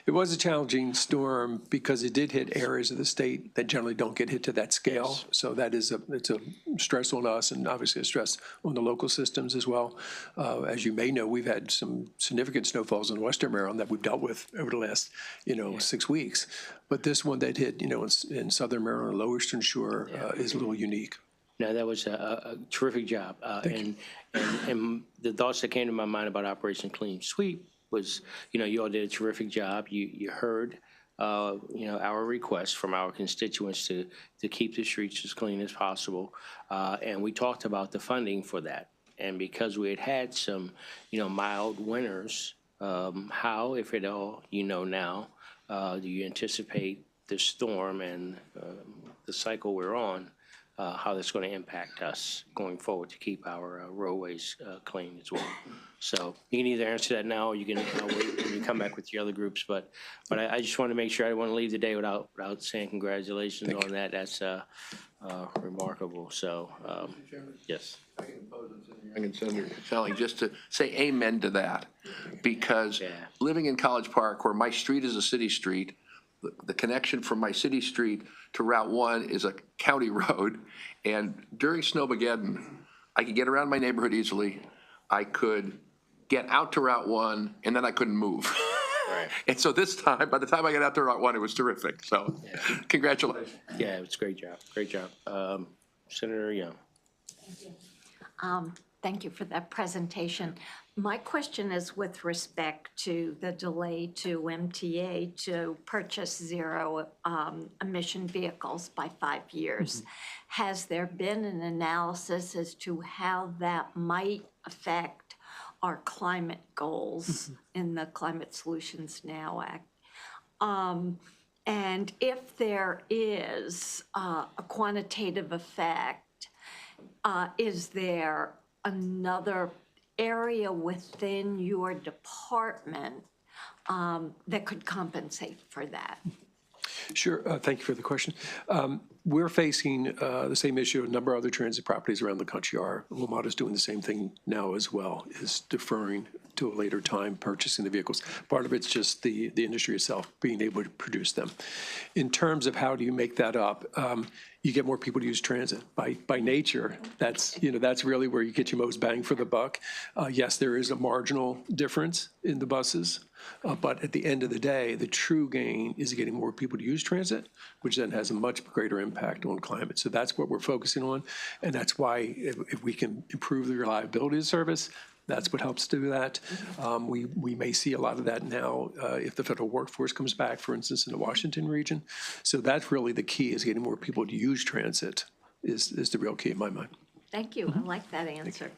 S12: it was a challenging storm because it did hit areas of the state that generally don't get hit to that scale. Yes. So that is it's a stress on us, and obviously a stress on the local systems as well. As you may know, we've had some significant snowfalls in Western Maryland that we've dealt with over the last 6 weeks. But this one that hit in Southern Maryland, Lower Eastern Shore, is a little unique.
S1: No, that was a terrific job. And the thoughts that came to my mind about Operation Clean Sweep was, you all did a terrific job. You heard, our requests from our constituents to keep the streets as clean as possible. And we talked about the funding for that. And because we had some, mild winters, how, if at all, now, do you anticipate the storm and the cycle we're on, how that's going to impact us going forward to keep our roadways clean as well. So you can either answer that now, or you can wait when you come back with your other groups. But I just want to make sure I don't want to leave the day without saying congratulations on that. That's remarkable. So yes.
S10: I can send Sally just to say amen to that, because living in College Park, where my street is a city street, the connection from my city street to Route 1 is a county road, and during Snowmageddon, I could get around my neighborhood easily. I could get out to Route 1, and then I couldn't move. Right. And so this time, by the time I got out to Route 1, it was terrific. So congratulations.
S1: Yeah, it's a great job. Great job. Senator Young.
S6: Thank you for that presentation. My question is with respect to the delay to MTA to purchase zero emission vehicles by 5 years. Has there been an analysis as to how that might affect our climate goals in the Climate Solutions Now Act. And if there is a quantitative effect, is there another area within your department that could compensate for that?
S12: Sure. Thank you for the question. We're facing the same issue a number of other transit properties around the country are. Wilmot is doing the same thing now as well, is deferring to a later time purchasing the vehicles. Part of it's just the industry itself being able to produce them. In terms of how do you make that up, you get more people to use transit. By nature, that's really where you get your most bang for the buck. Yes, there is a marginal difference in the buses, but at the end of the day, the true gain is getting more people to use transit, which then has a much greater impact on climate. So that's what we're focusing on, and that's why if we can improve the reliability of the service, that's what helps do that. We may see a lot of that now if the federal workforce comes back, for instance, in the Washington region. So that's really the key, is getting more people to use transit is the real key in my mind.
S6: Thank you. I like that answer.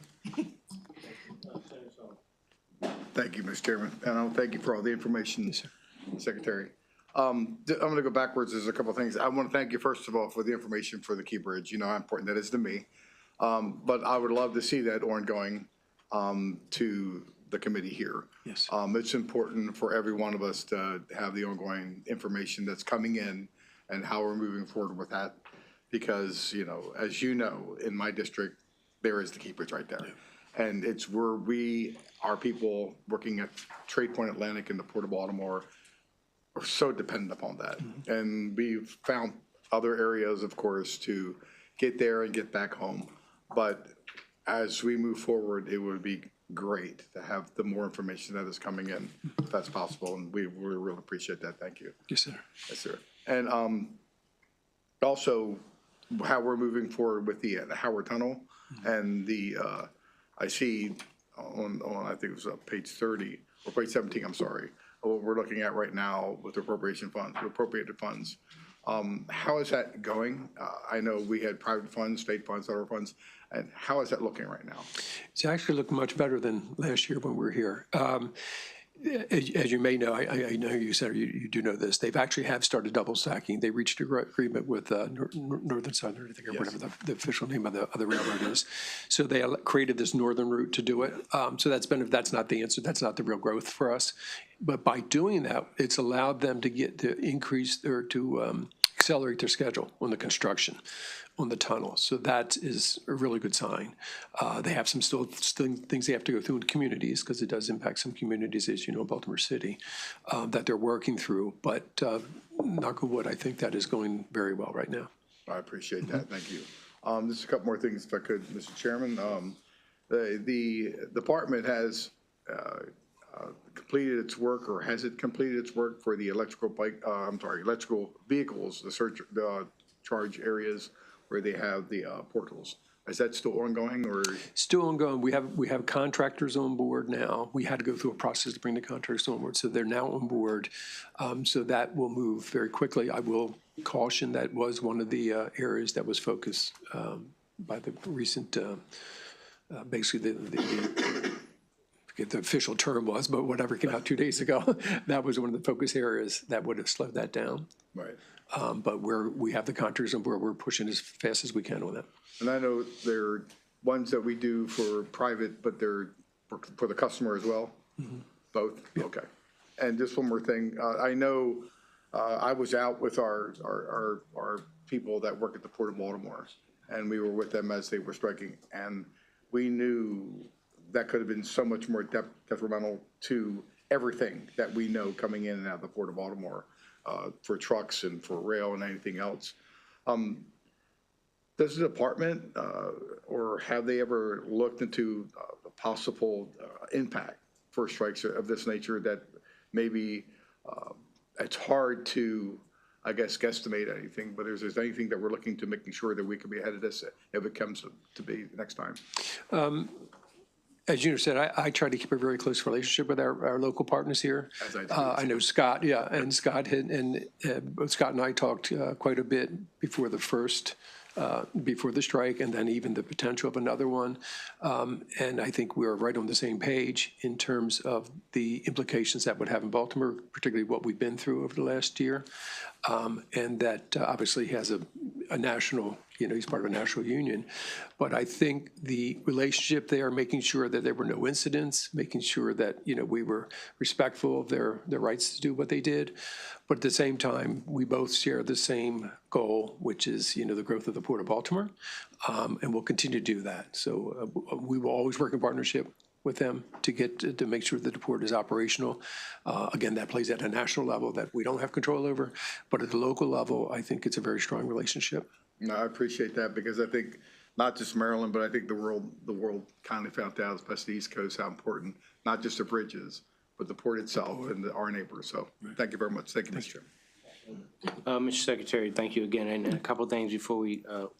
S5: Thank you, Mr. Chairman, and I thank you for all the information, Secretary. I'm going to go backwards. There's a couple of things. I want to thank you, first of all, for the information for the Key Bridge. You know how important that is to me. But I would love to see that ongoing to the committee here.
S12: Yes.
S5: It's important for every one of us to have the ongoing information that's coming in and how we're moving forward with that. Because, as you know, in my district, there is the Key Bridge right there. Yeah. And it's where our people working at Trade Point Atlantic and the Port of Baltimore are so dependent upon that. Mm-hmm. And we've found other areas, of course, to get there and get back home. But as we move forward, it would be great to have the more information that is coming in, if that's possible. And we really appreciate that. Thank you.
S12: Yes, sir.
S5: Yes, sir. And also how we're moving forward with the Howard Tunnel. Mm-hmm. And the I see on I think it was page 30 or page 17, I'm sorry, what we're looking at right now with the appropriated funds. How is that going? I know we had private funds, state funds, federal funds, and how is that looking right now?
S12: It's actually looking much better than last year when we were here. As you may know, I know you said you do know this, they've actually started double stacking. They reached an agreement with Northern Southern, I think, or whatever the official name of the railroad is. So they created this northern route to do it. So that's not the answer. That's not the real growth for us. But by doing that, it's allowed them to increase or to accelerate their schedule on the construction on the tunnel. So that is a really good sign. They have some still things they have to go through in communities, because it does impact some communities, as you know, Baltimore City, that they're working through. But knock on wood, I think that is going very well right now.
S5: I appreciate that. Thank you. Just a couple more things, if I could, Mr. Chairman. The department has completed its work, or has it completed its work for the electrical vehicles, the charge areas where they have the portals? Is that still ongoing, or?
S12: Still ongoing. We have contractors on board now. We had to go through a process to bring the contractors on board, so they're now on board. So that will move very quickly. I will caution that was one of the areas that was focused by the recent, basically the official term was, but whatever came out 2 days ago, that was one of the focus areas that would have slowed that down.
S5: Right.
S12: But we have the contractors on board, we're pushing as fast as we can on that.
S5: And I know there are ones that we do for private, but they're for the customer as well? Mm-hmm. Both? Yep. Okay. And just one more thing. I know I was out with our people that work at the Port of Baltimore, and we were with them as they were striking, and we knew that could have been so much more detrimental to everything that we know coming in and out of the Port of Baltimore for trucks and for rail and anything else. Does the department or have they ever looked into the possible impact for strikes of this nature that maybe it's hard to, I guess, guesstimate anything, but is there anything that we're looking to making sure that we can be ahead of this if it comes to be next time?
S12: As you said, I try to keep a very close relationship with our local partners here.
S5: As I do.
S12: I know Scott, and Scott and I talked quite a bit before the first before the strike, and then even the potential of another one. And I think we're right on the same page in terms of the implications that would have in Baltimore, particularly what we've been through over the last year. And that obviously has a national, he's part of a national union. But I think the relationship there, making sure that there were no incidents, making sure that, we were respectful of their rights to do what they did. But at the same time, we both share the same goal, which is, the growth of the Port of Baltimore. And we'll continue to do that. So we will always work in partnership with them to make sure that the port is operational. Again, that plays at a national level that we don't have control over. But at the local level, I think it's a very strong relationship.
S5: No, I appreciate that because I think not just Maryland, but I think the world kind of found out, especially the East Coast, how important not just the bridges, but the port itself and our neighbors. So thank you very much. Thank you, Mr. Chairman.
S1: Mr. Secretary, thank you again. And a couple of things before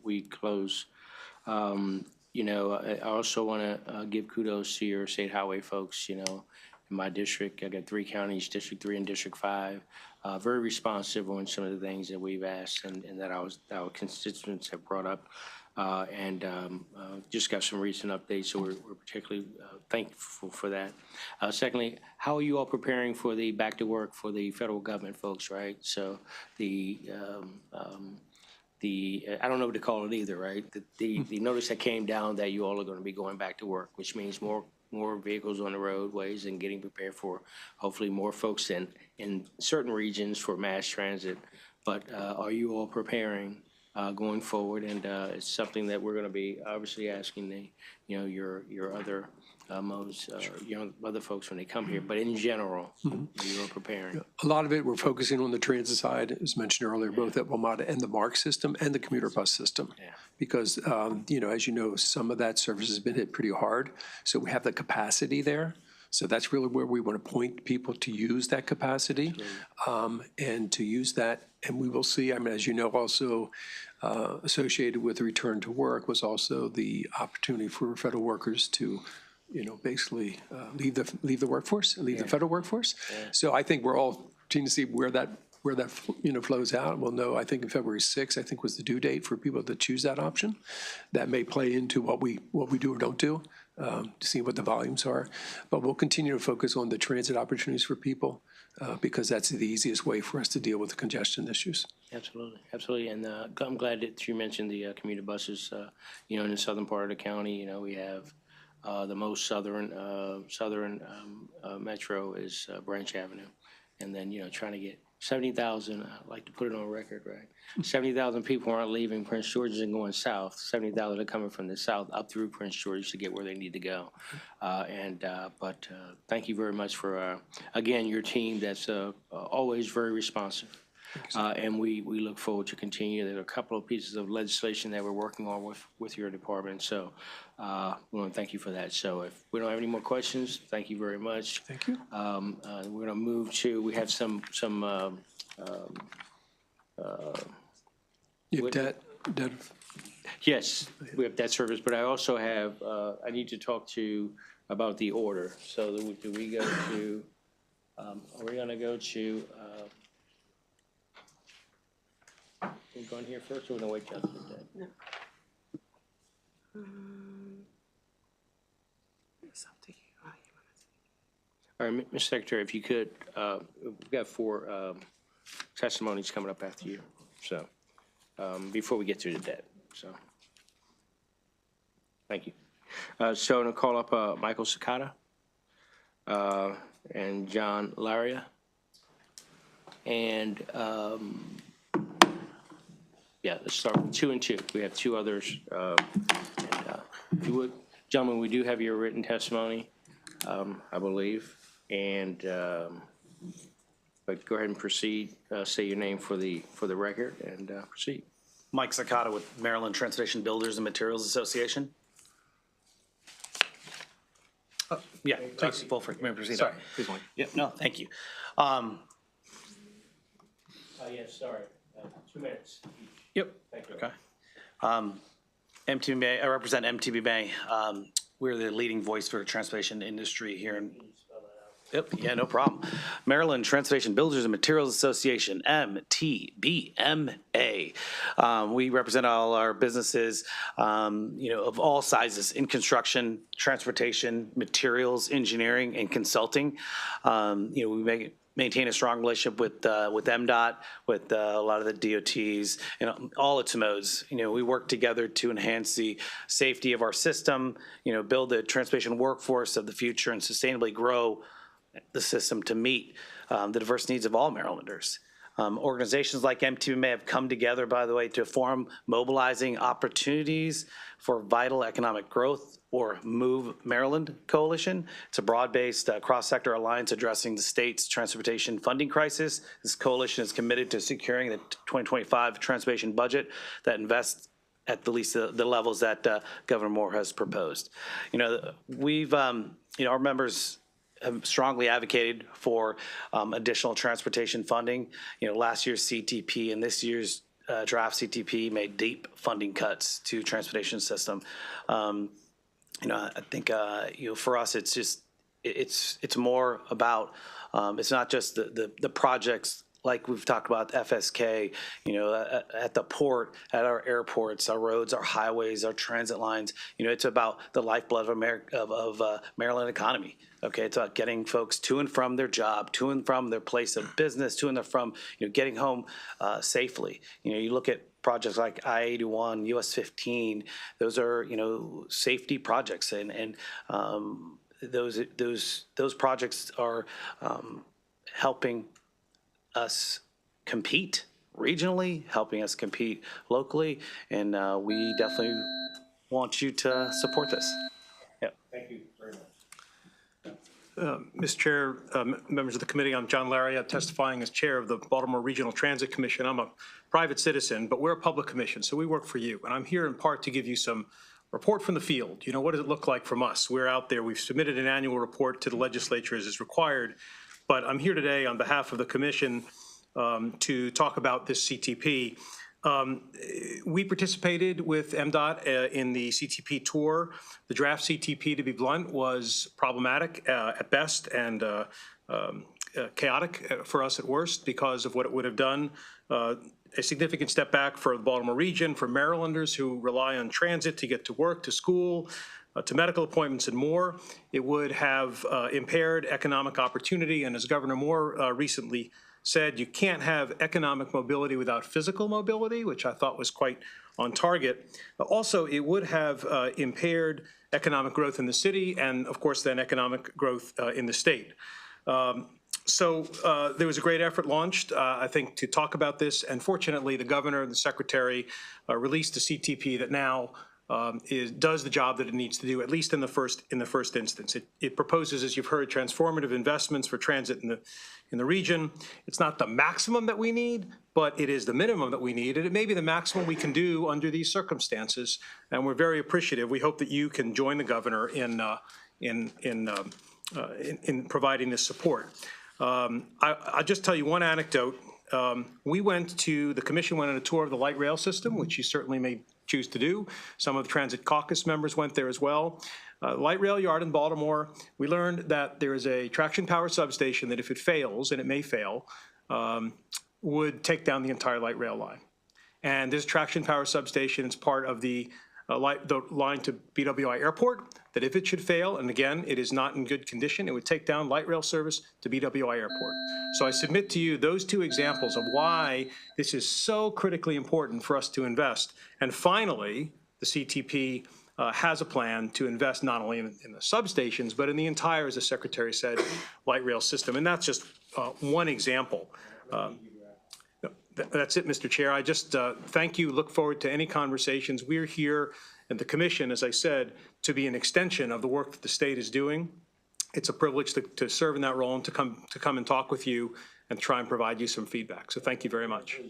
S1: we close. I also want to give kudos to your state highway folks. In my district, I got 3 counties, District 3 and District 5, very responsive on some of the things that we've asked and that our constituents have brought up. And just got some recent updates, so we're particularly thankful for that. Secondly, how are you all preparing for the back to work for the federal government folks, right? So I don't know what to call it either, right? The notice that came down that you all are going to be going back to work, which means more vehicles on the roadways and getting prepared for hopefully more folks in certain regions for mass transit. But are you all preparing going forward? And it's something that we're going to be obviously asking your other modes, other folks when they come here. But in general, you're preparing.
S12: A lot of it, we're focusing on the transit side, as mentioned earlier, both at WMATA and the MARC system and the commuter bus system.
S1: Yeah.
S12: Because, as you know, some of that service has been hit pretty hard. So we have the capacity there. So that's really where we want to point people to use that capacity and to use that. And we will see, as you know, also associated with the return to work was also the opportunity for federal workers to basically leave the workforce, leave the federal workforce. Yeah. So I think we're all trying to see where that flows out. We'll know, I think, in February 6th, I think was the due date for people to choose that option. That may play into what we do or don't do to see what the volumes are. But we'll continue to focus on the transit opportunities for people because that's the easiest way for us to deal with the congestion issues.
S1: Absolutely, absolutely. And I'm glad that you mentioned the commuter buses. In the southern part of the county, we have the most southern metro is Branch Avenue. And then, trying to get 70,000, I'd like to put it on record, right? 70,000 people aren't leaving Prince George's and going south. 70,000 are coming from the south up through Prince George's to get where they need to go. But thank you very much for, again, your team that's always very responsive. And we look forward to continue. There are a couple of pieces of legislation that we're working on with your department. So we want to thank you for that. So if we don't have any more questions, thank you very much.
S12: Thank you.
S1: We're going to move to, we have some
S12: you have debt.
S1: Yes, we have debt service, but I also have, I need to talk about the order. So do we go to, are we going to go to, we're going here first, or we're going to wait till after that?
S3: No. It's up to you.
S1: All right, Mr. Secretary, if you could, we've got 4 testimonies coming up after you. So before we get to the debt, so thank you. So I'm going to call up Michael Sakata and John Laria. And yeah, let's start with 2 and 2. We have 2 others. If you would, gentlemen, we do have your written testimony, I believe. And but go ahead and proceed. Say your name for the record and proceed.
S13: Mike Sakata with Maryland Transportation Builders and Materials Association. Yeah, please, Fulford, may I proceed? Sorry, please, Mike. Yeah, no, thank you.
S1: Yes, sorry. 2 minutes.
S13: Yep.
S1: Thank you.
S13: Okay. MTBA, I represent MTBA. We're the leading voice for the transportation industry here in Yep, yeah, no problem. Maryland Transportation Builders and Materials Association, MTBMA. We represent all our businesses, of all sizes in construction, transportation, materials, engineering, and consulting. We maintain a strong relationship with MDOT, with a lot of the DOTs, and all its modes. We work together to enhance the safety of our system, build the transportation workforce of the future, and sustainably grow the system to meet the diverse needs of all Marylanders. Organizations like MTBMA have come together, by the way, to form Mobilizing Opportunities for Vital Economic Growth, or Move Maryland Coalition. It's a broad-based cross-sector alliance addressing the state's transportation funding crisis. This coalition is committed to securing the 2025 transportation budget that invests at the least the levels that Governor Moore has proposed. Our members have strongly advocated for additional transportation funding. Last year's CTP and this year's draft CTP made deep funding cuts to transportation system. I think for us, it's more about it's not just the projects like we've talked about FSK, at the port, at our airports, our roads, our highways, our transit lines. It's about the lifeblood of Maryland economy. Okay, it's about getting folks to and from their job, to and from their place of business, to and from getting home safely. You look at projects like I-81, US 15. Those are safety projects, and those projects are helping us compete regionally, helping us compete locally, and we definitely want you to support this. Yeah. Thank you very much.
S14: Mr. Chair, members of the committee, I'm John Larry. I'm testifying as chair of the Baltimore Regional Transit Commission. I'm a private citizen, but we're a public commission, so we work for you. And I'm here in part to give you some report from the field. What does it look like from us? We're out there. We've submitted an annual report to the legislature as is required. But I'm here today on behalf of the commission to talk about this CTP. We participated with MDOT in the CTP tour. The draft CTP, to be blunt, was problematic at best and chaotic for us at worst because of what it would have done. A significant step back for the Baltimore region, for Marylanders who rely on transit to get to work, to school, to medical appointments and more. It would have impaired economic opportunity, and as Governor Moore recently said, you can't have economic mobility without physical mobility, which I thought was quite on target. Also, it would have impaired economic growth in the city and, of course, then economic growth in the state. So there was a great effort launched, I think, to talk about this, and fortunately, the governor and the secretary released a CTP that now does the job that it needs to do, at least in the first instance. It proposes, as you've heard, transformative investments for transit in the region. It's not the maximum that we need, but it is the minimum that we need, and it may be the maximum we can do under these circumstances. And we're very appreciative. We hope that you can join the governor in providing this support. I'll just tell you one anecdote. The commission went on a tour of the light rail system, which you certainly may choose to do. Some of the Transit Caucus members went there as well. Light rail yard in Baltimore, we learned that there is a traction power substation that if it fails, and it may fail, would take down the entire light rail line. And this traction power substation is part of the line to BWI Airport, that if it should fail, and again, it is not in good condition, it would take down light rail service to BWI Airport. So I submit to you those two examples of why this is so critically important for us to invest. And finally, the CTP has a plan to invest not only in the substations, but in the entire, as the secretary said, light rail system. And that's just one example. That's it, Mr. Chair. I just thank you, look forward to any conversations. We're here at the commission, as I said, to be an extension of the work that the state is doing. It's a privilege to serve in that role and to come and talk with you and try and provide you some feedback. So thank you very much.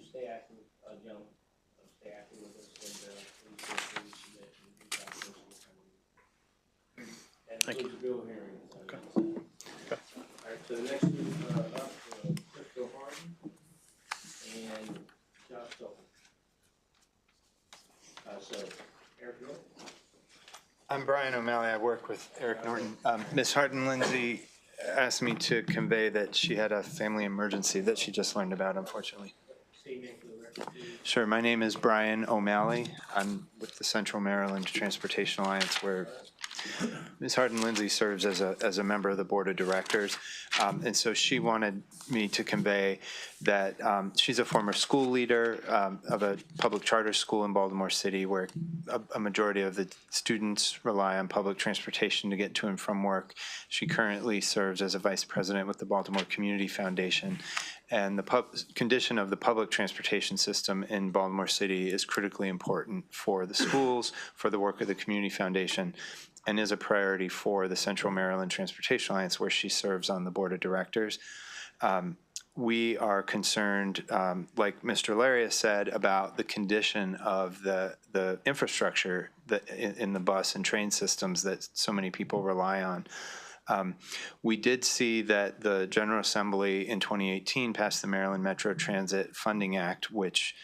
S1: Thank you.
S14: Okay.
S1: All right, so the next two up, Crystal Harden and Josh Sullivan. So, Eric Norton.
S15: I'm Brian O'Malley. I work with Eric Norton. Ms. Hart and Lindsay asked me to convey that she had a family emergency that she just learned about, unfortunately. Sure. My name is Brian O'Malley. I'm with the Central Maryland Transportation Alliance, where Ms. Hardin-Lindsay serves as a member of the board of directors. And so she wanted me to convey that she's a former school leader of a public charter school in Baltimore City, where a majority of the students rely on public transportation to get to and from work. She currently serves as a vice president with the Baltimore Community Foundation. And the condition of the public transportation system in Baltimore City is critically important for the schools, for the work of the Community Foundation, and is a priority for the Central Maryland Transportation Alliance, where she serves on the board of directors. We are concerned, like Mr. Larius said, about the condition of the infrastructure that in the bus and train systems that so many people rely on. We did see that the General Assembly in 2018 passed the Maryland Metro Transit Funding Act, which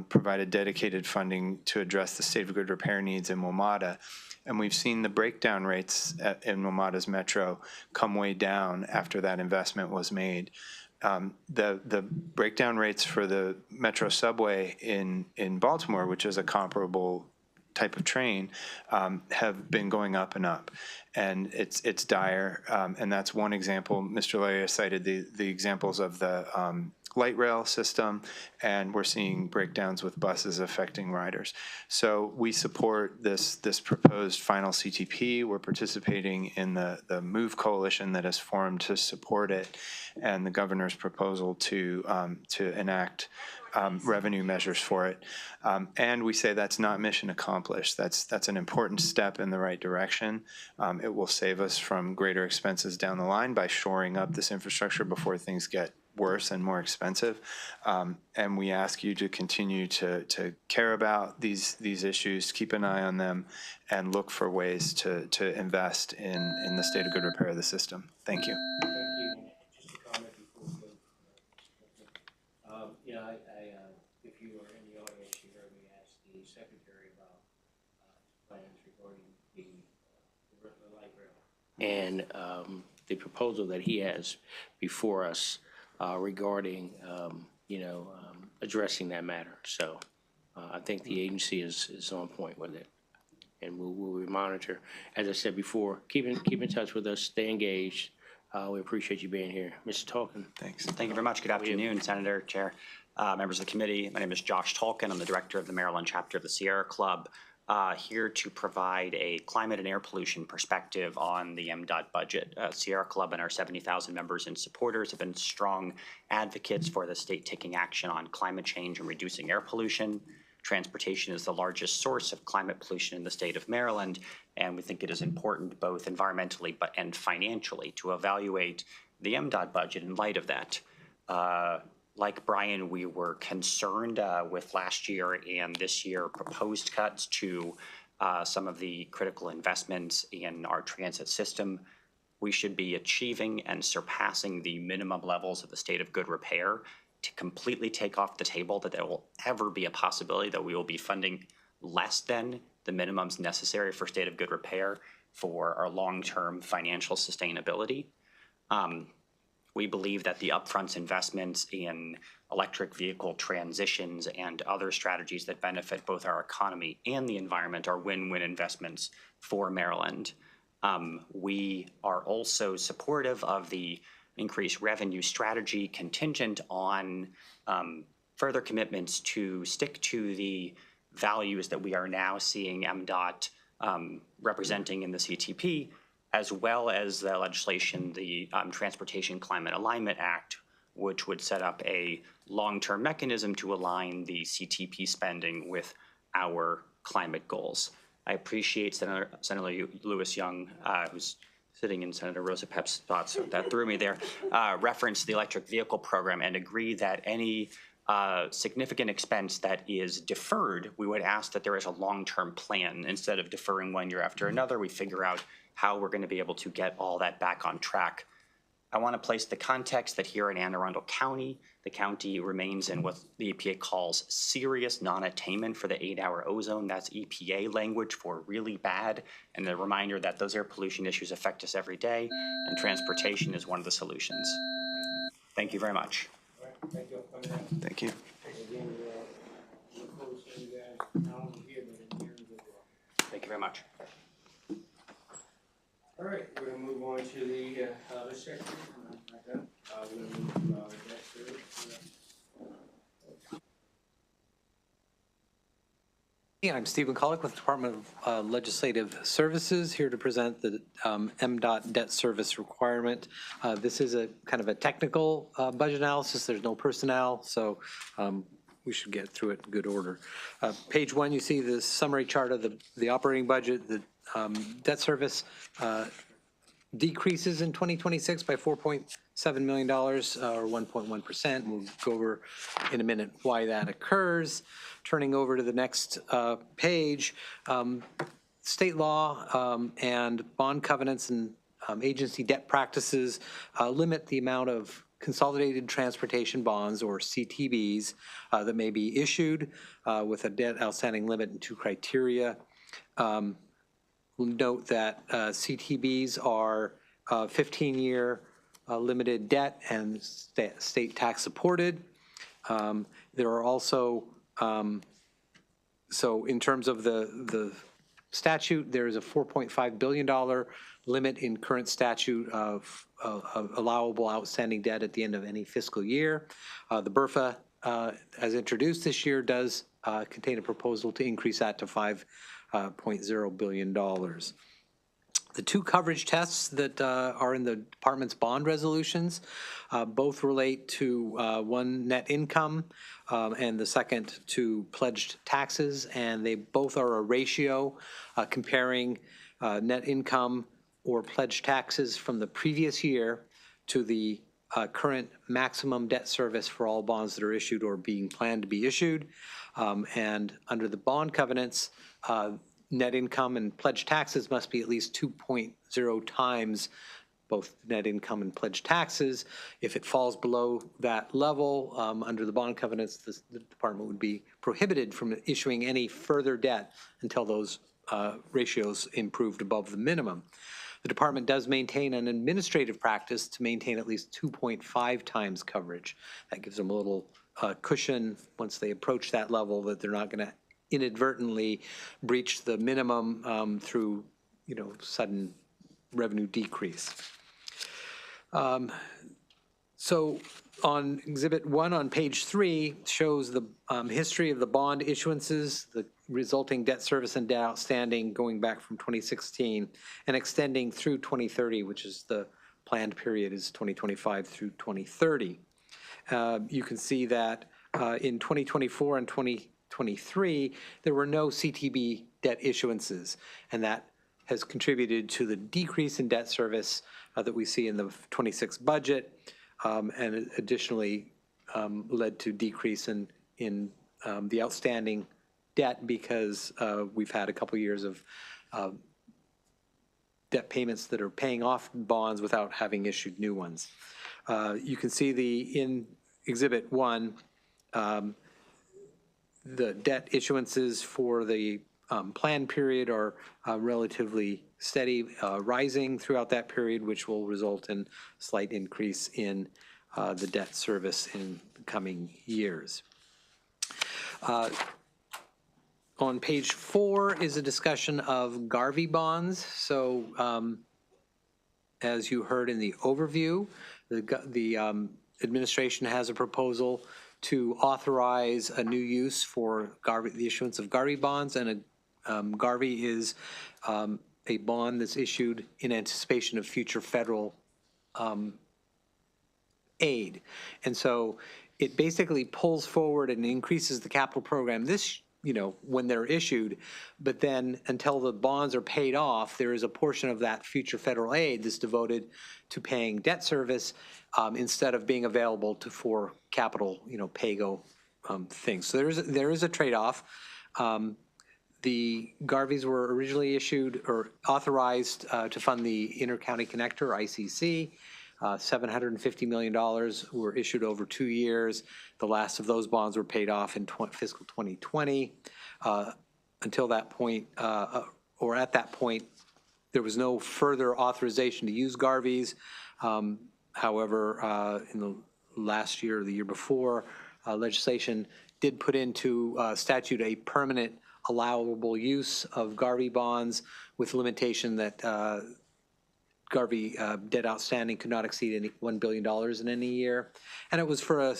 S15: provided dedicated funding to address the state of good repair needs in WMATA. And we've seen the breakdown rates in WMATA's Metro come way down after that investment was made. The breakdown rates for the Metro subway in Baltimore, which is a comparable type of train, have been going up and up, and it's dire. And that's one example. Mr. Laria cited the examples of the light rail system, and we're seeing breakdowns with buses affecting riders. So we support this proposed final CTP. We're participating in the MOVE coalition that has formed to support it, and the governor's proposal to enact revenue measures for it. And we say that's not mission accomplished. That's an important step in the right direction. It will save us from greater expenses down the line by shoring up this infrastructure before things get worse and more expensive. And we ask you to continue to care about these issues, keep an eye on them, and look for ways to invest in the state of good repair of the system. Thank you.
S1: Just a comment before we go. If you were in the audience, you heard me ask the secretary about plans regarding the light rail and the proposal that he has before us regarding addressing that matter. So I think the agency is on point with it, and we'll monitor. As I said before, keep in touch with us, stay engaged. We appreciate you being here. Mr. Tolkien.
S15: Thanks.
S16: Thank you very much. Good afternoon, Senator, Chair, members of the committee. My name is Josh Tolkien. I'm the director of the Maryland chapter of the Sierra Club, here to provide a climate and air pollution perspective on the MDOT budget. Sierra Club and our 70,000 members and supporters have been strong advocates for the state taking action on climate change and reducing air pollution. Transportation is the largest source of climate pollution in the state of Maryland, and we think it is important both environmentally and financially to evaluate the MDOT budget in light of that. Like Brian, we were concerned with last year and this year proposed cuts to some of the critical investments in our transit system. We should be achieving and surpassing the minimum levels of the state of good repair to completely take off the table that there will ever be a possibility that we will be funding less than the minimums necessary for state of good repair for our long-term financial sustainability. We believe that the upfront investments in electric vehicle transitions and other strategies that benefit both our economy and the environment are win-win investments for Maryland. We are also supportive of the increased revenue strategy contingent on further commitments to stick to the values that we are now seeing MDOT representing in the CTP, as well as the legislation, the Transportation Climate Alignment Act, which would set up a long-term mechanism to align the CTP spending with our climate goals. I appreciate Senator Lewis Young, who's sitting in Senator Rosa Pepp's spot, so that threw me there, referenced the electric vehicle program and agree that any significant expense that is deferred, we would ask that there is a long-term plan. Instead of deferring one year after another, we figure out how we're going to be able to get all that back on track I want to place the context that here in Anne Arundel County, the county remains in what the EPA calls serious non-attainment for the 8-hour ozone. That's EPA language for really bad. And the reminder that those air pollution issues affect us every day, and transportation is one of the solutions. Thank you very much.
S15: Thank you.
S16: Thank you very much.
S1: All right, we're going to move on to the other section. We're going to move to debt service.
S17: I'm Stephen Collick with the Department of Legislative Services, here to present the MDOT debt service requirement. This is a kind of a technical budget analysis. There's no personnel, so we should get through it in good order. Page 1, you see the summary chart of the operating budget. The debt service decreases in 2026 by $4.7 million, or 1.1%. We'll go over in a minute why that occurs. Turning over to the next page, state law and bond covenants and agency debt practices limit the amount of consolidated transportation bonds, or CTBs, that may be issued with a debt outstanding limit and 2 criteria. We'll note that CTBs are 15-year limited debt and state tax supported. There are also, so in terms of the statute, there is a $4.5 billion limit in current statute of allowable outstanding debt at the end of any fiscal year. The BRFA, as introduced this year, does contain a proposal to increase that to $5.0 billion. The 2 coverage tests that are in the department's bond resolutions both relate to one, net income, and the second to pledged taxes, and they both are a ratio comparing net income or pledged taxes from the previous year to the current maximum debt service for all bonds that are issued or being planned to be issued. And under the bond covenants, net income and pledged taxes must be at least 2.0 times both net income and pledged taxes. If it falls below that level, under the bond covenants, the department would be prohibited from issuing any further debt until those ratios improved above the minimum. The department does maintain an administrative practice to maintain at least 2.5 times coverage. That gives them a little cushion once they approach that level, that they're not going to inadvertently breach the minimum through, sudden revenue decrease. So on Exhibit 1 on page 3 shows the history of the bond issuances, the resulting debt service and debt outstanding going back from 2016 and extending through 2030, which is the planned period is 2025 through 2030. You can see that in 2024 and 2023, there were no CTB debt issuances, and that has contributed to the decrease in debt service that we see in the 26 budget, and additionally led to decrease in the outstanding debt because we've had a couple years of debt payments that are paying off bonds without having issued new ones. You can see in Exhibit 1, the debt issuances for the planned period are relatively steady, rising throughout that period, which will result in slight increase in the debt service in the coming years. On page 4 is a discussion of Garvey bonds. So as you heard in the overview, the administration has a proposal to authorize a new use for the issuance of Garvey bonds, and Garvey is a bond that's issued in anticipation of future federal aid. And so it basically pulls forward and increases the capital program when they're issued, but then until the bonds are paid off, there is a portion of that future federal aid that's devoted to paying debt service instead of being available for capital, pay-go things. So there is a trade-off. The Garveys were originally issued or authorized to fund the Intercounty Connector, ICC. $750 million were issued over 2 years. The last of those bonds were paid off in fiscal 2020. Until that point, or at that point, there was no further authorization to use Garveys. However, in the last year or the year before, legislation did put into statute a permanent allowable use of Garvey bonds with limitation that Garvey debt outstanding could not exceed $1 billion in any year. And it was for a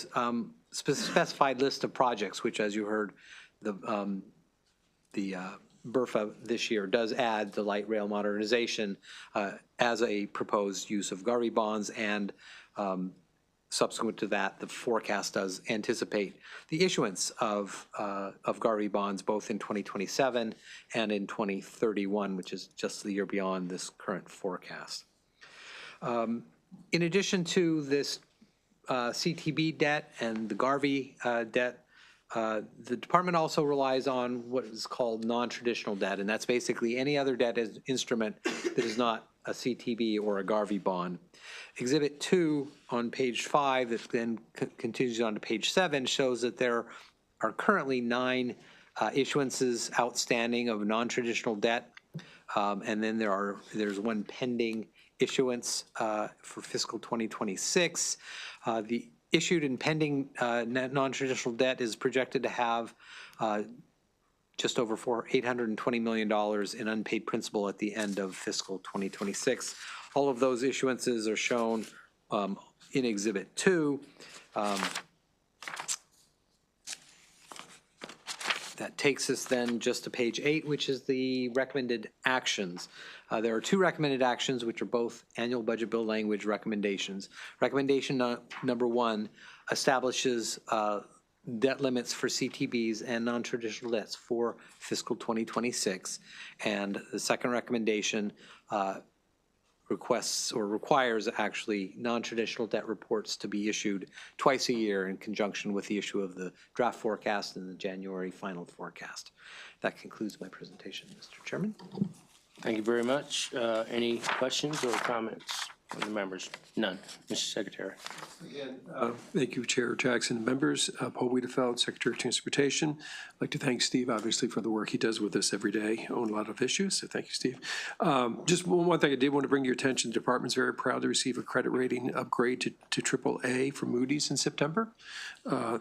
S17: specified list of projects, which, as you heard, the BRFA this year does add the light rail modernization as a proposed use of Garvey bonds, and subsequent to that, the forecast does anticipate the issuance of Garvey bonds both in 2027 and in 2031, which is just the year beyond this current forecast. In addition to this CTB debt and the Garvey debt, the department also relies on what is called non-traditional debt, and that's basically any other debt instrument that is not a CTB or a Garvey bond. Exhibit 2 on page 5 that then continues on to page 7 shows that there are currently 9 issuances outstanding of non-traditional debt, and then there's one pending issuance for fiscal 2026. The issued and pending non-traditional debt is projected to have just over $820 million in unpaid principal at the end of fiscal 2026. All of those issuances are shown in Exhibit 2. That takes us then just to page 8, which is the recommended actions. There are 2 recommended actions, which are both annual budget bill language recommendations. Recommendation number 1 establishes debt limits for CTBs and non-traditional debts for fiscal 2026. And the second recommendation requests or requires actually non-traditional debt reports to be issued twice a year in conjunction with the issue of the draft forecast and the January final forecast. That concludes my presentation, Mr. Chairman.
S1: Thank you very much. Any questions or comments from the members? None. Mr. Secretary.
S12: Again, thank you, Chair Jackson and members. Paul Wiedefeld, Secretary of Transportation. I'd like to thank Steve, obviously, for the work he does with us every day on a lot of issues, so thank you, Steve. Just one thing I did want to bring to your attention, the department's very proud to receive a credit rating upgrade to AAA from Moody's in September.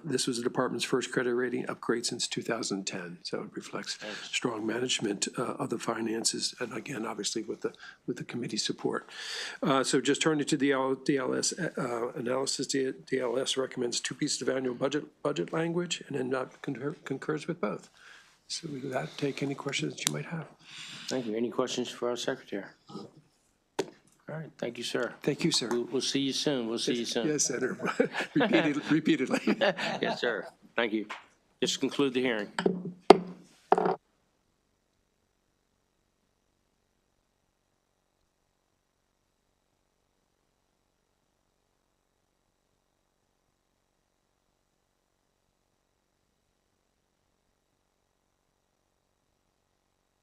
S12: This was the department's first credit rating upgrade since 2010, so it reflects strong management of the finances, and again, obviously, with the committee support. So just turning to the DLS analysis, DLS recommends 2 pieces of annual budget language, and then concurs with both. So with that, take any questions that you might have.
S1: Thank you. Any questions for our secretary? All right. Thank you, sir.
S12: Thank you, sir.
S1: We'll see you soon. We'll see you soon.
S12: Yes, Senator. Repeatedly.
S1: Yes, sir. Thank you. Just conclude the hearing.